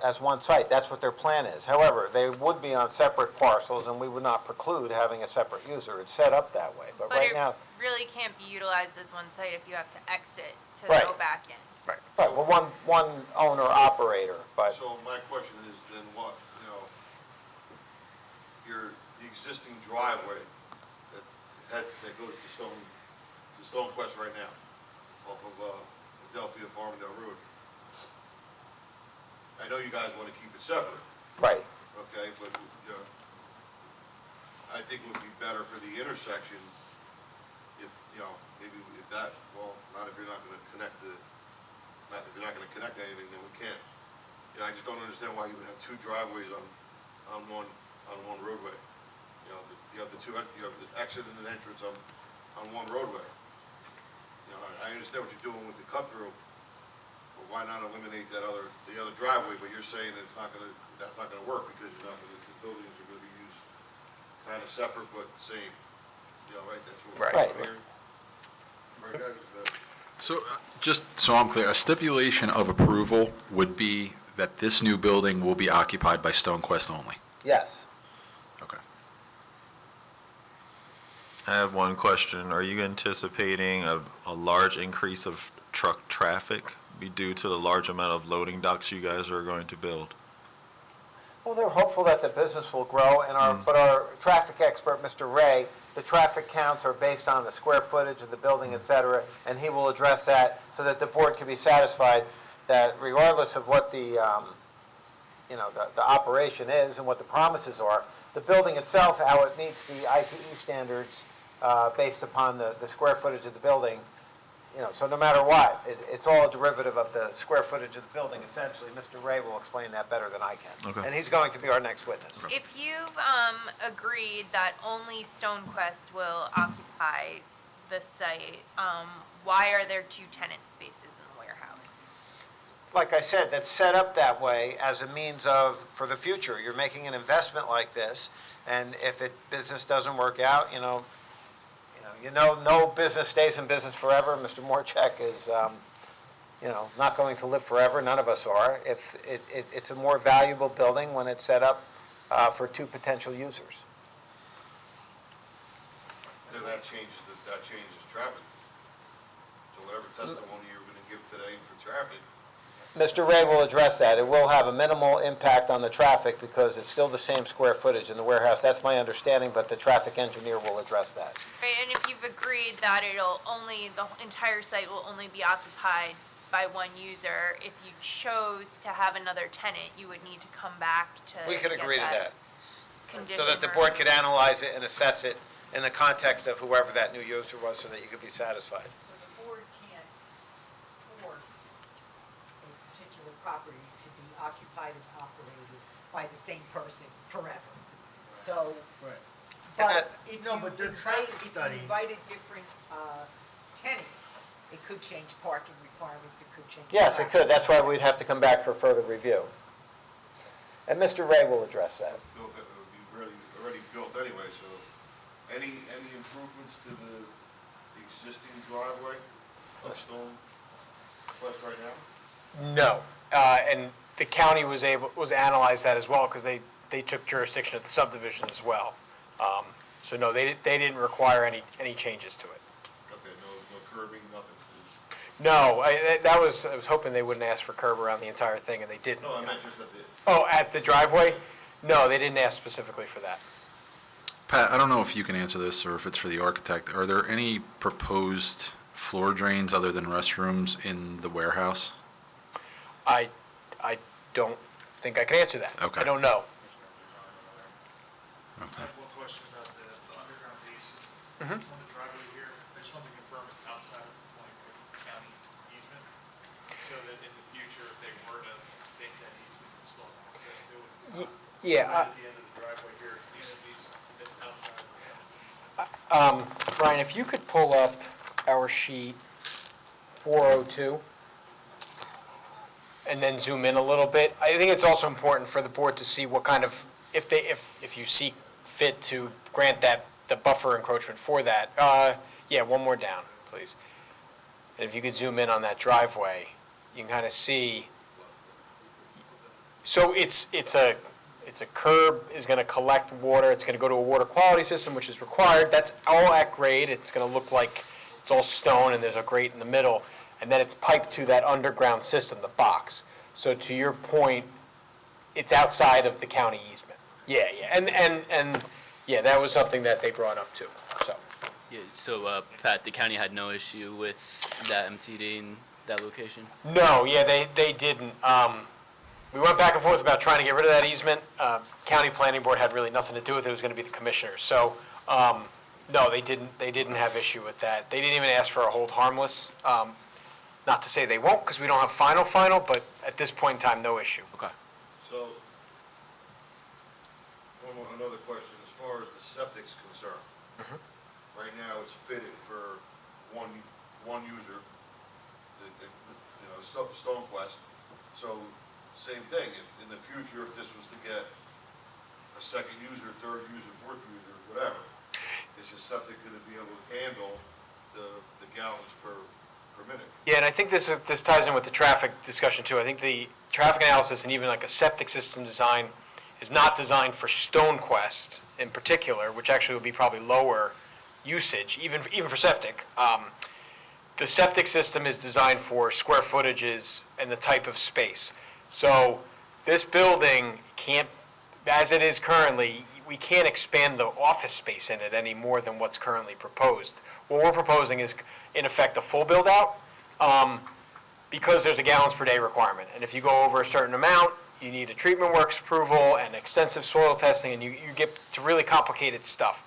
as one site. That's what their plan is. However, they would be on separate parcels, and we would not preclude having a separate user. It's set up that way, but right now... really can't be utilized as one site if you have to exit to Right. go back in. Right, well, one owner operator, but... So my question is then what, the existing driveway that goes to StoneQuest right now, off of Adelphia Farmingdale Road. I know you guys want to keep it separate, Right. okay, but, I think it would be better for the intersection if, maybe if that, well, not if you're not going to connect if you're not going to connect anything, then we can't. I just don't understand why you would have 2 driveways on one roadway. You have you have the exit and an entrance on one roadway. I understand what you're doing with the cut through, but why not eliminate the other driveway? But you're saying that that's not gonna work because the buildings are gonna be used kind of separate but same. Right? That's what Right. I'm hearing. Right, guys? Is that- So, just so I'm clear, a stipulation of approval would be that this new building will be occupied by StoneQuest only? Yes. Okay. I have one question. Are you anticipating a large increase of truck traffic be due to the large amount of loading docks you guys are going to build? Well, they're hopeful that the business will grow, but our traffic expert, Mr. Ray, the traffic counts are based on the square footage of the building, et cetera, and he will address that so that the board can be satisfied that regardless of what the operation is and what the promises are, the building itself, how it meets the ITE standards based upon the square footage of the building, so no matter what, it's all a derivative of the square footage of the building, essentially. Mr. Ray will explain that better than I can. Okay. And he's going to be our next witness. If you've agreed that only StoneQuest will occupy the site, why are there 2 tenant spaces in the warehouse? like I said, that's set up that way as a means of, for the future. You're making an investment like this, and if business doesn't work out, no business stays in business forever. Mr. Morchek is, not going to live forever. None of us are. If it's a more valuable building when it's set up for two potential users. Then that changes traffic. So whatever testimony you're gonna give today for traffic, Mr. Ray will address that. It will have a minimal impact on the traffic because it's still the same square footage in the warehouse. That's my understanding, but the traffic engineer will address that. Right, and if you've agreed that the entire site will only be occupied by one user, if you chose to have another tenant, you would need to come back to We could get agree to that. condition So that the board could analyze it and assess it in the context of whoever that new user was so that you could be satisfied. So the board can't force a particular property to be occupied and operated by the same person forever. So, but if you but the traffic study- invite a different tenant, it could change parking requirements, it could change. Yes, it traffic. could. That's why we'd have to come back for further review. And Mr. Ray will address that. built, it would be already built anyway, so any improvements to the existing driveway of Stone West right now? No, and the county was analyzed that as well, because they took jurisdiction of the subdivision as well. So no, they didn't require any changes to it. Okay, no curbing, nothing? No, I was hoping they wouldn't ask for curb around the entire thing, and they didn't. No, I meant just at the, Oh, at the driveway? No, they didn't ask specifically for that. Pat, I don't know if you can answer this or if it's for the architect. Are there any proposed floor drains other than restrooms in the warehouse? I don't think I can answer that. Okay. I don't know. I have one question about the underground basin. Mhm. On the driveway here, I just wanted to confirm it's outside of like the county easement, so that in the future, if they were to take that easement and install access to it, it's not Yeah, right at the end of the driveway here, it's the end piece that's outside of the county. Brian, if you could pull up our sheet 402, and then zoom in a little bit. I think it's also important for the board to see what kind of, if you see fit to grant the buffer encroachment for that. Yeah, one more down, please. And if you could zoom in on that driveway, you can kind of see. So it's a curb is going to collect water. It's going to go to a water quality system, which is required. That's all at grade. It's going to look like it's all stone, and there's a grate in the middle. And then it's piped to that underground system, the box. So to your point, it's outside of the county easement. Yeah, and yeah, that was something that they brought up too, so. Yeah, so, Pat, the county had no issue with that MTD in that location? No, yeah, they didn't. We went back and forth about trying to get rid of that easement. County Planning Board had really nothing to do with it. It was going to be the commissioners. So, no, they didn't have issue with that. They didn't even ask for a hold harmless. Not to say they won't, because we don't have final, but at this point in time, no issue. Okay. so, another question, as far as the septic's concerned. Right now, it's fitted for one user, StoneQuest. So, same thing, if in the future, if this was to get a second user, third user, fourth user, whatever, is the septic gonna be able to handle the gallons per minute? Yeah, and I think this ties in with the traffic discussion too. I think the traffic analysis and even like a septic system design is not designed for StoneQuest in particular, which actually would be probably lower usage, even for septic. The septic system is designed for square footages and the type of space. So this building can't, as it is currently, we can't expand the office space in it any more than what's currently proposed. What we're proposing is, in effect, a full build-out, because there's a gallons per day requirement. And if you go over a certain amount, you need a treatment works approval and extensive soil testing, and you get to really complicated stuff.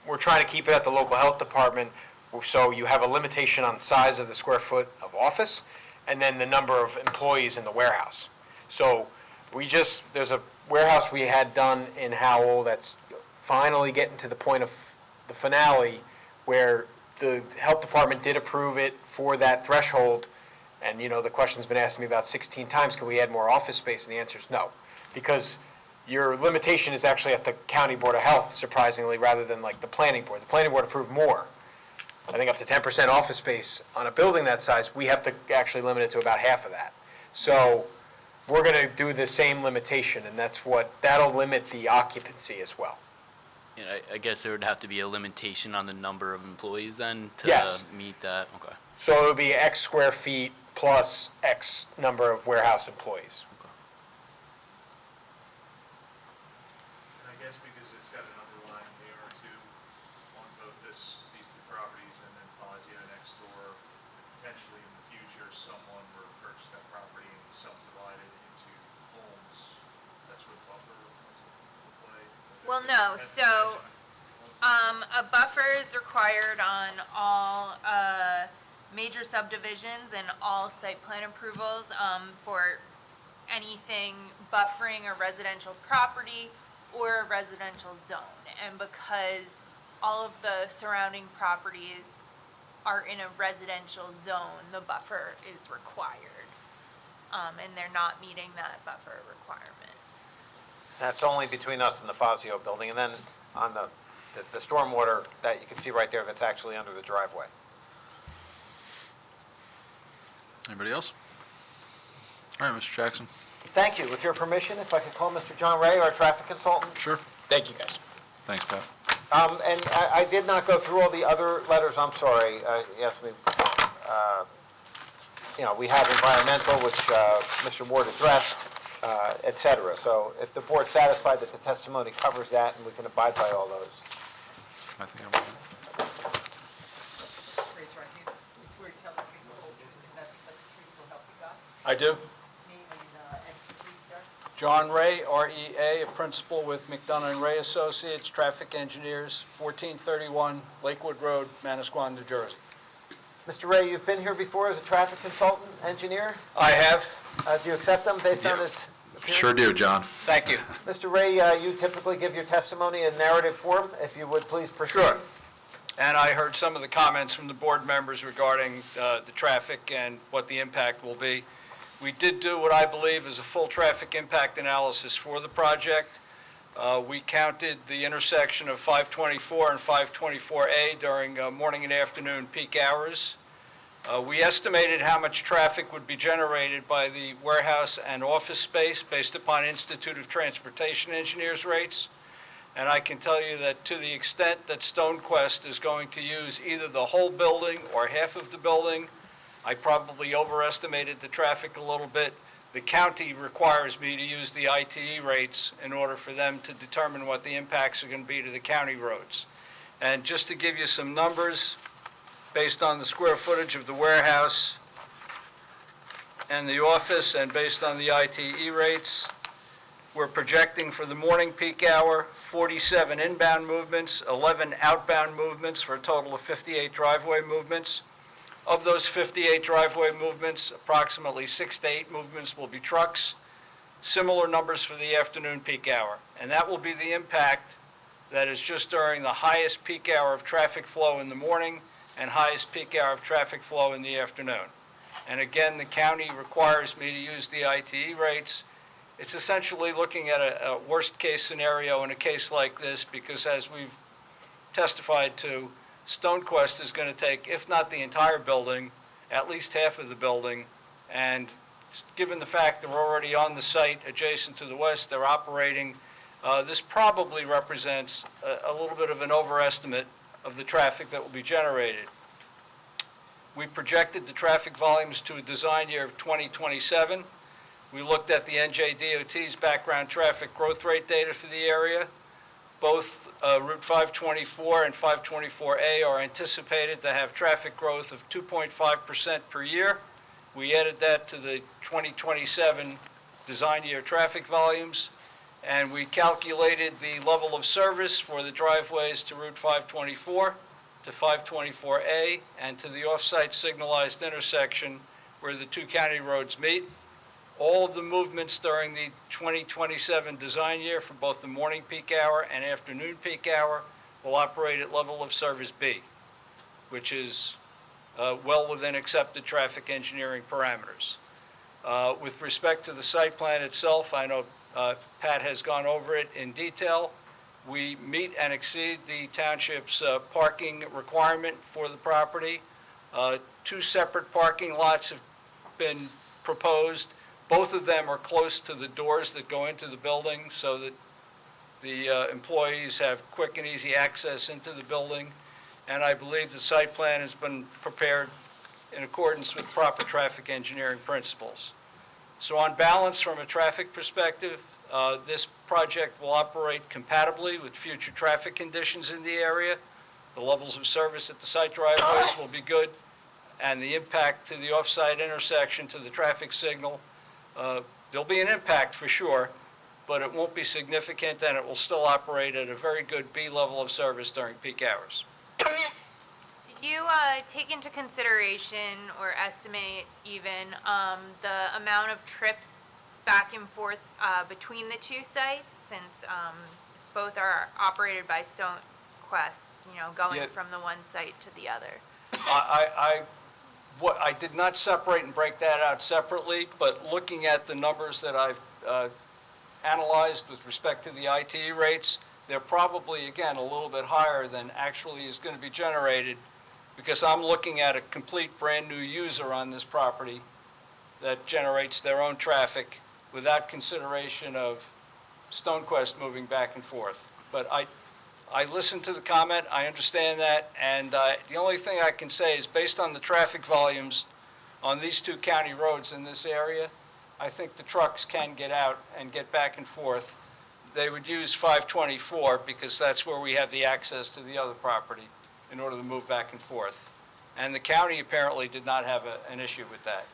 We're trying to keep it at the local health department, so you have a limitation on size of the square foot of office, and then the number of employees in the warehouse. So there's a warehouse we had done in Howell that's finally getting to the point of the finale, where the health department did approve it for that threshold, And, the question's been asked to me about 16 times, can we add more office space? And the answer is no, because your limitation is actually at the County Board of Health, surprisingly, rather than like the Planning Board. The Planning Board approved more. I think up to 10% office space on a building that size, we have to actually limit it to about half of that. So we're going to do the same limitation, and that'll limit the occupancy as well. I guess there would have to be a limitation on the number of employees then to Yes. meet that. Okay. So it would be X square feet plus X number of warehouse employees. And I guess because it's got an underlying AR2 on both these two properties and then Fazia next door, potentially in the future, someone were to purchase that property and subdivide it into homes, that's where the buffer comes into play? Well, no, so, a buffer is required on all, major subdivisions and all site plan approvals, for anything buffering a residential property or a residential zone. And because all of the surrounding properties are in a residential zone, the buffer is required. And they're not meeting that buffer requirement. That's only between us and the Fazio building, and then on the stormwater that you can see right there, that's actually under the driveway. Anybody else? All right, Mr. Jackson. Thank you. With your permission, if I could call Mr. John Ray, our traffic consultant? Sure. Thank you, guys. Thanks, Pat. And I did not go through all the other letters, I'm sorry. You asked me, we have environmental, which Mr. Ward addressed, et cetera. So if the board's satisfied that the testimony covers that and we can abide by all those. I think I'm. Raise your right hand. You swear to tell the truth, the whole truth, and nothing but the truth, so help you God? I do. Name and expertise, sir? John Ray, REA, a principal with McDonough and Ray Associates, Traffic Engineers, 1431 Lakewood Road, Manasquan, New Jersey. Mr. Ray, you've been here before as a traffic consultant, engineer? I have. Do you accept them based on this? Sure do, John. Thank you. Mr. Ray, you typically give your testimony in narrative form. If you would please proceed. Sure. And I heard some of the comments from the board members regarding the traffic and what the impact will be. We did do what I believe is a full traffic impact analysis for the project. We counted the intersection of 524 and 524A during morning and afternoon peak hours. We estimated how much traffic would be generated by the warehouse and office space based upon Institute of Transportation Engineers rates. And I can tell you that to the extent that StoneQuest is going to use either the whole building or half of the building, I probably overestimated the traffic a little bit. The county requires me to use the ITE rates in order for them to determine what the impacts are going to be to the county roads. And just to give you some numbers, based on the square footage of the warehouse and the office and based on the ITE rates, we're projecting for the morning peak hour 47 inbound movements, 11 outbound movements for a total of 58 driveway movements. Of those 58 driveway movements, approximately 6 to 8 movements will be trucks. Similar numbers for the afternoon peak hour. And that will be the impact that is just during the highest peak hour of traffic flow in the morning and highest peak hour of traffic flow in the afternoon. And again, the county requires me to use the ITE rates. It's essentially looking at a worst-case scenario in a case like this because, as we've testified to, StoneQuest is going to take, if not the entire building, at least half of the building. And given the fact they're already on the site adjacent to the west, they're operating, this probably represents a little bit of an overestimate of the traffic that will be generated. We projected the traffic volumes to a design year of 2027. We looked at the NJDOT's background traffic growth rate data for the area. Both Route 524 and 524A are anticipated to have traffic growth of 2.5% per year. We added that to the 2027 design year traffic volumes, and we calculated the level of service for the driveways to Route 524, to 524A, and to the off-site signalized intersection where the two county roads meet. All of the movements during the 2027 design year for both the morning peak hour and afternoon peak hour will operate at level of service B, which is well within accepted traffic engineering parameters. With respect to the site plan itself, I know Pat has gone over it in detail. We meet and exceed the township's parking requirement for the property. 2 separate parking lots have been proposed. Both of them are close to the doors that go into the building so that the employees have quick and easy access into the building. And I believe the site plan has been prepared in accordance with proper traffic engineering principles. So on balance, from a traffic perspective, this project will operate compatibly with future traffic conditions in the area. The levels of service at the site driveways will be good, and the impact to the off-site intersection to the traffic signal, there'll be an impact for sure, but it won't be significant, and it will still operate at a very good B level of service during peak hours. Did you take into consideration or estimate even the amount of trips back and forth between the 2 sites, since both are operated by StoneQuest, going Yeah. from the one site to the other? I did not separate and break that out separately, but looking at the numbers that I've analyzed with respect to the ITE rates, they're probably, again, a little bit higher than actually is going to be generated, because I'm looking at a complete brand-new user on this property that generates their own traffic without consideration of StoneQuest moving back and forth. But I listened to the comment, I understand that, and the only thing I can say is, based on the traffic volumes on these 2 county roads in this area, I think the trucks can get out and get back and forth. They would use 524 because that's where we have the access to the other property in order to move back and forth. And the county apparently did not have an issue with that.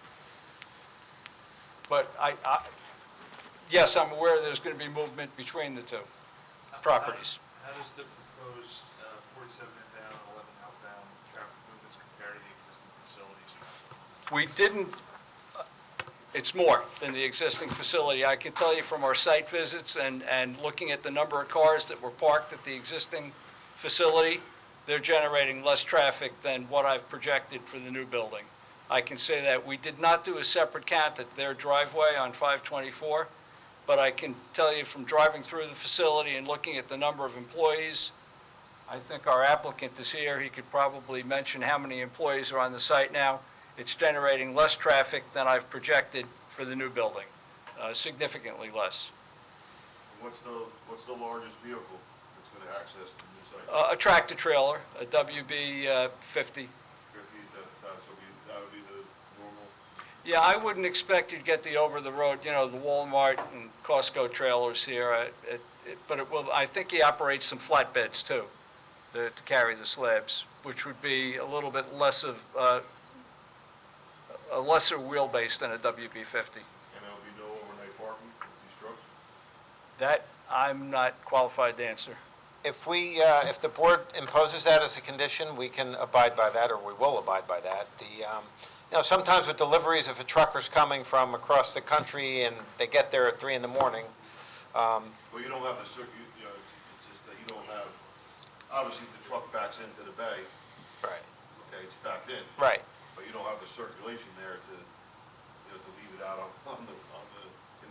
But yes, I'm aware there's going to be movement between the 2 properties. How does the proposed 47 inbound and 11 outbound traffic movements compare to the existing facilities? We didn't, it's more than the existing facility. I can tell you from our site visits and looking at the number of cars that were parked at the existing facility, they're generating less traffic than what I've projected for the new building. I can say that we did not do a separate count at their driveway on 524, but I can tell you from driving through the facility and looking at the number of employees, I think our applicant is here. He could probably mention how many employees are on the site now. It's generating less traffic than I've projected for the new building, significantly less. What's the largest vehicle that's going to access the new site? A tractor trailer, a WB 50. 50, that would be the normal? Yeah, I wouldn't expect you to get the over-the-road, the Walmart and Costco trailers here, but it will. I think he operates some flatbeds too, to carry the slabs, which would be a little bit less of a lesser wheelbase than a WB 50. And there will be no overnight parking with these trucks? That I'm not qualified to answer. If the board imposes that as a condition, we can abide by that, or we will abide by that. Sometimes with deliveries, if a trucker's coming from across the country and they get there at 3 in the morning. Well, you don't have the circuit, it's just that you don't have, obviously the truck backs into the bay. Right. Okay, it's backed in. Right. But you don't have the circulation there to leave it out in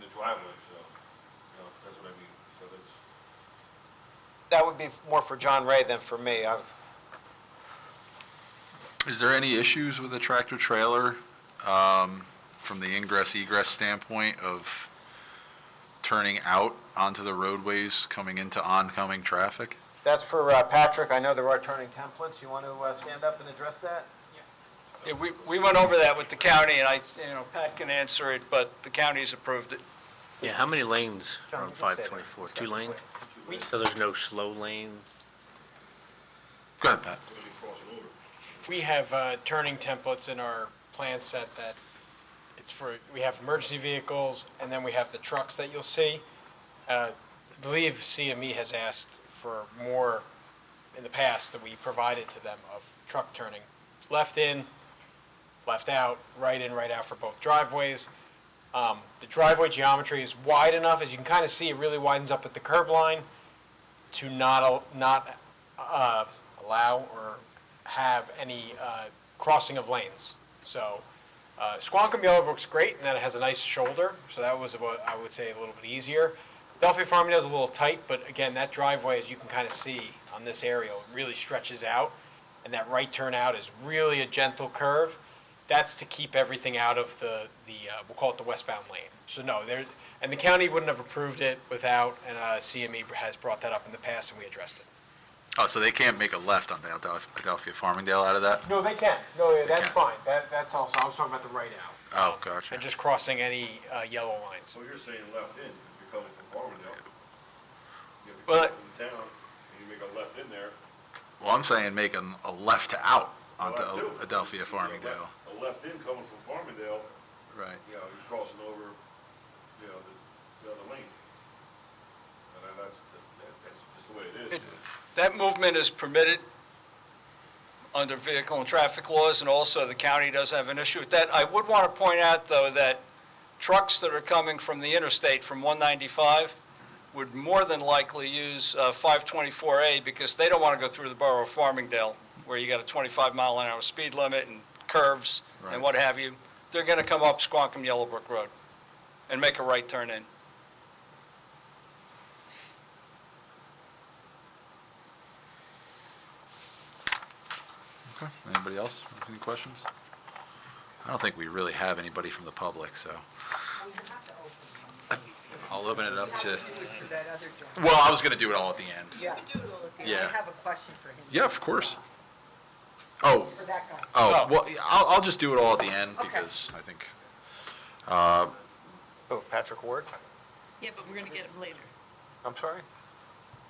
the driveway, so, that's what I mean. So that's. That would be more for John Ray than for me. Is there any issues with the tractor trailer from the ingress egress standpoint of turning out onto the roadways coming into oncoming traffic? That's for Patrick. I know there are turning templates. You want to stand up and address that? Yeah, we went over that with the county, and Pat can answer it, but the county's approved it. Yeah, how many lanes John, are on you can stay there. 524? 2 lanes? So there's no slow lane? Go ahead, Pat. We have turning templates in our plan set that we have emergency vehicles, and then we have the trucks that you'll see. I believe CME has asked for more in the past that we provided to them of truck turning. Left in, left out, right in, right out for both driveways. The driveway geometry is wide enough, as you can kind of see, it really widens up at the curb line to not allow or have any crossing of lanes. So Squonkam Yellowbrook's great in that it has a nice shoulder, so that was about, I would say, a little bit easier. Delphia Farmingdale is a little tight, but again, that driveway, as you can kind of see on this aerial, really stretches out, and that right turnout is really a gentle curve. That's to keep everything out of the we'll call it the westbound lane. So no, and the county wouldn't have approved it without, and CME has brought that up in the past, and we addressed it. Oh, so they can't make a left on the Adelphia Farmingdale out of that? No, they can. No, yeah, that's can. fine. That's also, I was talking about the right out. Oh, gotcha. And just crossing any yellow lines. So you're saying left in, if you're coming from Farmingdale. If you're Well, coming from town, and you make a left in there. Well, I'm saying make a left out onto Well, that too. Adelphia You make Farmingdale. A left in coming from Farmingdale, Right. you know, you're crossing over, you know, the other lane. And that's just the way it is. That movement is permitted under vehicle and traffic laws, and also the county does have an issue with that. I would want to point out, though, that trucks that are coming from the interstate from 195 would more than likely use 524A because they don't want to go through the borough of Farmingdale, where you got a 25-mile-an-hour speed limit and curves Right. and what have you. They're going to come up Squonkam Yellowbrook Road and make a right turn in. Okay. Anybody else? Any questions? I don't think we really have anybody from the public, so I'll open it up to, For that other job. well, I was going to do it all at the end. Yeah. And I Yeah. have a question for him. Yeah, of course. Oh, For that guy. oh, well, I'll just do it all at the end Okay. because I think, Oh, Patrick Ward? Yeah, but we're going to get him later. I'm sorry?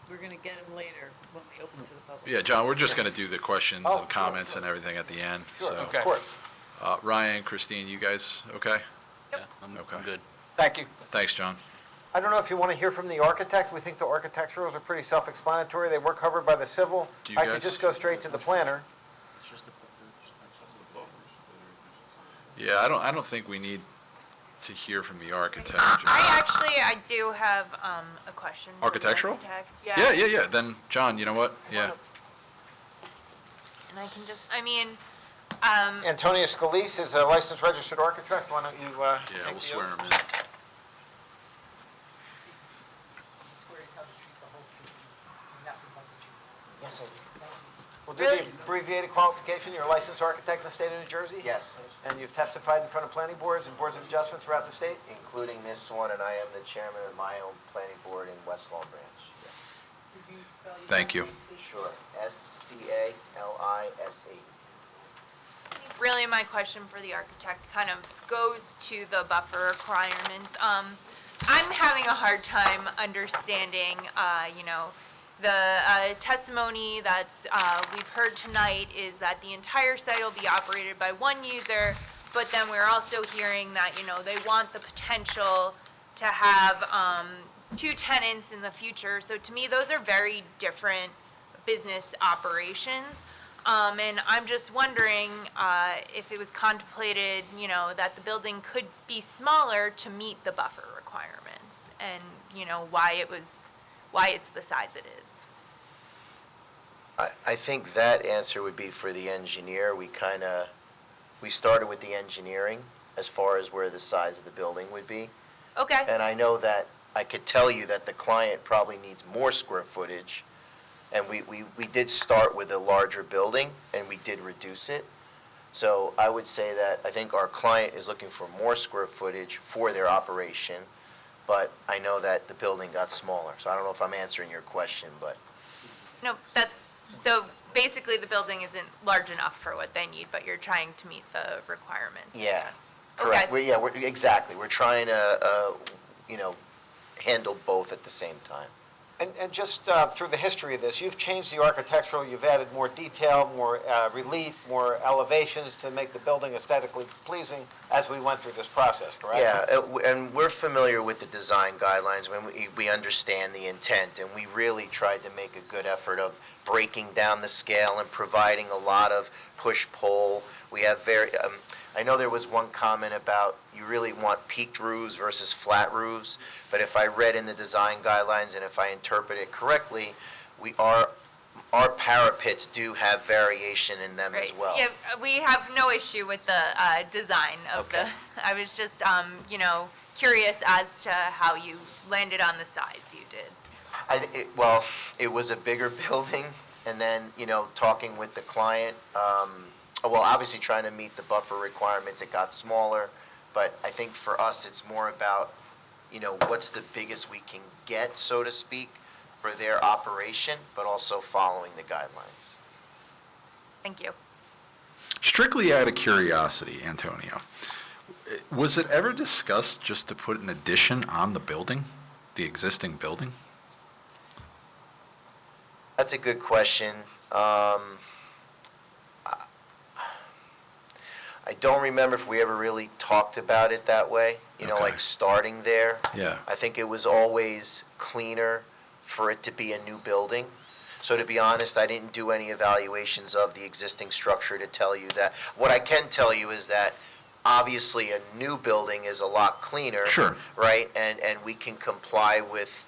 We're going to get him later when we open to the public. yeah, John, we're just going to do the questions Oh, and comments and everything at the end, Sure, so. of course. Ryan, Christine, you guys okay? Yeah, I'm good. Thank you. Thanks, John. I don't know if you want to hear from the architect. We think the architecturals are pretty self-explanatory. They were covered by the civil. Do you I guys- could just go straight to the planner. Yeah, I don't think we need to hear from the architect. I do have a question. for the Architectural? architect. Yeah. Then, John, you know what? Yeah. And I can just, I mean, Antonia Scalise is a licensed registered architect. Why don't you Yeah, take we'll the swear oath? him in. Swear to tell the truth, the whole truth, and nothing but the truth. Yes, I do. We'll do the abbreviated qualification. You're a licensed architect in the state of New Jersey? Yes, And you've testified in front of planning boards and boards of adjustment throughout the state? including this one, and I am the chairman of my own planning board in West Long Branch. Could you spell your Thank you. last name, please? Sure, Scalise. really my question for the architect kind of goes to the buffer requirements. I'm having a hard time understanding, the testimony that's we've heard tonight is that the entire site will be operated by one user, but then we're also hearing that, they want the potential to have two tenants in the future. So to me, those are very different business operations. And I'm just wondering if it was contemplated, that the building could be smaller to meet the buffer requirements, and, why it's the size it is. I think that answer would be for the engineer. We started with the engineering as far as where the size of the building would be. Okay. And I know that, I could tell you that the client probably needs more square footage. And we did start with a larger building, and we did reduce it. So I would say that I think our client is looking for more square footage for their operation, but I know that the building got smaller. So I don't know if I'm answering your question, but No, so basically the building isn't large enough for what they need, but you're trying to meet the requirements. I yeah, guess. correct. Okay. Exactly. We're trying to, handle both at the same time. And just through the history of this, you've changed the architectural, you've added more detail, more relief, more elevations to make the building aesthetically pleasing as we went through this process, correct? Yeah, and we're familiar with the design guidelines when we understand the intent, and we really tried to make a good effort of breaking down the scale and providing a lot of push-pull. We have I know there was one comment about you really want peaked roofs versus flat roofs, but if I read in the design guidelines and if I interpret it correctly, our parapets do have variation in them as Right. well. Yeah, we have no issue with the design of the, Okay. I was just, curious as to how you landed on the size you did. Well, it was a bigger building, and then, talking with the client, well, obviously trying to meet the buffer requirements, it got smaller, but I think for us, it's more about, what's the biggest we can get, so to speak, for their operation, but also following the guidelines. Thank you. Strictly out of curiosity, Antonio, was it ever discussed just to put an addition on the building, the existing building? That's a good question. I don't remember if we ever really talked about it that way, Okay. like starting there. Yeah. I think it was always cleaner for it to be a new building. So to be honest, I didn't do any evaluations of the existing structure to tell you that. What I can tell you is that obviously a new building is a lot cleaner. Sure. Right? And we can comply with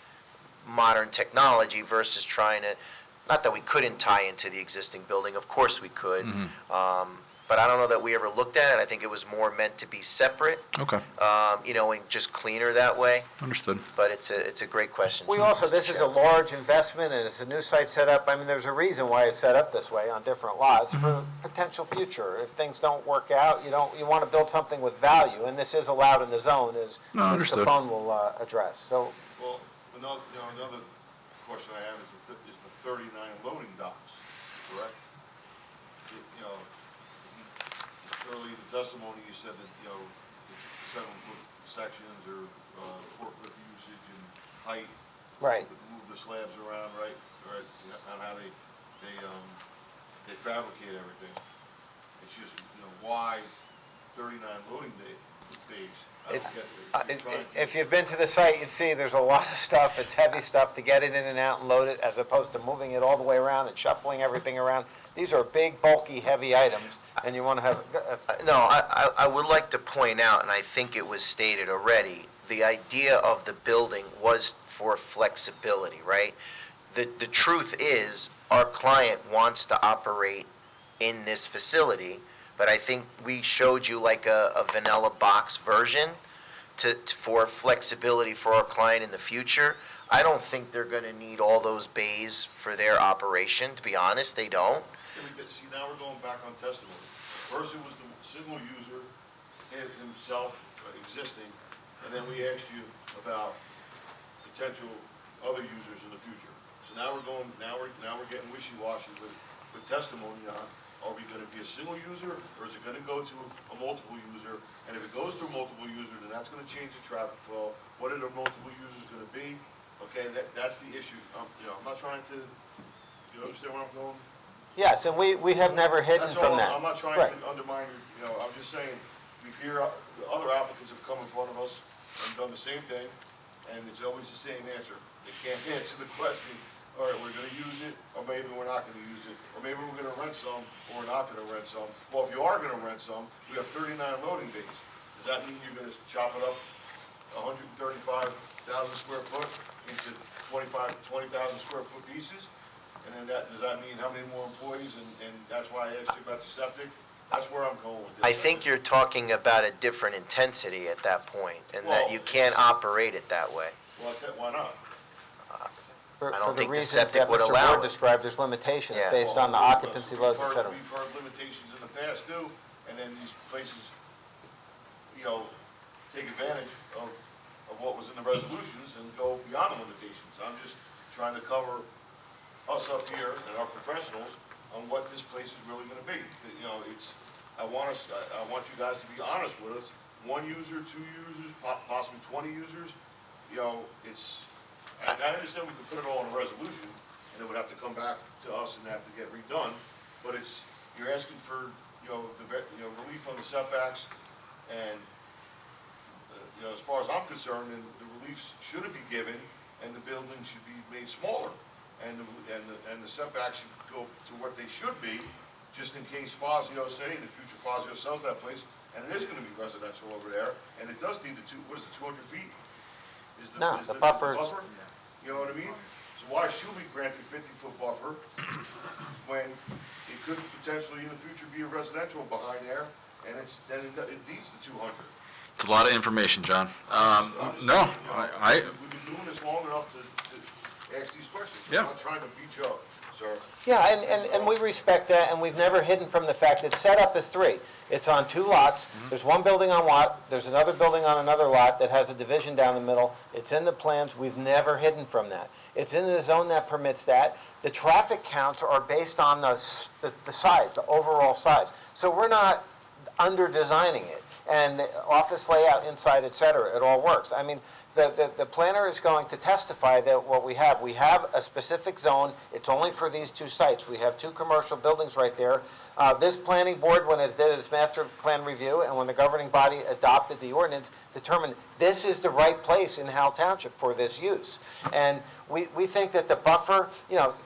modern technology versus trying to, not that we couldn't tie into the existing building, of course we could. But I don't know that we ever looked at it. I think it was more meant to be separate, Okay, and just cleaner that way. understood. But it's a great question. We too, also, Mr. this is a Chairman. large investment, and it's a new site set up. I mean, there's a reason why it's set up this way on different lots for potential future. If things don't work out, you want to build something with value, and this is allowed in the zone, as No, Ms. understood. Capone will address. So, Well, another question I have is the 39 loading docks, correct? Early in the testimony, you said that, the 7-foot sections or forklift usage and height. Right. Move the slabs around, right, on how they fabricate everything. It's just, why 39 loading bays? I don't get it. You're trying to- if you've been to the site, you'd see there's a lot of stuff. It's heavy stuff to get it in and out and load it, as opposed to moving it all the way around and shuffling everything around. These are big, bulky, heavy items, and you want to have, No, I would like to point out, and I think it was stated already, the idea of the building was for flexibility, right? The truth is, our client wants to operate in this facility, but I think we showed you like a vanilla box version for flexibility for our client in the future. I don't think they're going to need all those bays for their operation, to be honest, they don't. See, now we're going back on testimony. First, it was the single user himself existing, and then we asked you about potential other users in the future. So now we're getting wishy-washy with testimony on, are we going to be a single user, or is it going to go to a multiple user? And if it goes to a multiple user, then that's going to change the traffic flow. What are the multiple users going to be? Okay, that's the issue. I'm not trying to, you understand where I'm going? yes, and we have never hidden That's all. from that. I'm not trying Right. to undermine your, I'm just saying, we've heard, the other applicants have come in front of us and done the same thing, and it's always the same answer. They can't answer the question, all right, we're gonna use it, or maybe we're not gonna use it, or maybe we're gonna rent some, or we're not gonna rent some. Well, if you are gonna rent some, we have 39 loading bays. Does that mean you're gonna chop it up 135,000 square foot into 20,000 square foot pieces? And then does that mean how many more employees, and that's why I asked you about the septic? That's where I'm going with this. I think you're talking about a different intensity at that point, and that Well, you can't operate it that way. Well, why not? For I don't the think the reasons septic that would Mr. allow Ward it. described, there's limitations Yeah. based on the occupancy loads, et cetera. We've heard limitations in the past too, and then these places, take advantage of what was in the resolutions and go beyond the limitations. I'm just trying to cover us up here and our professionals on what this place is really gonna be. I want you guys to be honest with us. 1 user, 2 users, possibly 20 users, I understand we could put it all in a resolution, and it would have to come back to us and have to get redone, but you're asking for, relief on the setbacks, and, as far as I'm concerned, then the reliefs shouldn't be given, and the building should be made smaller, and the setbacks should go to what they should be, just in case Fazio, say, in the future Fazio sells that place, and it is gonna be residential over there, and it does need 200 feet? No, the buffer is- You know what I mean? So why should we grant a 50-foot buffer when it could potentially in the future be a residential behind there, and it needs the 200? It's a lot of information, John. No, We've been doing this long enough to ask these questions. Yeah. I'm not trying to beat you up, sir. Yeah, and we respect that, and we've never hidden from the fact that setup is three. It's on two lots. There's one building on one, there's another building on another lot that has a division down the middle. It's in the plans. We've never hidden from that. It's in the zone that permits that. The traffic counts are based on the size, the overall size. So we're not under-designing it. And the office layout inside, et cetera, it all works. I mean, the planner is going to testify that what we have a specific zone. It's only for these two sites. We have two commercial buildings right there. This planning board, when it did its master plan review and when the governing body adopted the ordinance, determined this is the right place in Howell Township for this use. And we think that the buffer,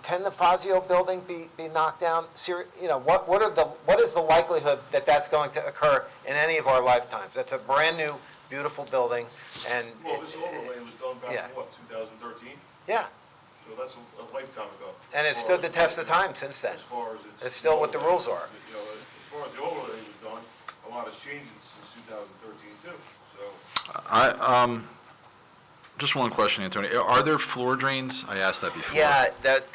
can the Fazio building be knocked down? What is the likelihood that that's going to occur in any of our lifetimes? That's a brand new, beautiful building, and Well, this overlay was done back yeah. in what, 2013? yeah, So that's a lifetime ago. and it stood the test of time since then. As far as It's still what the rules are. As far as the overlay was done, a lot has changed since 2013 too, so. Just one question, Antonio. Are there floor drains? I asked that before. Yeah,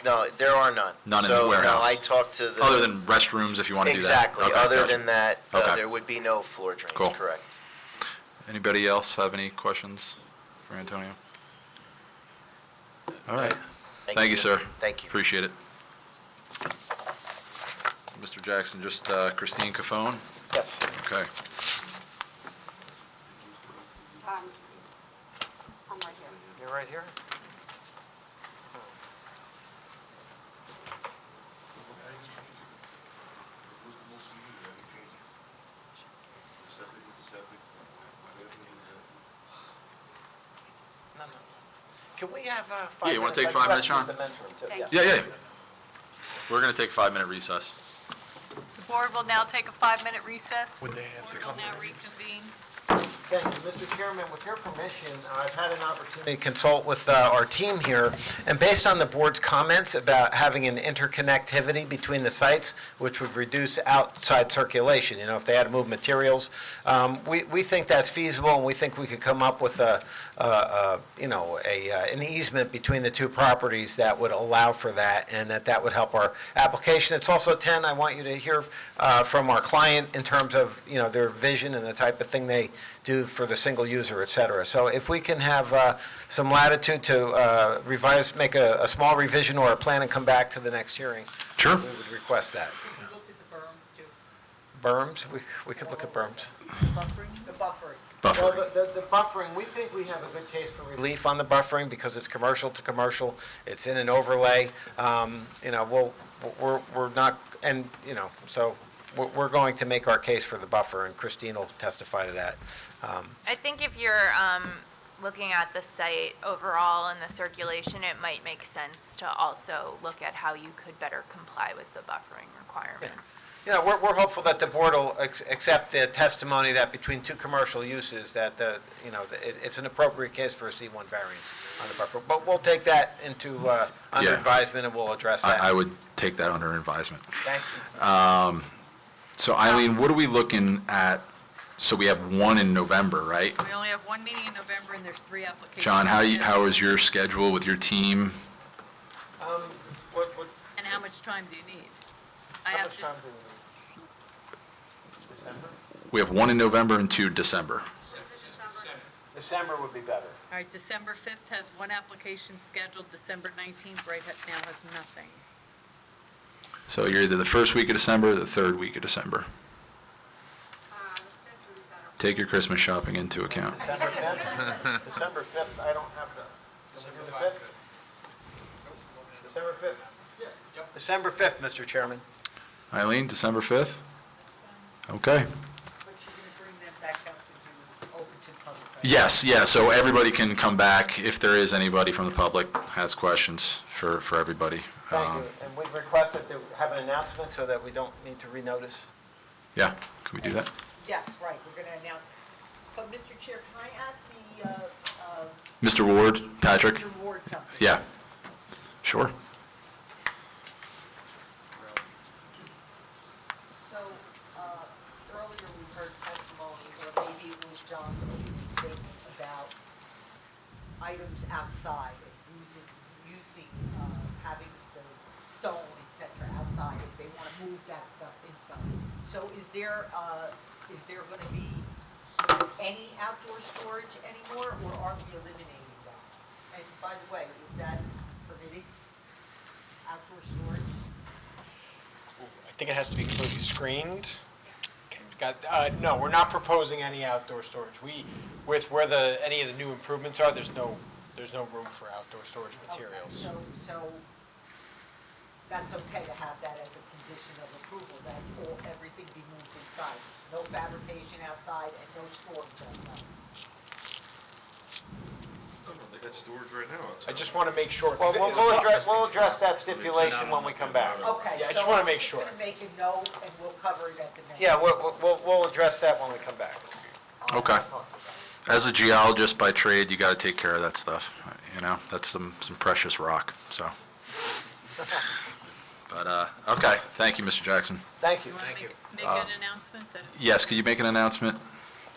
no, there are none. None in the warehouse? So, no, I talked to the. Other than restrooms, if you want to do that? Exactly, Okay, other gotcha. than that, Okay. there would be no floor drains, Cool. correct. Anybody else have any questions for Antonio? All right. Thank you, sir. Thank you. Appreciate it. Mr. Jackson, just Christine Cafone? Yes. Okay. I'm right here. You're right here? No. Can we have 5 minutes? Yeah, you wanna take I'd 5 like minutes, to use Sean? the men's room, too. Thank Yeah, yeah. We're going to take a 5-minute recess. The board will now take a 5-minute recess. Would they have to Board come will now to reconvene. Thank you, Mr. Chairman. With your permission, I've had an opportunity to consult with our team here, and based on the board's comments about having an interconnectivity between the sites, which would reduce outside circulation, if they had to move materials, we think that's feasible, and we think we could come up with an easement between the two properties that would allow for that, and that would help our application. It's also, I want you to hear from our client in terms of, their vision and the type of thing they do for the single user, et cetera. So if we can have some latitude to make a small revision or a plan and come back to the next hearing. Sure. We would request that. We can look at the berms, too. Berms, we could look at berms. The buffering. Well, the buffering, we think we have a good case for relief on the buffering because it's commercial to commercial. It's in an overlay. We're not, and, so we're going to make our case for the buffer, and Christine will testify to that. I think if you're looking at the site overall and the circulation, it might make sense to also look at how you could better comply with the buffering requirements. We're hopeful that the board will accept the testimony that between two commercial uses, that it's an appropriate case for a C1 variance on the buffer. But we'll take that into under Yeah. advisement, and we'll address that. I would take that under advisement. Thank you. So Eileen, what are we looking at? So we have one in November, right? We only have one meeting in November, and there's 3 applications. John, how is your schedule with your team? And how much time do you need? I have just, We have one in November and 2 December. December would be better. all right, December 5th has 1 application scheduled, December 19th right now has nothing. So you're either the first week of December or the third week of December. Take your Christmas shopping into account. December 5th? December 5th, I don't have the, can we do the 5th? December 5th? December 5th, Mr. Chairman. Eileen, December 5th? Okay. But you're gonna bring them back up to do open to the public. right? Yes, yeah, so everybody can come back if there is anybody from the public has questions for everybody. Thank you. And we request that they have an announcement so that we don't need to renotice. Yeah, can we do that? Yes, right, we're gonna announce. But Mr. Chair, can I ask Mr. Ward, Patrick? Mr. Ward something? Yeah. Sure. So, earlier we heard testimony, or maybe it was John's opening statement about items outside and using, having the stone, et cetera, outside if they want to move that stuff inside. So is there gonna be any outdoor storage anymore, or are we eliminating that? And by the way, is that permitted, outdoor storage? I think it has to be completely screened. Okay, no, we're not proposing any outdoor storage. With where any of the new improvements are, there's no room for outdoor storage materials. Okay, so that's okay to have that as a condition of approval, that everything be moved inside? No fabrication outside and no storage outside? They got storage right now. I just want to make sure. Well, 'cause we'll address that stipulation when we come back. Okay. Yeah, I just so wanna I'm make sure. gonna make a note and we'll cover it at the next. Yeah, we'll address that when we come back. Okay. As a geologist by trade, you got to take care of that stuff, you know? That's some precious rock, so. But, okay, thank you, Mr. Jackson. Thank you. You want to make an announcement? Yes, could you make an announcement,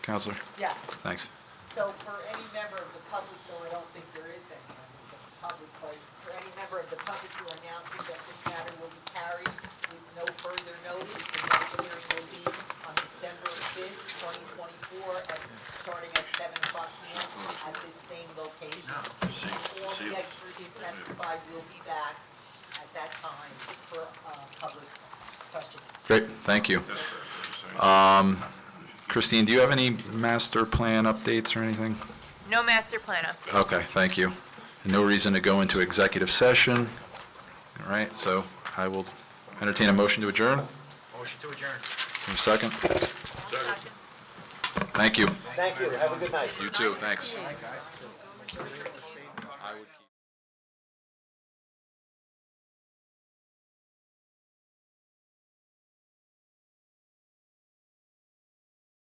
Counselor? Yes. Thanks. So for any member of the public, though I don't think there is any members of the public, but for any member of the public who are announcing that this matter will be carried with no further notice, the next hearing will be on December 5th, 2024, starting at 7 o'clock p.m. at this same location. All the experts who testified will be back at that time for public questioning. Great, thank you. Christine, do you have any master plan updates or anything? No master plan update. Okay, thank you. No reason to go into executive session. All right, so I will entertain a motion to adjourn. Motion to adjourn. Have a second? Thank you. Thank you. Have a good night. You too, thanks. All right, guys. I would keep-